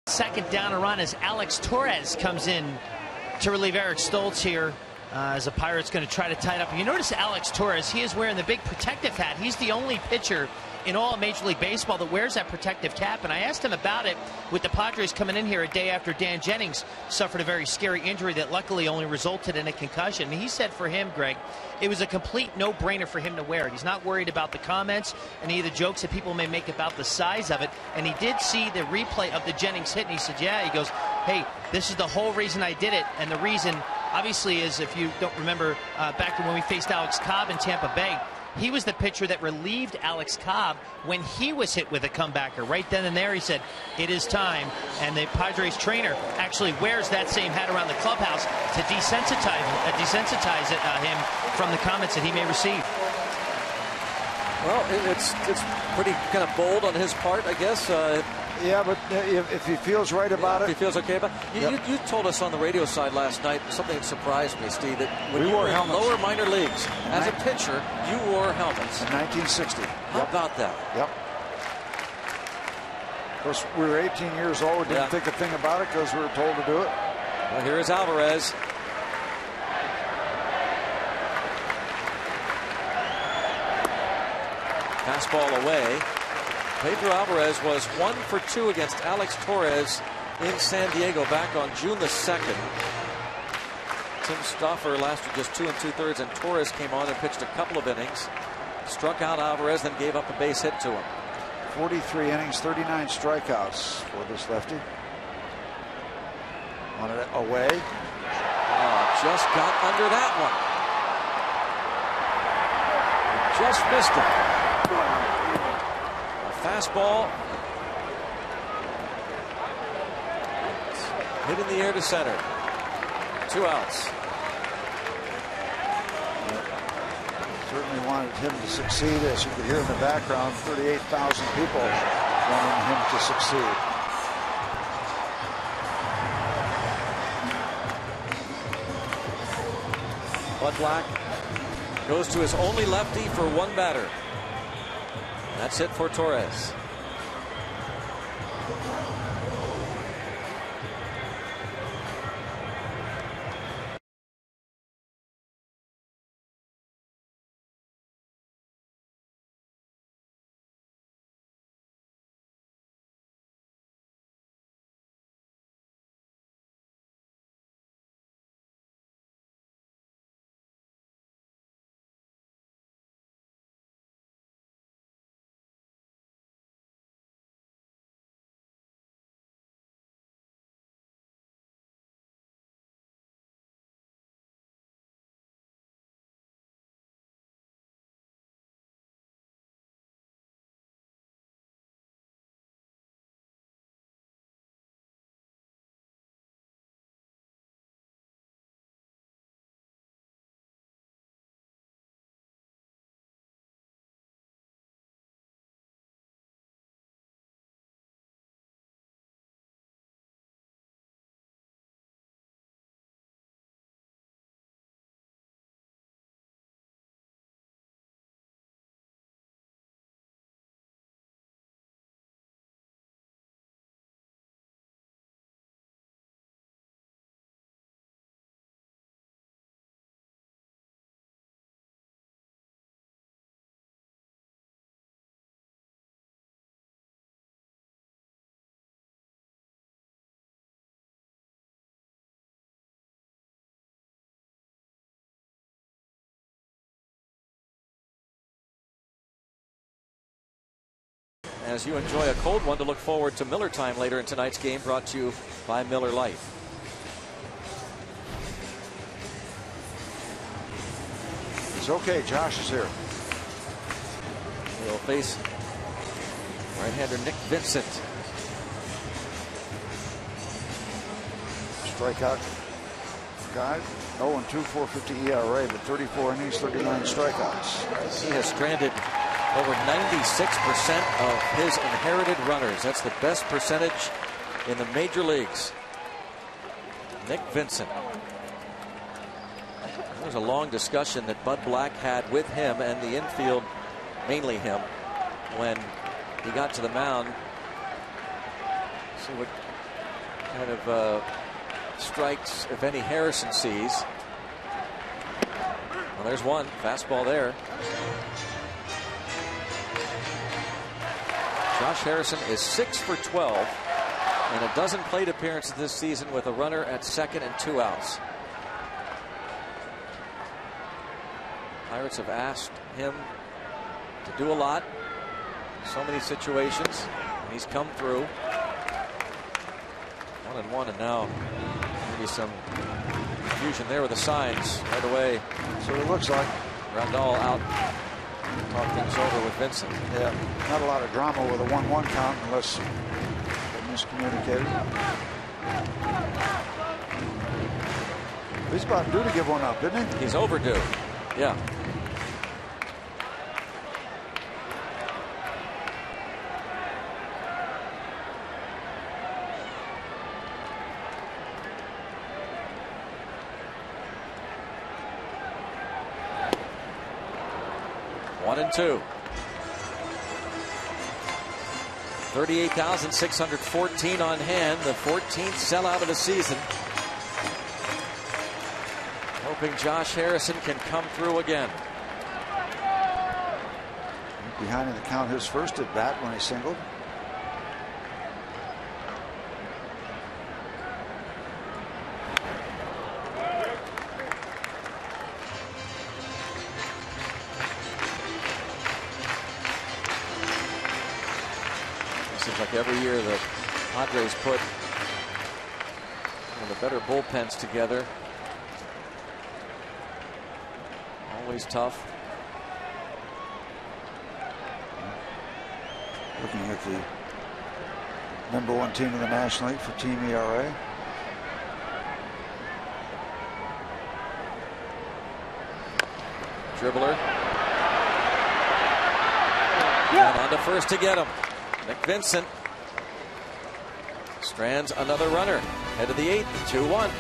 Speaker 4: Second down a run as Alex Torres comes in to relieve Eric Stoltz here as the Pirates going to try to tie it up. You notice Alex Torres, he is wearing the big protective hat. He's the only pitcher in all of Major League Baseball that wears that protective cap, and I asked him about it with the Padres coming in here a day after Dan Jennings suffered a very scary injury that luckily only resulted in a concussion. And he said for him, Greg, it was a complete no-brainer for him to wear it. He's not worried about the comments, any of the jokes that people may make about the size of it. And he did see the replay of the Jennings hit, and he said, yeah, he goes, hey, this is the whole reason I did it. And the reason, obviously, is if you don't remember back when we faced Alex Cobb in Tampa Bay, he was the pitcher that relieved Alex Cobb when he was hit with a comebacker. Right then and there, he said, it is time. And the Padres trainer actually wears that same hat around the clubhouse to desensitize him from the comments that he may receive.
Speaker 5: Well, it's pretty kind of bold on his part, I guess.
Speaker 2: Yeah, but if he feels right about it.
Speaker 5: If he feels okay about it. You told us on the radio side last night something that surprised me, Steve, that when you were in lower minor leagues, as a pitcher, you wore helmets.
Speaker 2: In 1960.
Speaker 5: How about that?
Speaker 2: Yep. Of course, we were 18 years old. We didn't think a thing about it because we were told to do it.
Speaker 5: Well, here is Alvarez. Fastball away. Pedro Alvarez was 1 for 2 against Alex Torres in San Diego back on June the 2nd. Tim Stoffer lasted just 2 2/3, and Torres came on and pitched a couple of innings. Struck out Alvarez, then gave up a base hit to him.
Speaker 2: 43 innings, 39 strikeouts for this lefty. On it away.
Speaker 5: Just got under that one. Just missed it. Fastball hit in the air to center. 2 outs.
Speaker 2: Certainly wanted him to succeed, as you could hear in the background. 38,000 people wanting him to succeed.
Speaker 5: Bud Black Goes to his only lefty for one batter. That's it for Torres. As you enjoy a cold one to look forward to Miller time later in tonight's game, brought to you by Miller Lite.
Speaker 2: It's okay. Josh is here.
Speaker 5: He'll face right-hander Nick Vincent.
Speaker 2: Strikeout guy. 0-2, 4.50 ERA, but 34 innings, 39 strikeouts.
Speaker 5: He has stranded over 96% of his inherited runners. That's the best percentage in the major leagues. Nick Vincent. There was a long discussion that Bud Black had with him and the infield, mainly him, when he got to the mound. See what kind of strikes, if any, Harrison sees. Well, there's one fastball there. Josh Harrison is 6 for 12 and a dozen plate appearances this season with a runner at second and 2 outs. Pirates have asked him to do a lot, so many situations, and he's come through. 1-1, and now maybe some confusion there with the signs right away.
Speaker 2: So it looks like
Speaker 5: Randall out. Talk things over with Vincent.
Speaker 2: Yeah, not a lot of drama with a 1-1 count unless they miscommunicated. He's about due to give one up, isn't he?
Speaker 5: He's overdue. Yeah. One and two. 38,614 on hand. The 14th sellout of the season. Hoping Josh Harrison can come through again.
Speaker 2: Behind in the count, his first at bat when he singled.
Speaker 5: Seems like every year the Padres put one of the better bullpens together. Always tough.
Speaker 2: Looking at the #1 team in the National League for team ERA.
Speaker 5: Dribbler. And on to first to get him. Nick Vincent strands another runner. Head of the 8th, 2-1.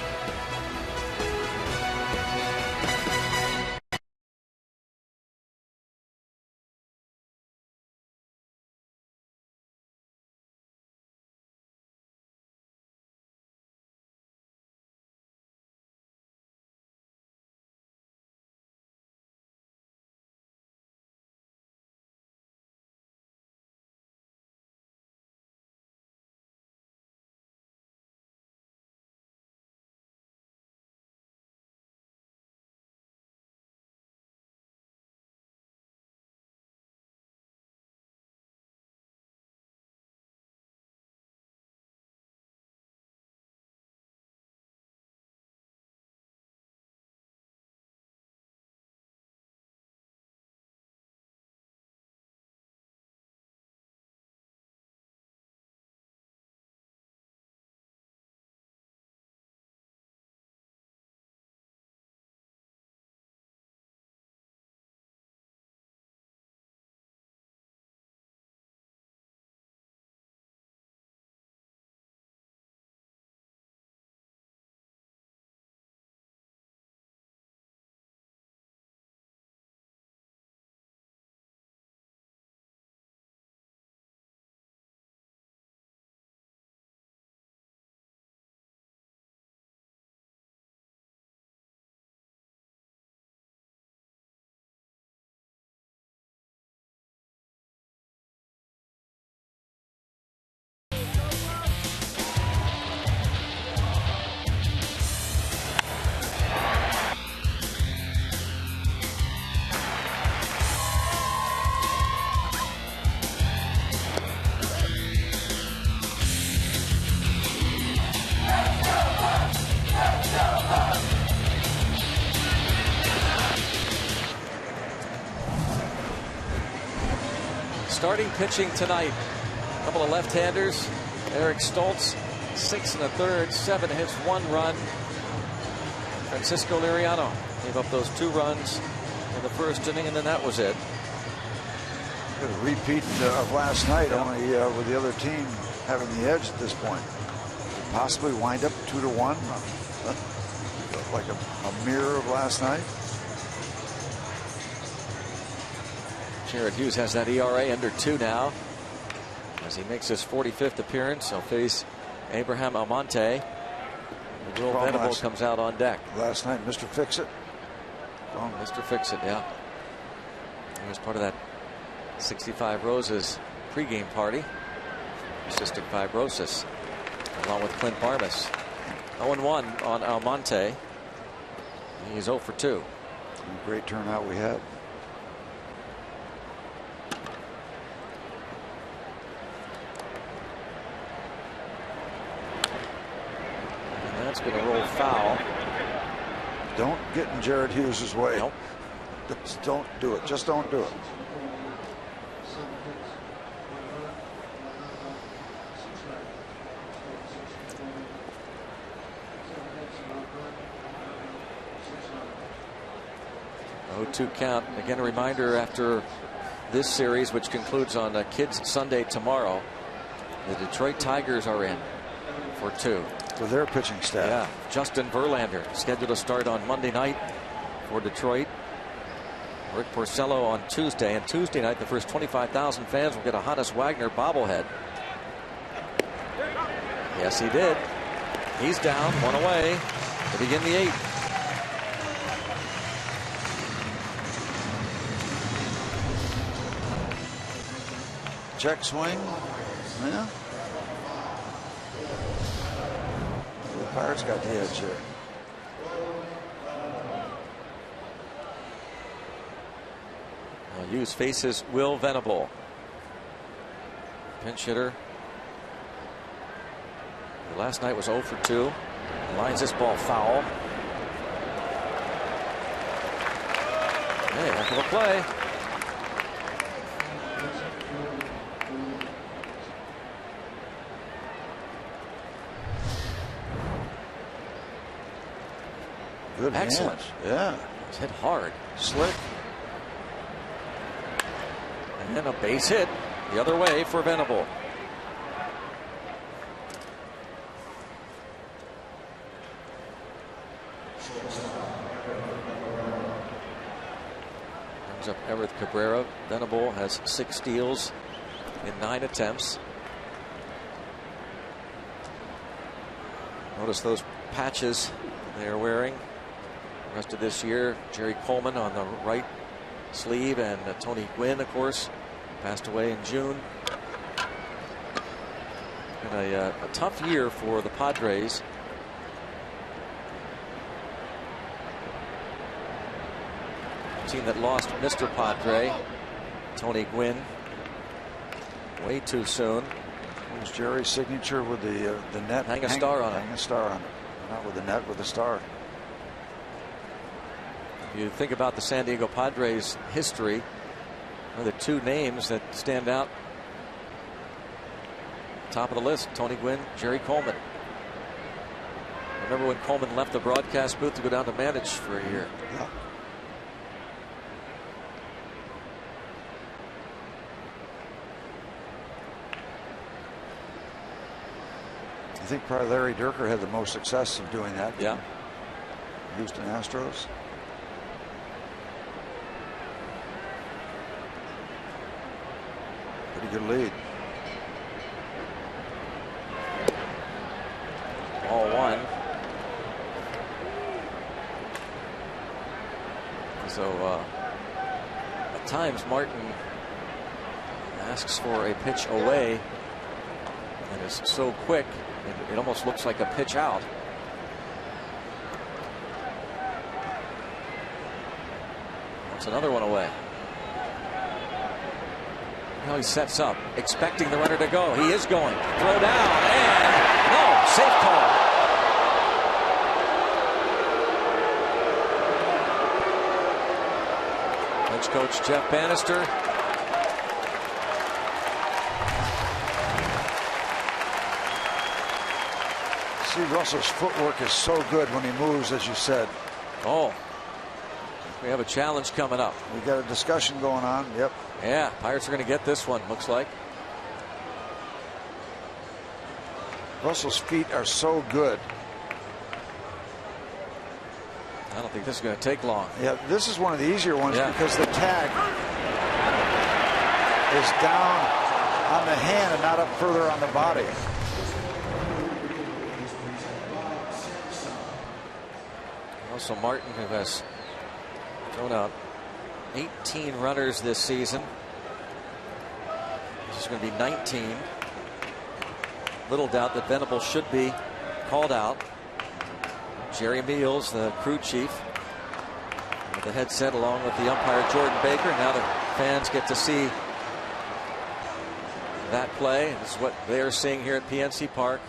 Speaker 5: Starting pitching tonight. A couple of left-handers. Eric Stoltz, 6 1/3, 7 hits, 1 run. Francisco Liriano gave up those 2 runs in the first inning, and then that was it.
Speaker 2: A repeat of last night, only with the other team having the edge at this point. Possibly wind up 2-1, like a mirror of last night.
Speaker 5: Jared Hughes has that ERA under 2 now as he makes his 45th appearance. He'll face Abraham Almonte. Will Venable comes out on deck.
Speaker 2: Last night, Mr. Fix-It.
Speaker 5: Oh, Mr. Fix-It, yeah. He was part of that 65 Roses pregame party. Cystic fibrosis, along with Clint Barmas. 0-1 on Almonte. He's 0 for 2.
Speaker 2: Great turnout we had.
Speaker 5: And that's going to roll foul.
Speaker 2: Don't get in Jared Hughes' way.
Speaker 5: Nope.
Speaker 2: Just don't do it. Just don't do it.
Speaker 5: Oh, 0-2 count. Again, a reminder after this series, which concludes on Kids Sunday tomorrow, the Detroit Tigers are in for 2.
Speaker 2: For their pitching staff.
Speaker 5: Yeah. Justin Verlander scheduled to start on Monday night for Detroit. Rick Porcello on Tuesday. And Tuesday night, the first 25,000 fans will get a Honus Wagner bobblehead. Yes, he did. He's down, 1 away to begin the 8th.
Speaker 2: Check swing. Yeah. The Pirates got the edge here.
Speaker 5: Hughes faces Will Venable. Pinch hitter. Last night was 0 for 2. Lines this ball foul. Hey, heck of a play.
Speaker 2: Good
Speaker 5: Excellent.
Speaker 2: hands. Yeah.
Speaker 5: It's hit hard.
Speaker 2: Slick.
Speaker 5: And then a base hit the other way for Venable. Comes up Everett Cabrera. Venable has 6 steals in 9 attempts. Notice those patches they are wearing. The rest of this year, Jerry Coleman on the right sleeve, and Tony Gwynn, of course, passed away in June. Been a tough year for the Padres. A team that lost Mr. Padre, Tony Gwynn, way too soon.
Speaker 2: It was Jerry's signature with the net.
Speaker 5: Hang a star on it.
Speaker 2: Hang a star on it. Not with the net, with the star.
Speaker 5: You think about the San Diego Padres history, the 2 names that stand out top of the list: Tony Gwynn, Jerry Coleman. Remember when Coleman left the broadcast booth to go down to manage for a year?
Speaker 2: Yeah. I think probably Larry Dierker had the most success of doing that.
Speaker 5: Yeah.
Speaker 2: Houston Astros. Pretty good lead.
Speaker 5: Ball 1. So at times Martin asks for a pitch away, and is so quick it almost looks like a pitch out. That's another one away. Now he sets up, expecting the runner to go. He is going. Throw down, and no, safe call. Bench coach Jeff Bannister
Speaker 2: Russell's footwork is so good when he moves, as you said.
Speaker 5: Oh, we have a challenge coming up.
Speaker 2: We got a discussion going on. Yep.
Speaker 5: Yeah, Pirates are going to get this one, looks like.
Speaker 2: Russell's feet are so good.
Speaker 5: I don't think this is going to take long.
Speaker 2: Yeah, this is one of the easier ones,
Speaker 5: Yeah.
Speaker 2: because the tag is down on the hand and not up further on the body.
Speaker 5: Also Martin, who has thrown out 18 runners this season. This is going to be 19. Little doubt that Venable should be called out. Jerry Meals, the crew chief, with the headset along with the umpire Jordan Baker. Now the fans get to see that play. This is what they are seeing here at PNC Park.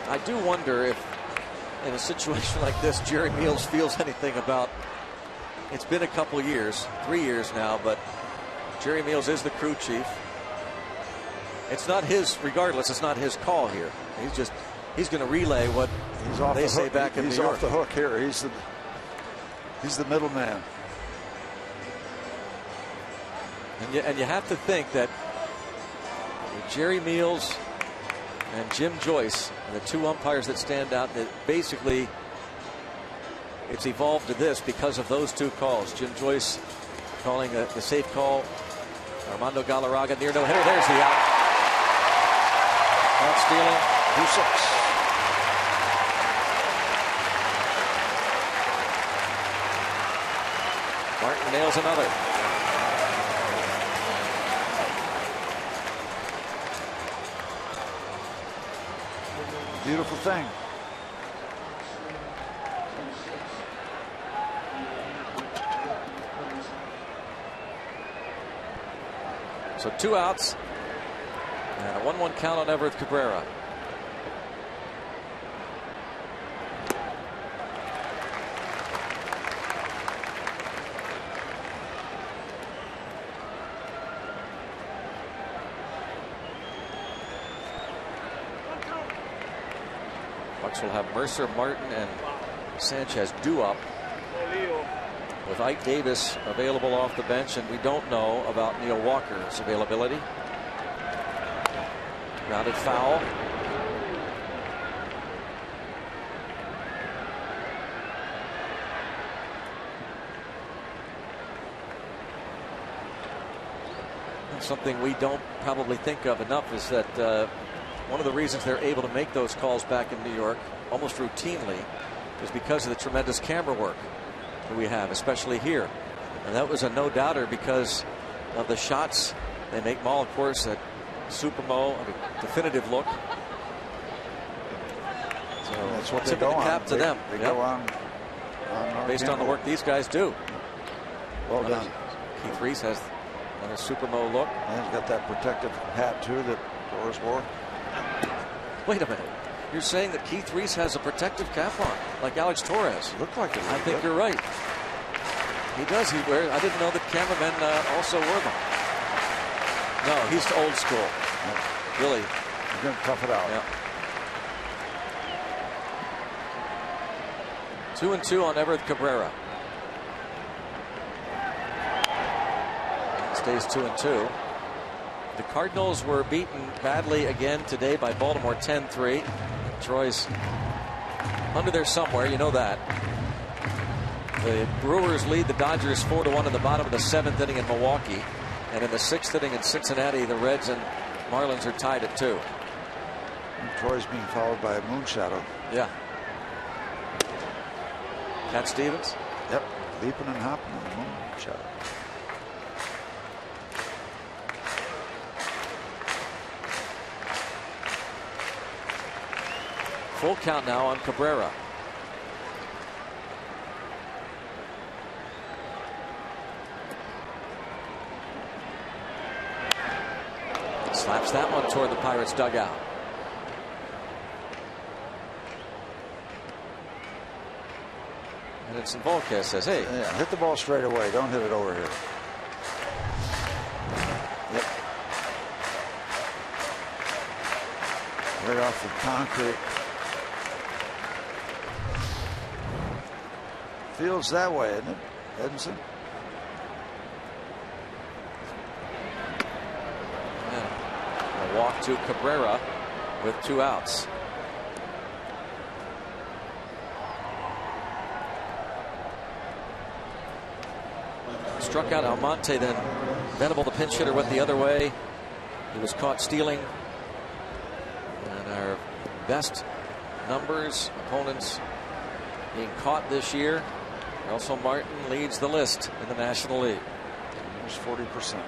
Speaker 5: I do wonder if in a situation like this Jerry Meals feels anything about. It's been a couple years, 3 years now, but Jerry Meals is the crew chief. It's not his, regardless, it's not his call here. He's going to relay what they say back in New York.
Speaker 2: He's off the hook here. He's the middleman.
Speaker 5: And you have to think that Jerry Meals and Jim Joyce are the two umpires that stand out, that basically it's evolved to this because of those two calls. Jim Joyce calling the safe call. Armando Galarraga near no hitter. There's the out. Not stealing.
Speaker 2: 2-6.
Speaker 5: Martin nails another.
Speaker 2: Beautiful thing.
Speaker 5: So 2 outs and a 1-1 count on Everett Cabrera. Bucks will have Mercer, Martin, and Sanchez due up, with Ike Davis available off the bench, and we don't know about Neil Walker's availability. Grounded foul. Something we don't probably think of enough is that one of the reasons they're able to make those calls back in New York almost routinely is because of the tremendous camera work that we have, especially here. And that was a no-doubter because of the shots they make. Maul, of course, at Supermo, a definitive look. So
Speaker 2: that's what
Speaker 5: tip
Speaker 2: they go
Speaker 5: of the cap
Speaker 2: on.
Speaker 5: to them.
Speaker 2: They go on
Speaker 5: based on the work these guys do.
Speaker 2: Well done.
Speaker 5: Keith Reese has another Supermo look.
Speaker 2: And he's got that protective hat too that Doris wore.
Speaker 5: Wait a minute. You're saying that Keith Reese has a protective cap on, like Alex Torres?
Speaker 2: Looked like it.
Speaker 5: I think you're right. He does. He wears. I didn't know that cameramen also wore them. No, he's old school. Yeah. Really.
Speaker 2: He's going to tough it out.
Speaker 5: Yeah. 2-2 on Everett Cabrera. It stays 2-2. The Cardinals were beaten badly again today by Baltimore 10-3. Troy's under there somewhere, you know that. The Brewers lead the Dodgers 4-1 in the bottom of the 7th inning in Milwaukee. And in the 6th inning in Cincinnati, the Reds and Marlins are tied at 2.
Speaker 2: And Troy's being followed by a moonshadow.
Speaker 5: Yeah. Cat Stevens?
Speaker 2: Yep. Leaping and hopping in the moonshadow.
Speaker 5: Full count now on Cabrera. Slaps that one toward the Pirates dugout. And it's Volquez says, hey.
Speaker 2: Yeah, hit the ball straight away. Don't hit it over here. Yep. Right off the concrete. Feels that way, isn't it, Edmondson?
Speaker 5: Yeah. A walk to Cabrera with 2 outs. Struck out Almonte, then Venable, the pinch hitter, went the other way. He was caught stealing. And our best numbers, opponents being caught this year. Also, Martin leads the list in the National League.
Speaker 2: There's 40%.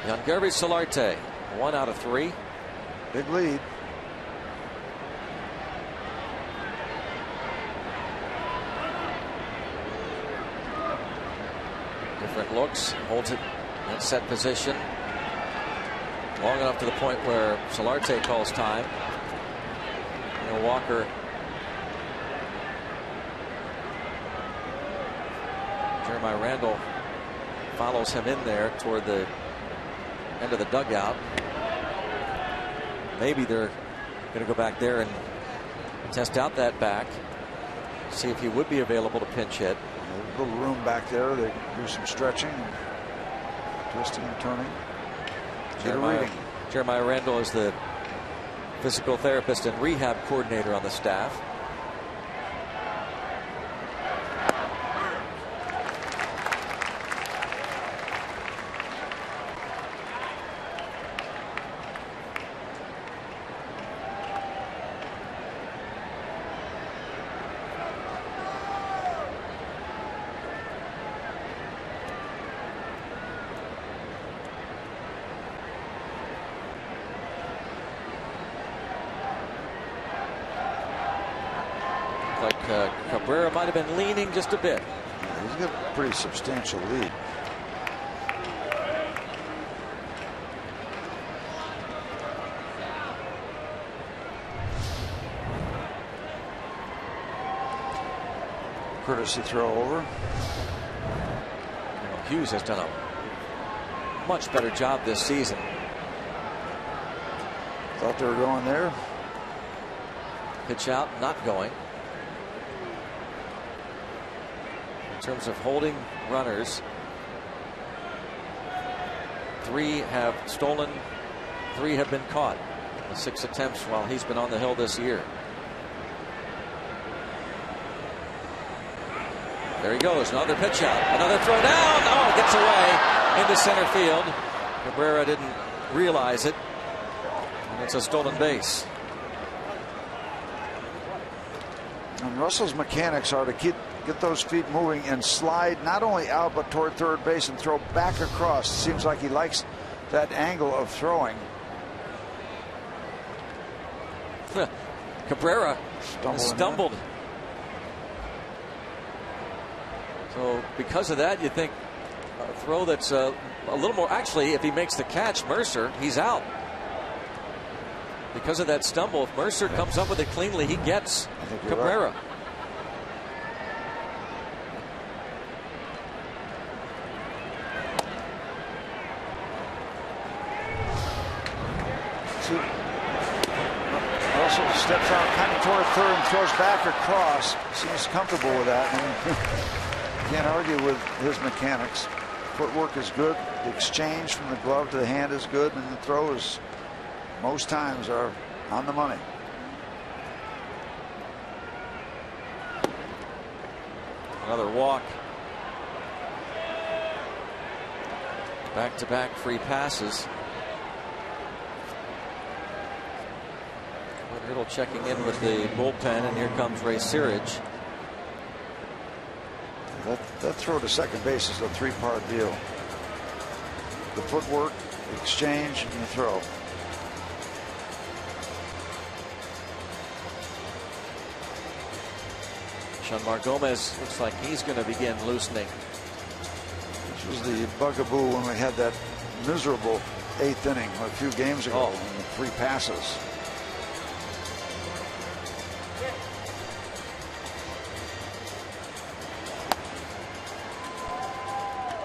Speaker 5: Yangervis Solarte, 1 out of 3.
Speaker 2: Big lead.
Speaker 5: Different looks, holds it in set position. Long enough to the point where Solarte calls time. And Walker. Jeremiah Randall follows him in there toward the end of the dugout. Maybe they're going to go back there and test out that back. See if he would be available to pinch hit.
Speaker 2: A little room back there. They do some stretching, twisting and turning.
Speaker 5: Jeremiah Randall is the physical therapist and rehab coordinator on the staff. Cabrera might have been leaning just a bit.
Speaker 2: He's got a pretty substantial lead. Courtesy throw over.
Speaker 5: Hughes has done a much better job this season.
Speaker 2: Thought they were going there.
Speaker 5: Pitch out, not going. In terms of holding runners, 3 have stolen, 3 have been caught. The 6 attempts while he's been on the hill this year. There he goes, another pitch out, another throw down. Oh, it gets away into center field. Cabrera didn't realize it. And it's a stolen base.
Speaker 2: And Russell's mechanics are to get those feet moving and slide not only out but toward third base and throw back across. Seems like he likes that angle of throwing.
Speaker 5: Cabrera stumbled. So because of that, you think a throw that's a little more. Actually, if he makes the catch, Mercer, he's out. Because of that stumble, if Mercer comes up with it cleanly, he gets Cabrera.
Speaker 2: Right. Russell steps out kind of toward third and throws back across. Seems comfortable with that. And can't argue with his mechanics. Footwork is good. The exchange from the glove to the hand is good. And the throws most times are on the money.
Speaker 5: Another walk. Back-to-back free passes. Riddle checking in with the bullpen, and here comes Ray Searage.
Speaker 2: That throw to second base is a 3-part deal. The footwork, the exchange, and the throw.
Speaker 5: Sean Gomez looks like he's going to begin loosening.
Speaker 2: This was the bugaboo when we had that miserable 8th inning a few games ago. 3 passes.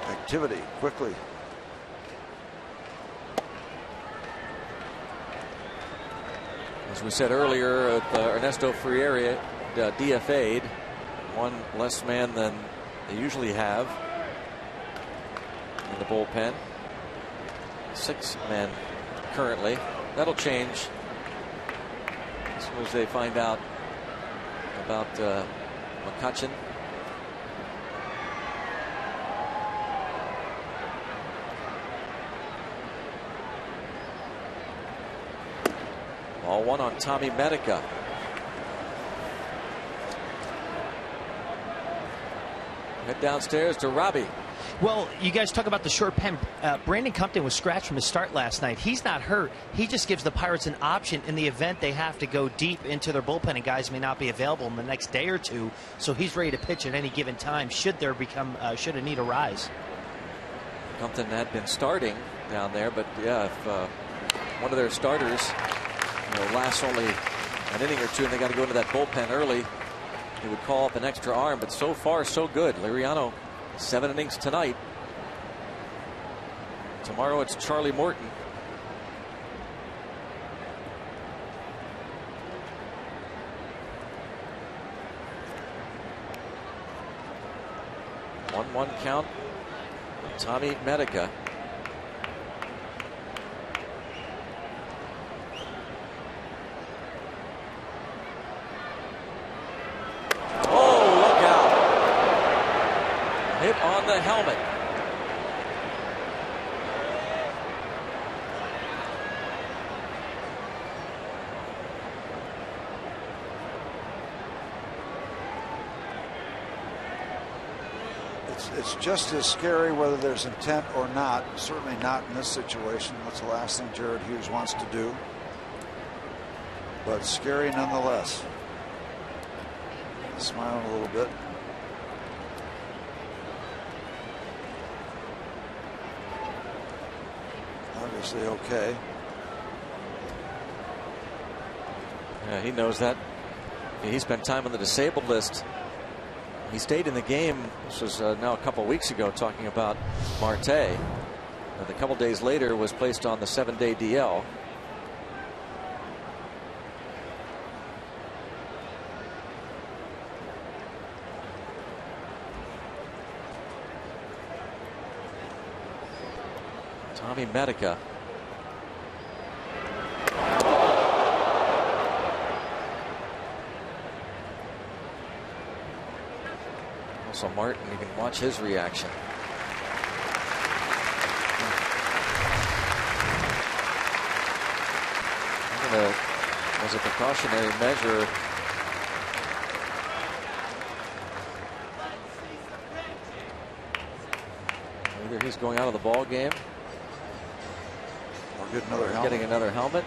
Speaker 2: Activity quickly.
Speaker 5: As we said earlier, Ernesto Friere DFA'd, one less man than they usually have in the bullpen. 6 men currently. That'll change as soon as they find out about McCutchen. Ball 1 on Tommy Medica. Head downstairs to Robbie.
Speaker 4: Well, you guys talk about the short pen. Brandon Compton was scratched from his start last night. He's not hurt. He just gives the Pirates an option in the event they have to go deep into their bullpen and guys may not be available in the next day or two. So he's ready to pitch at any given time should a need arise.
Speaker 5: Compton had been starting down there, but yeah, if one of their starters lasts only an inning or two and they got to go into that bullpen early, he would call up an extra arm. But so far so good. Liriano, 7 innings tonight. Tomorrow it's Charlie Morton. One count. Tommy Medica. On the helmet.
Speaker 2: It's just as scary whether there's intent or not. Certainly not in this situation. That's the last thing Jared Hughes wants to do. But scary nonetheless. Smiling a little bit. Obviously okay.
Speaker 5: Yeah, he knows that. He spent time on the disabled list. He stayed in the game. This was now a couple weeks ago, talking about Marte. And a couple days later was placed on the 7-day DL. Tommy Medica. Also Martin, you can watch his reaction. As a precautionary measure, either he's going out of the ball game
Speaker 2: or getting
Speaker 5: another helmet.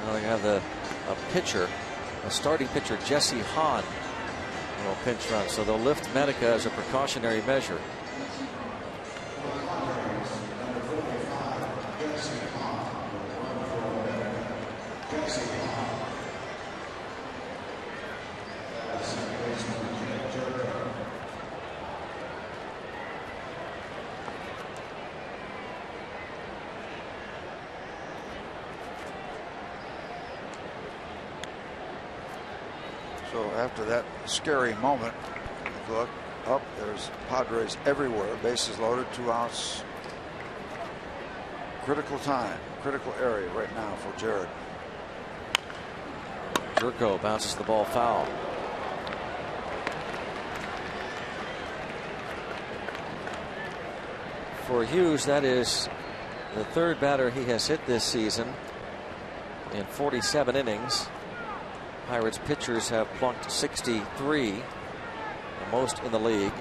Speaker 5: Now they have a pitcher, a starting pitcher, Jesse Hahn, will pinch run. So they'll lift Medica as a precautionary measure.
Speaker 2: So after that scary moment, look up, there's Padres everywhere. Bases loaded, 2 outs. Critical time, critical area right now for Jared.
Speaker 5: Jerko bounces the ball foul. For Hughes, that is the 3rd batter he has hit this season in 47 innings. Pirates pitchers have plunked 63, the most in the league.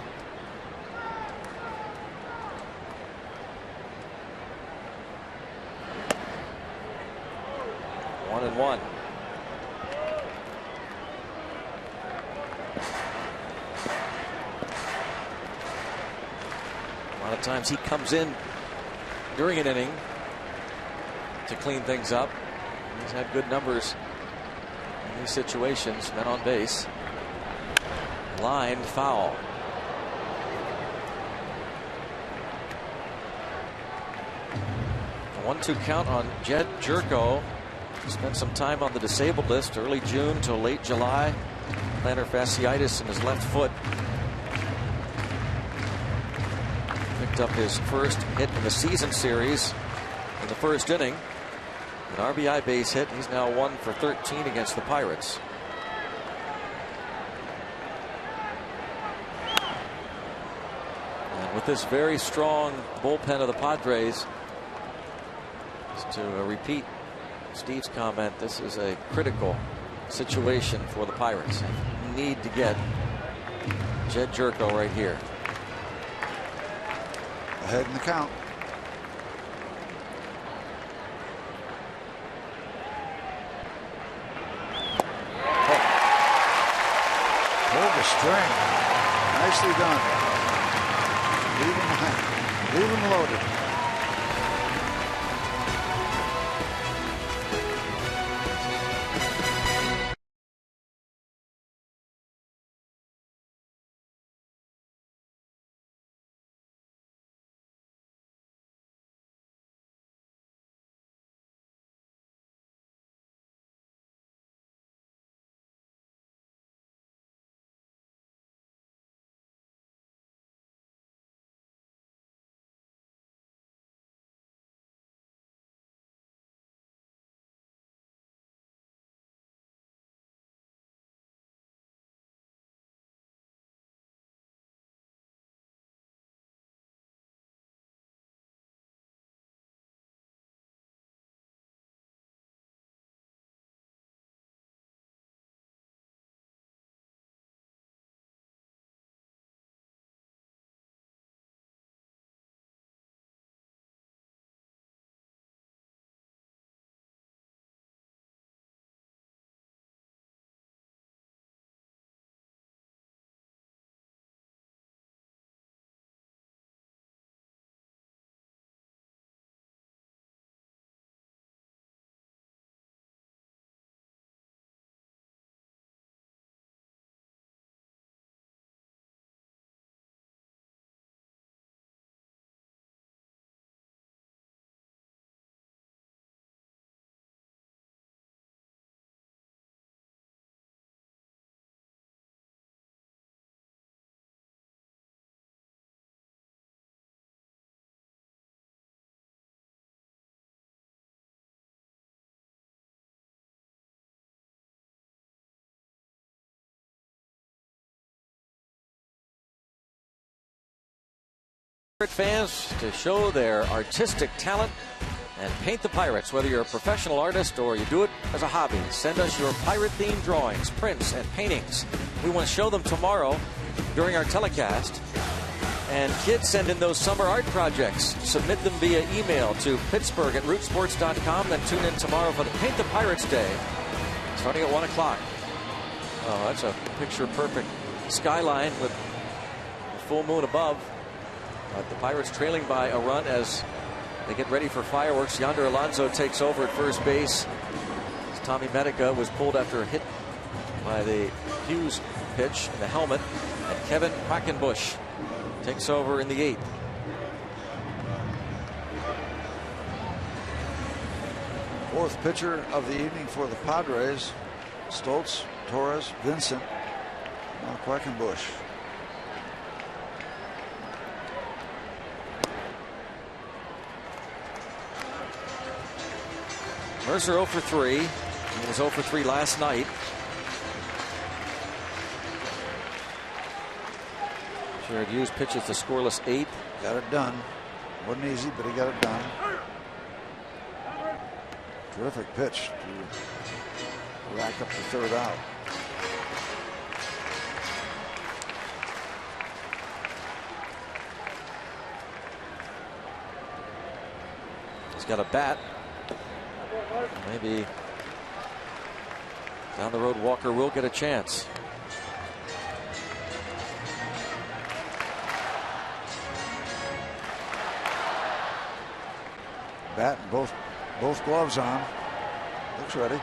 Speaker 5: One and one. A lot of times he comes in during an inning to clean things up. He's had good numbers in these situations. Men on base. Line foul. A 1-2 count on Jed Jerko. Spent some time on the disabled list early June till late July. Plantar fasciitis in his left foot. Picked up his first hit in the season series in the first inning. An RBI base hit. He's now 1 for 13 against the Pirates. And with this very strong bullpen of the Padres, just to repeat Steve's comment, this is a critical situation for the Pirates. They need to get Jed Jerko right here.
Speaker 2: Ahead in the count. Hold the string. Nicely done. Leave him loaded.
Speaker 5: Fans to show their artistic talent and paint the Pirates. Whether you're a professional artist or you do it as a hobby, send us your pirate-themed drawings, prints, and paintings. We want to show them tomorrow during our telecast. And kids, send in those summer art projects. Submit them via email to Pittsburgh@rootsports.com. Then tune in tomorrow for the Paint the Pirates Day, starting at 1 o'clock. Oh, that's a picture-perfect skyline with the full moon above. The Pirates trailing by a run as they get ready for fireworks. Yonder Alonso takes over at first base. As Tommy Medica was pulled after a hit by the Hughes pitch in the helmet. And Kevin Quackenbush takes over in the 8th.
Speaker 2: Fourth pitcher of the evening for the Padres. Stoltz, Torres, Vincent, now Quackenbush.
Speaker 5: Mercer 0 for 3. He was 0 for 3 last night. Jared Hughes pitches the scoreless 8th.
Speaker 2: Got it done. Wasn't easy, but he got it done. Terrific pitch to rack up the third out.
Speaker 5: He's got a bat. Maybe down the road Walker will get a chance.
Speaker 2: bat and both gloves on. Looks ready.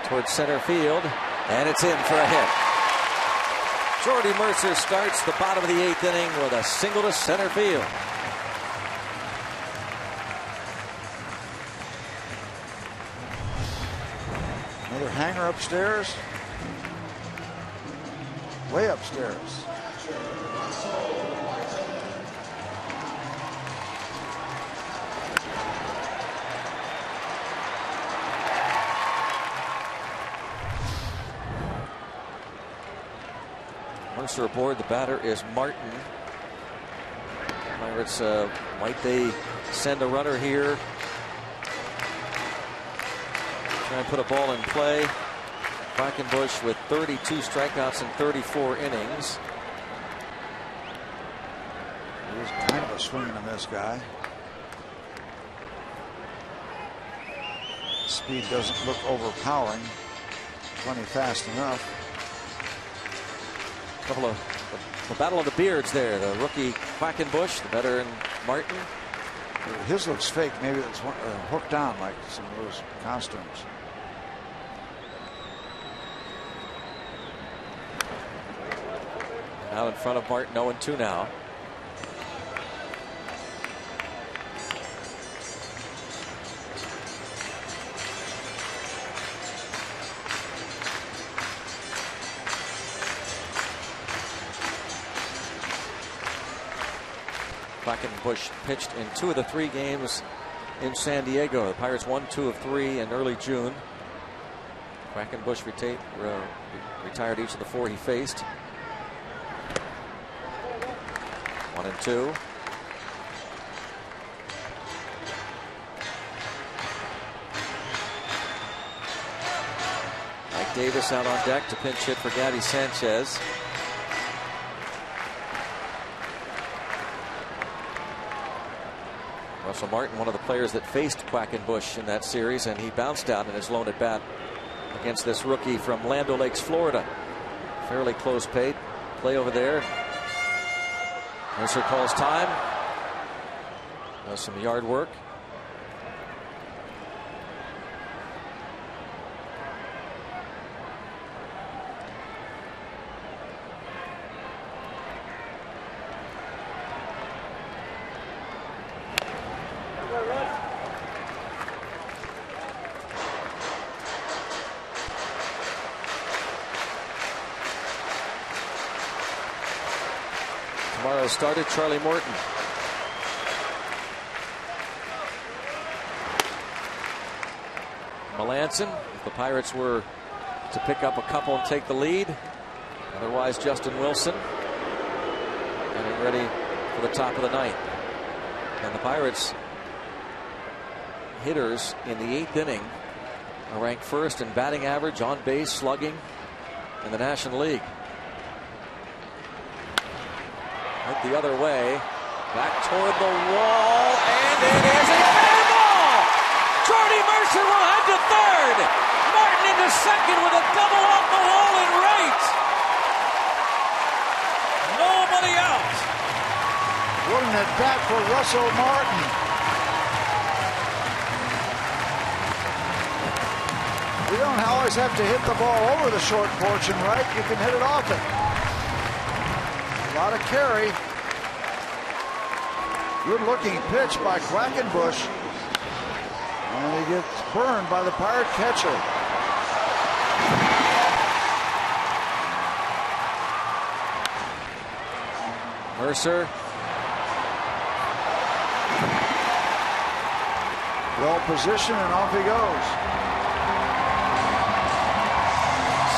Speaker 5: Towards center field, and it's in for a hit. Jordy Mercer starts the bottom of the 8th inning with a single to center field.
Speaker 2: Another hanger upstairs. Way upstairs.
Speaker 5: Mercer aboard. The batter is Martin. Pirates, might they send a runner here? Try and put a ball in play. Quackenbush with 32 strikeouts in 34 innings.
Speaker 2: He's kind of a swing and a miss guy. Speed doesn't look overpowering. Plenty fast enough.
Speaker 5: Couple of the battle of the beards there. The rookie Quackenbush, the veteran Martin.
Speaker 2: His looks fake. Maybe it's hooked on like some of those costumes.
Speaker 5: Out in front of Martin, 0-2 now. Quackenbush pitched in 2 of the 3 games in San Diego. The Pirates won 2 of 3 in early June. Quackenbush retired each of the 4 he faced. 1-2. Mike Davis out on deck to pinch hit for Gabby Sanchez. Russell Martin, one of the players that faced Quackenbush in that series, and he bounced out in his lone at bat against this rookie from Land O'Lakes, Florida. Fairly close play over there. Mercer calls time. Does some yard work. Tomorrow started Charlie Morton. Melanson, if the Pirates were to pick up a couple and take the lead. Otherwise, Justin Wilson getting ready for the top of the 9th. And the Pirates hitters in the 8th inning are ranked first in batting average, on base, slugging in the National League. Hit the other way, back toward the wall, and it is a fair ball! Jordy Mercer will head to third. Martin into second with a double off the wall and right. Nobody out.
Speaker 2: What an at bat for Russell Martin. You don't always have to hit the ball over the short porch and right. You can hit it off it. A lot of carry. Good looking pitch by Quackenbush. And he gets burned by the Pirate catcher.
Speaker 5: Mercer.
Speaker 2: Well positioned and off he goes.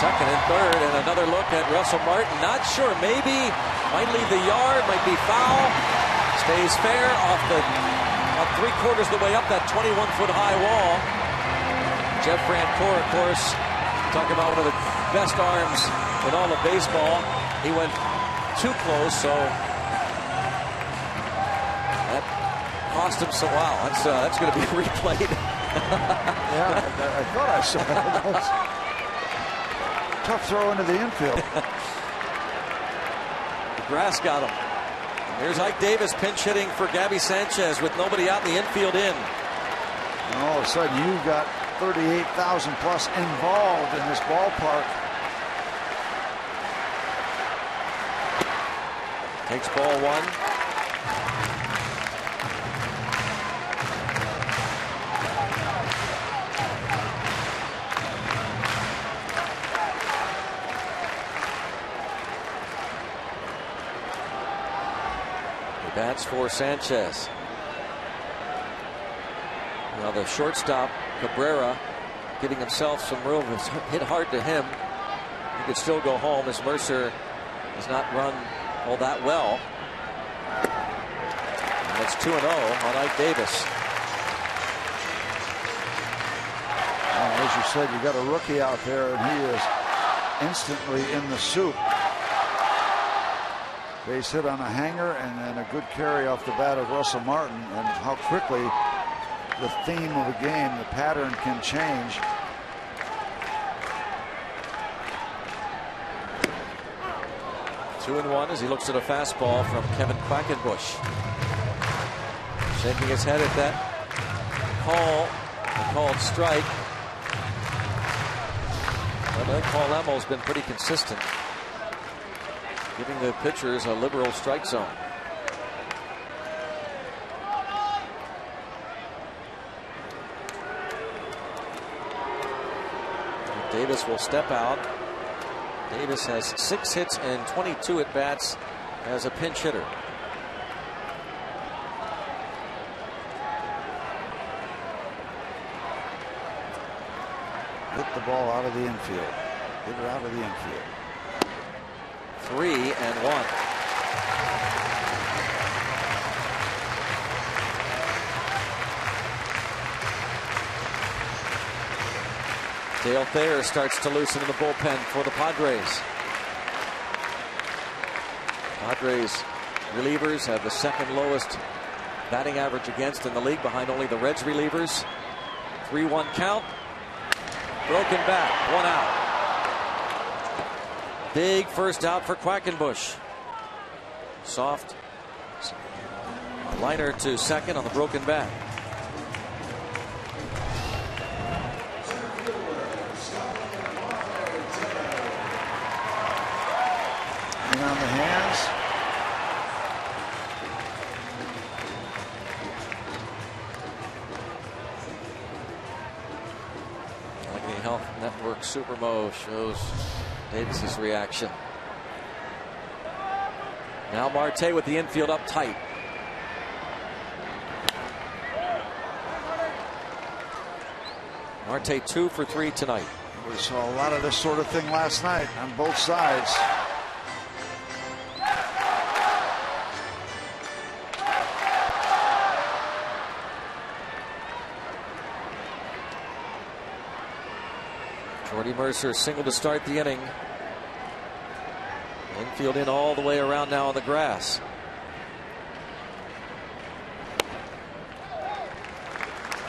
Speaker 5: Second and third, and another look at Russell Martin. Not sure, maybe might leave the yard, might be foul. Stays fair off the about 3/4 of the way up that 21-foot high wall. Jeff Francoeur, of course, talking about one of the best arms in all of baseball. He went too close, so that cost him some. Wow, that's going to be replayed.
Speaker 2: Yeah, I thought I saw that. Tough throw into the infield.
Speaker 5: Grass got him. Here's Ike Davis pinch hitting for Gabby Sanchez with nobody out in the infield in.
Speaker 2: And all of a sudden you've got 38,000 plus involved in this ballpark.
Speaker 5: Takes ball one. Bats for Sanchez. Now the shortstop Cabrera giving himself some room. It's hit hard to him. He could still go home as Mercer has not run all that well. And it's 2-0 on Ike Davis.
Speaker 2: As you said, you got a rookie out there, and he is instantly in the soup. Base hit on a hanger, and then a good carry off the bat of Russell Martin, and how quickly the theme of the game, the pattern can change.
Speaker 5: Two and one as he looks at a fastball from Kevin Quackenbush. Shaking his head at that called strike. Well, I think Paul Lemmel's been pretty consistent, giving the pitchers a liberal strike zone. Davis will step out. Davis has 6 hits and 22 at bats as a pinch hitter.
Speaker 2: Hit the ball out of the infield. Hit it out of the infield.
Speaker 5: 3-1. Dale Thayer starts to loosen in the bullpen for the Padres. Padres relievers have the second lowest batting average against in the league, behind only the Reds relievers. 3-1 count. Broken bat, 1 out. Big first out for Quackenbush. Soft liner to second on the broken bat.
Speaker 2: And on the hands.
Speaker 5: Allegheny Health Network Supermo shows Davis's reaction. Now Marte with the infield up tight. Marte 2 for 3 tonight.
Speaker 2: We saw a lot of this sort of thing last night on both sides.
Speaker 5: Jordy Mercer single to start the inning. Infield in all the way around now on the grass.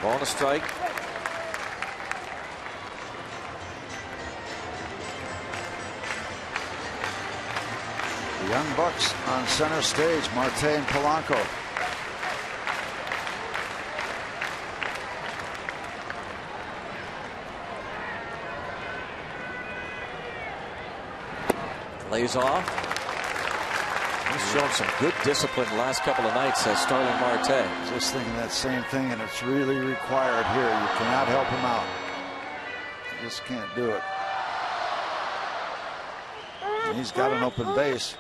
Speaker 5: Ball and a strike.
Speaker 2: The Young Bucks on center stage, Marte and Polanco.
Speaker 5: Lays off. He's shown some good discipline the last couple of nights, says Starling Marte.
Speaker 2: Just thinking that same thing, and it's really required here. You cannot help him out. You just can't do it. And he's got an open base.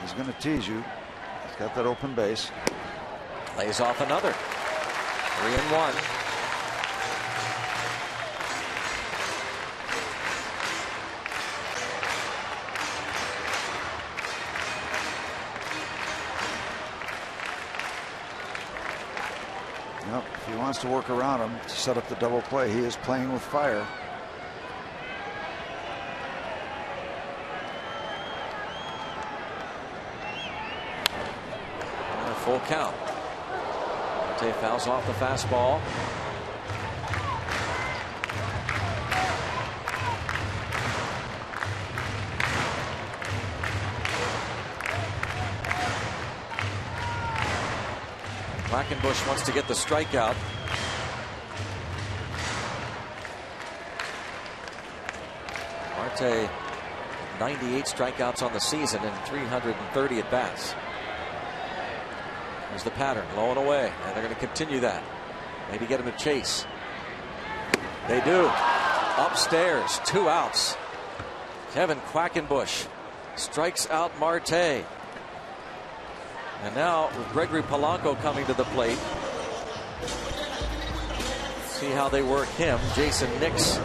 Speaker 2: He's going to tease you. He's got that open base.
Speaker 5: Lays off another. 3-1.
Speaker 2: If he wants to work around him to set up the double play, he is playing with fire.
Speaker 5: And a full count. Marte fouls off the fastball. Quackenbush wants to get the strikeout. Marte, 98 strikeouts on the season and 330 at bats. There's the pattern, low and away, and they're going to continue that. Maybe get him to chase. They do. Upstairs, 2 outs. Kevin Quackenbush strikes out Marte. And now with Gregory Polanco coming to the plate. See how they work him. Jason Nix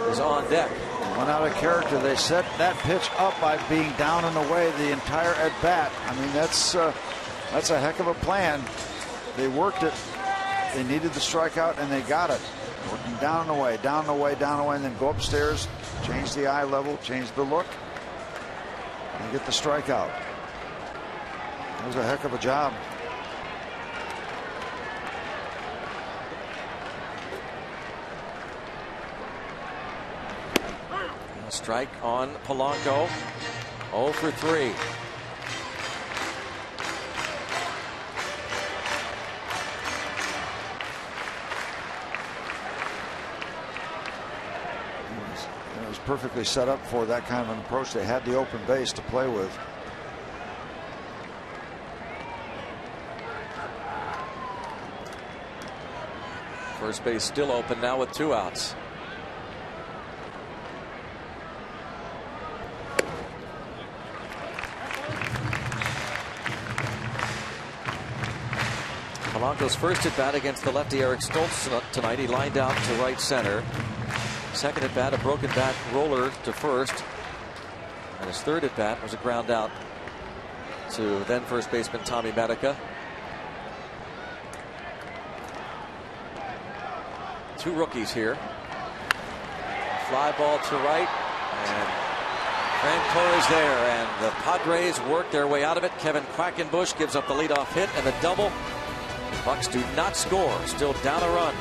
Speaker 5: is on deck.
Speaker 2: One out of character. They set that pitch up by being down and away the entire at bat. I mean, that's a heck of a plan. They worked it. They needed the strikeout and they got it. Working down and away, down and away, down and away, and then go upstairs, change the eye level, change the look, and get the strikeout. It was a heck of a job.
Speaker 5: A strike on Polanco. 0 for 3.
Speaker 2: It was perfectly set up for that kind of an approach. They had the open base to play with.
Speaker 5: First base still open now with 2 outs. Polanco's first at bat against the lefty Eric Stoltz tonight. He lined out to right center. Second at bat, a broken bat roller to first. And his third at bat was a ground out to then first baseman Tommy Medica. 2 rookies here. Fly ball to right, and Franco is there, and the Padres work their way out of it. Kevin Quackenbush gives up the leadoff hit and the double. Bucks do not score, still down a run.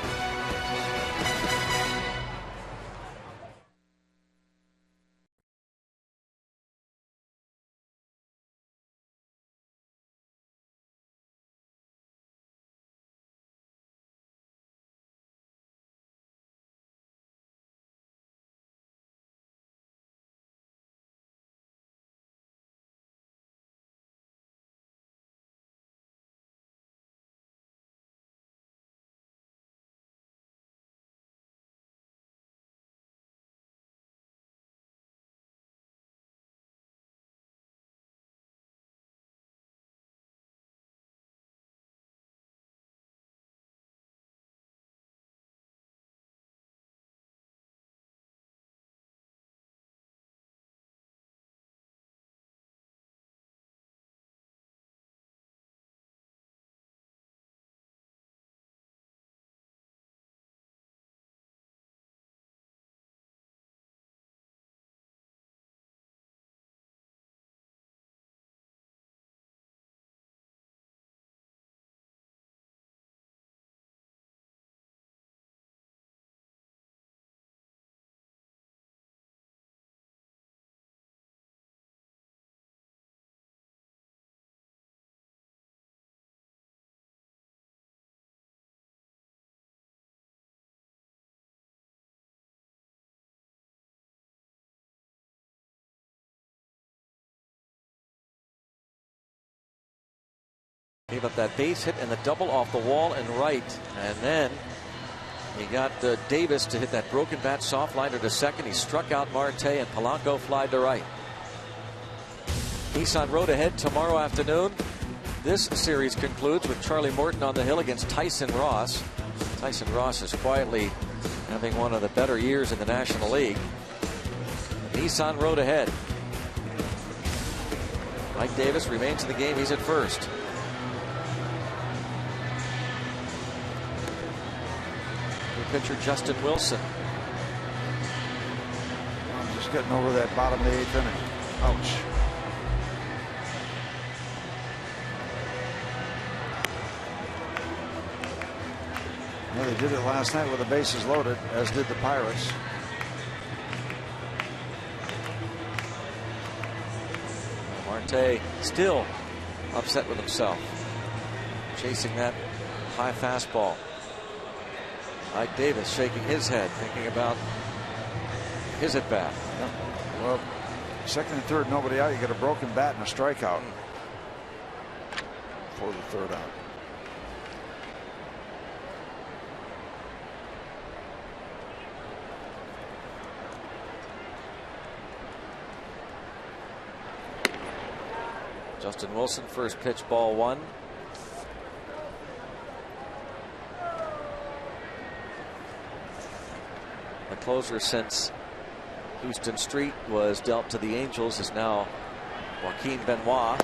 Speaker 5: Gave up that base hit and the double off the wall and right. And then he got Davis to hit that broken bat soft liner to second. He struck out Marte and Polanco flied to right. Nissan Road ahead tomorrow afternoon. This series concludes with Charlie Morton on the hill against Tyson Ross. Tyson Ross is quietly having one of the better years in the National League. Nissan Road ahead. Mike Davis remains in the game. He's at first. Pitcher Justin Wilson.
Speaker 2: I'm just getting over that bottom of the 8th inning. Ouch. Well, they did it last night with the bases loaded, as did the Pirates.
Speaker 5: Marte still upset with himself, chasing that High fastball. Mike Davis shaking his head, thinking about his at bat.
Speaker 2: Yep. Well, second and third, nobody out. You got a broken bat and a strikeout for the third out.
Speaker 5: Justin Wilson, first pitch, ball one. The closer since Houston Street was dealt to the Angels is now Joaquin Benoit.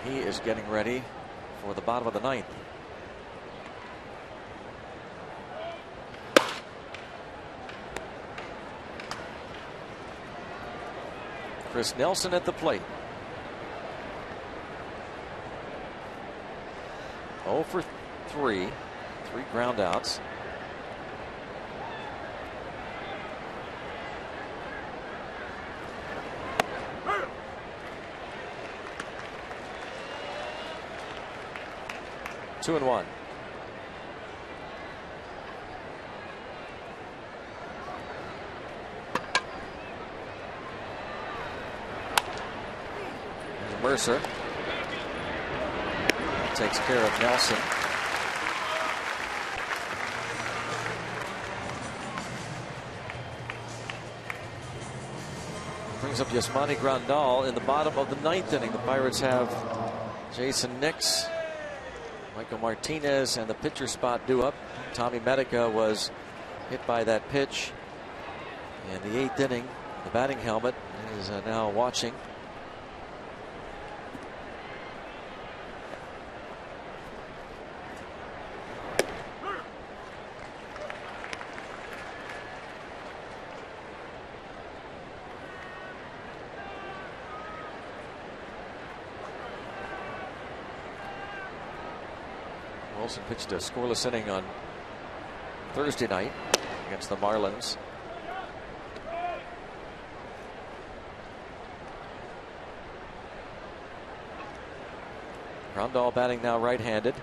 Speaker 5: He is getting ready for the bottom of the ninth. Chris Nelson at the plate. 0 for 3, 3 ground outs. Two and one. There's Mercer. Takes care of Nelson. Brings up Yasmani Grandal in the bottom of the ninth inning. The Pirates have Jason Nix, Michael Martinez, and the pitcher spot due up. Tommy Medica was hit by that pitch in the eighth inning. The batting helmet is now watching. Wilson pitched a scoreless inning on Thursday night against the Marlins. Grandal batting now right-handed.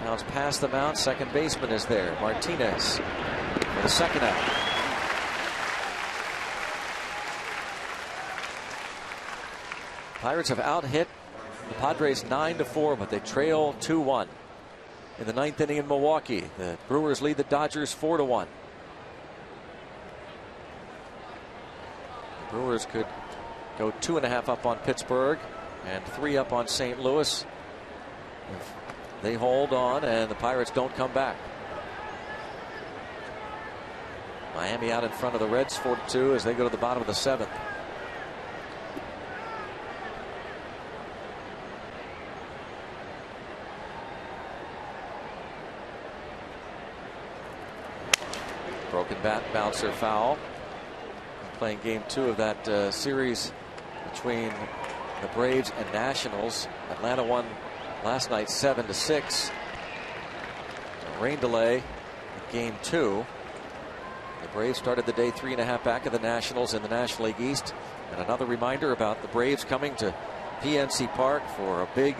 Speaker 5: Now it's past the mound. Second baseman is there. Martinez for the second out. Pirates have out-hit the Padres 9-4, but they trail 2-1 in the ninth inning in Milwaukee. The Brewers lead the Dodgers 4-1. The Brewers could go 2.5 up on Pittsburgh and 3 up on St. Louis if they hold on and the Pirates don't come back. Miami out in front of the Reds 4-2 as they go to the bottom of the seventh. Broken bat, bouncer, foul. Playing game 2 of that series between the Braves and Nationals. Atlanta won last night 7-6. A rain delay in game 2. The Braves started the day 3.5 back of the Nationals in the National League East. And another reminder about the Braves coming to PNC Park for a big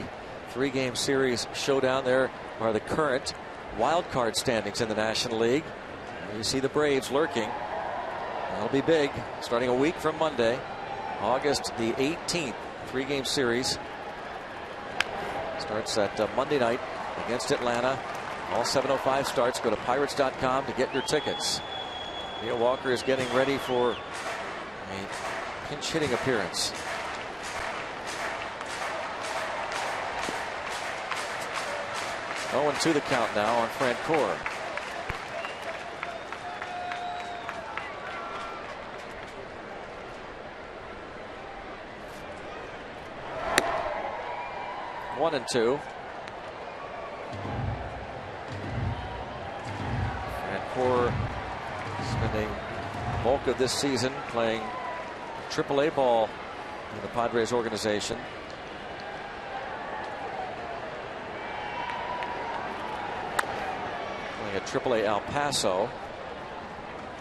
Speaker 5: 3-game series showdown. There are the current wild card standings in the National League. You see the Braves lurking. That'll be big. Starting a week from Monday, August the 18th. 3-game series starts at Monday night against Atlanta. All 7:05 starts. Go to Pirates.com to get your tickets. Neil Walker is getting ready for a pinch hitting appearance. Oh, and 2 the count now on Francoeur. One and 2. Francoeur spending the bulk of this season playing AAA ball in the Padres organization. Playing at AAA El Paso.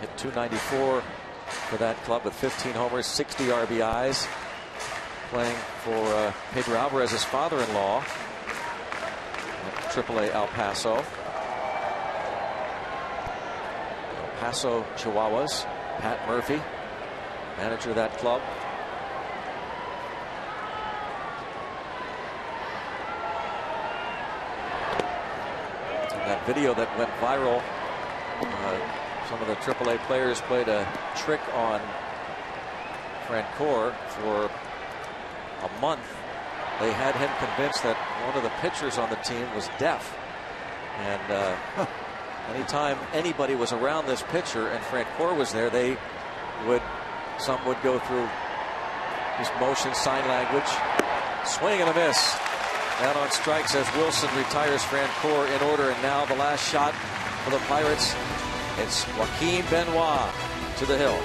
Speaker 5: Hit .294 for that club with 15 homers, 60 RBIs. Playing for Pedro Alvarez's father-in-law at AAA El Paso. El Paso Chihuahuas. Pat Murphy, manager of that club. And that video that went viral, some of the AAA players played a trick on Francoeur for a month. They had him convinced that one of the pitchers on the team was deaf. And anytime anybody was around this pitcher and Francoeur was there, some would go through his motion, sign language. Swing and a miss. Down on strikes as Wilson retires Francoeur in order. And now the last shot for the Pirates. It's Joaquin Benoit to the hill.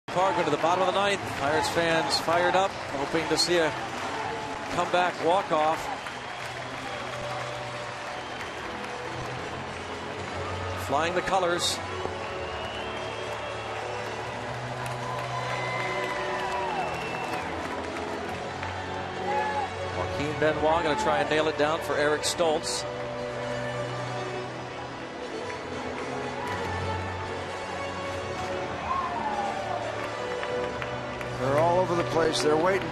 Speaker 5: Park into the bottom of the ninth. Pirates fans fired up, hoping to see a comeback walk-off. Flying the colors. Joaquin Benoit going to try and nail it down for Eric Stoltz.
Speaker 2: They're all over the place. They're waiting.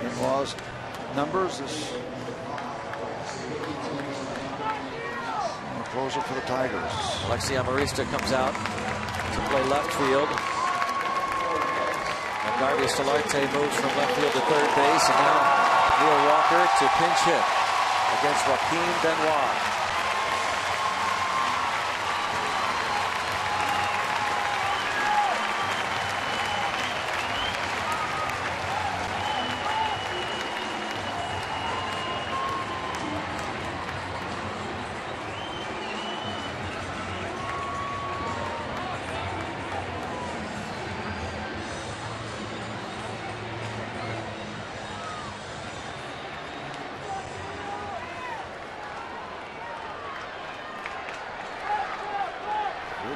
Speaker 2: Meanwhile, numbers is a closer for the Tigers.
Speaker 5: Alexi Amarista comes out to play left field. Garvey Solarte moves from left field to third base, and now Neil Walker to pinch hit against Joaquin Benoit.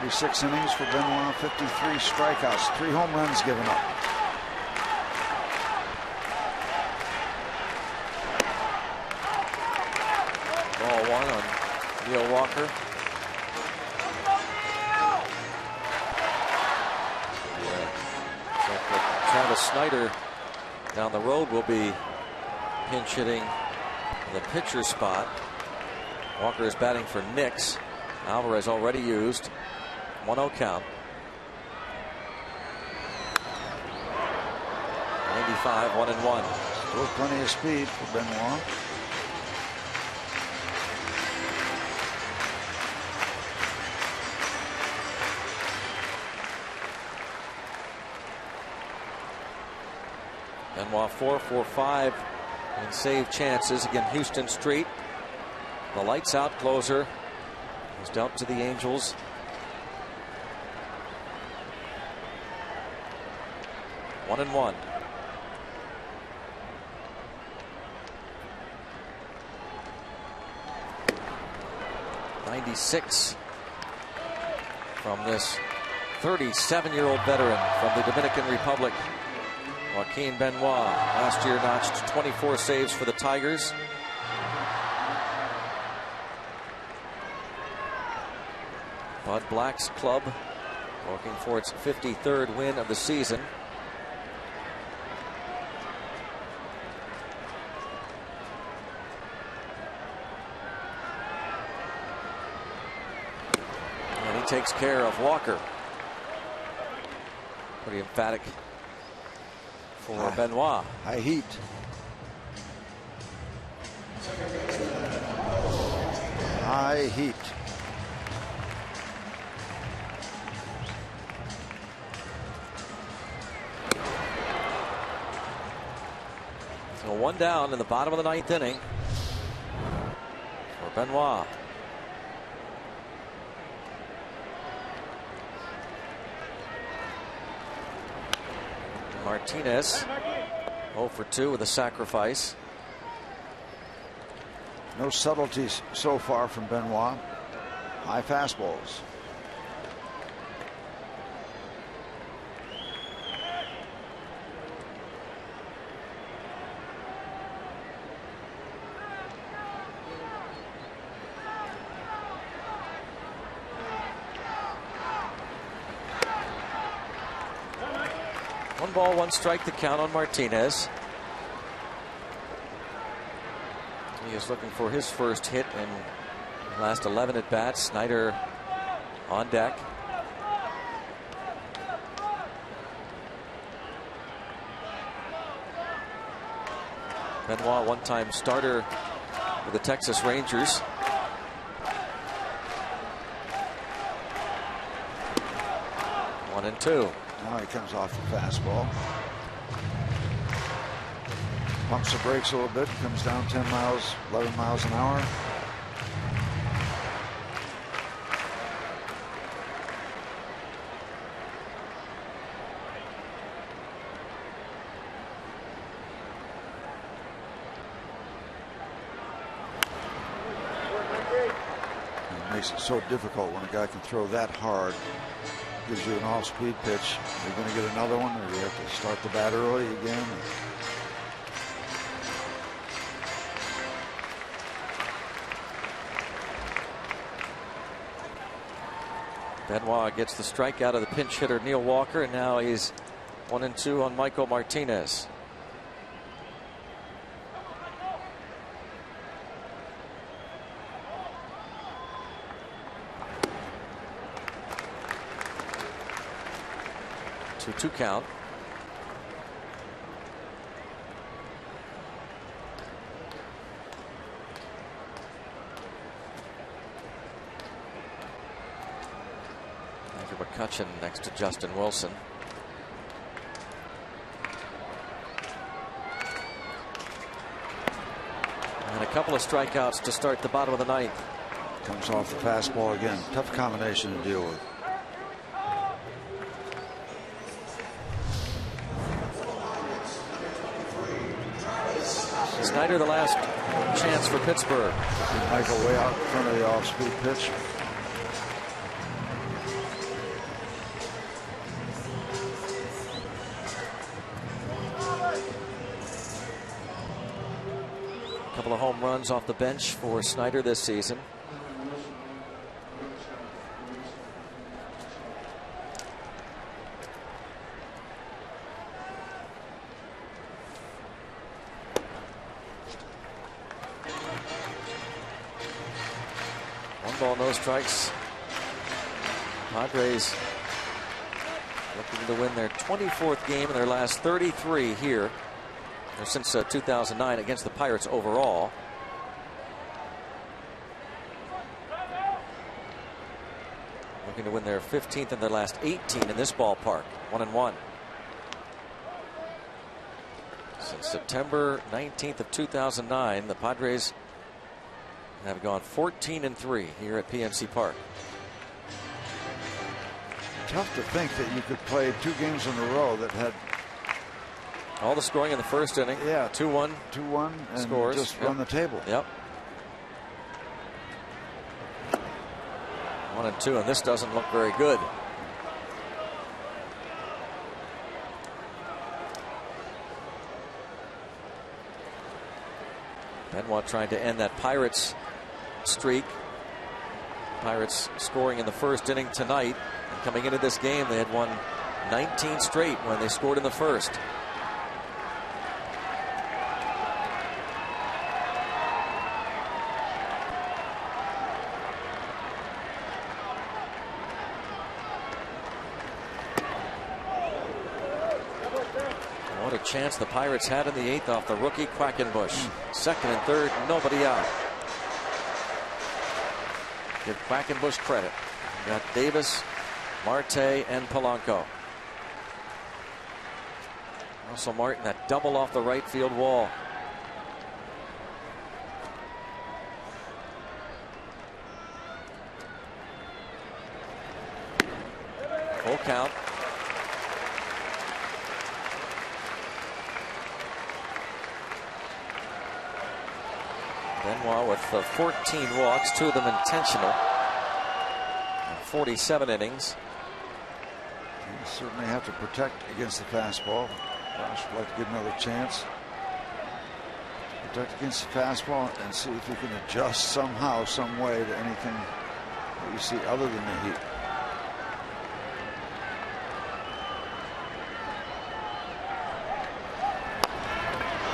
Speaker 2: Six innings for Benoit, 53 strikeouts, 3 home runs given up.
Speaker 5: Ball one on Neil Walker. So Travis Snyder down the road will be pinch hitting the pitcher spot. Walker is batting for Knicks. Alvarez already used. 1-0 count. 2.95, 1-1.
Speaker 2: Still plenty of speed for Benoit.
Speaker 5: Benoit 4 for 5 in save chances. Again, Houston Street. The lights out closer was dealt to the Angels. One and one. .96 from this 37-year-old veteran from the Dominican Republic, Joaquin Benoit. Last year notched 24 saves for the Tigers. Bud Black's club working for its 53rd win of the season. And he takes care of Walker. Pretty emphatic for Benoit.
Speaker 2: High heat. High heat.
Speaker 5: So one down in the bottom of the ninth inning for Benoit. Martinez 0 for 2 with a sacrifice.
Speaker 2: No subtleties so far from Benoit. High fastballs.
Speaker 5: One ball, one strike to count on Martinez. He is looking for his first hit in the last 11 at bats. Snyder on deck. Benoit, one-time starter with the Texas Rangers. One and two.
Speaker 2: Now he comes off the fastball. Pumps the brakes a little bit. Comes down 10 miles, 11 miles an hour. It makes it so difficult when a guy can throw that hard. Gives you an off-speed pitch. You're going to get another one, or you have to start the bat early again.
Speaker 5: Benoit gets the strikeout of the pinch hitter Neil Walker, and now he's 1 and 2 on Michael Martinez. Two count. Andrew McCutchen next to Justin Wilson. And a couple of strikeouts to start the bottom of the ninth.
Speaker 2: Comes off the fastball again. Tough combination to deal with.
Speaker 5: Snyder, the last chance for Pittsburgh.
Speaker 2: Michael way out in front of the off-speed pitch.
Speaker 5: A couple of home runs off the bench for Snyder this season. Ball, no strikes. Padres looking to win their 24th game in their last 33 here since 2009 against the Pirates overall. Looking to win their 15th and their last 18 in this ballpark. 1-1. Since September 19th of 2009, the Padres have gone 14-3 here at PNC Park.
Speaker 2: Tough to think that you could play 2 games in a row that had
Speaker 5: all the scoring in the first inning.
Speaker 2: Yeah,
Speaker 5: 2-1,
Speaker 2: and
Speaker 5: scores.
Speaker 2: Just run the table.
Speaker 5: Yep. 1-2, and this doesn't look very good. Benoit trying to end that Pirates streak. Pirates scoring in the first inning tonight. And coming into this game, they had won 19 straight when they scored in the first. What a chance the Pirates had in the 8th off the rookie Quackenbush. Second and third, nobody out. Give Quackenbush credit. Got Davis, Marte, and Polanco. Also Martin, that double off the right field wall. Full count. Benoit with 14 walks, 2 of them intentional. 47 innings.
Speaker 2: You certainly have to protect against the fastball. Josh would like to give another chance. Protect against the fastball and see if you can adjust somehow, some way to anything that you see other than the heat.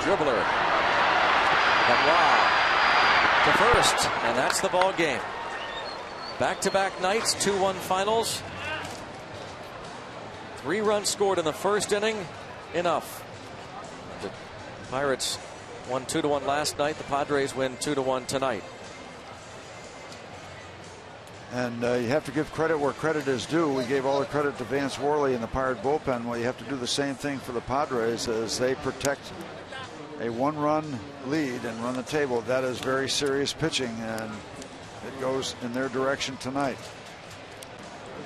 Speaker 5: Dribbler. Benoit to first, and that's the ball game. Back-to-back nights, 2-1 finals. 3 runs scored in the first inning. Enough. The Pirates won 2-1 last night. The Padres win 2-1 tonight.
Speaker 2: And you have to give credit where credit is due. We gave all the credit to Vance Worley and the Pirate bullpen. Well, you have to do the same thing for the Padres as they protect a 1-run lead and run the table. That is very serious pitching, and it goes in their direction tonight.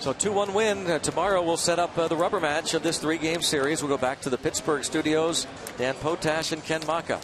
Speaker 5: So 2-1 win. Tomorrow we'll set up the rubber match of this 3-game series. We'll go back to the Pittsburgh studios. Dan Potash and Ken Maka.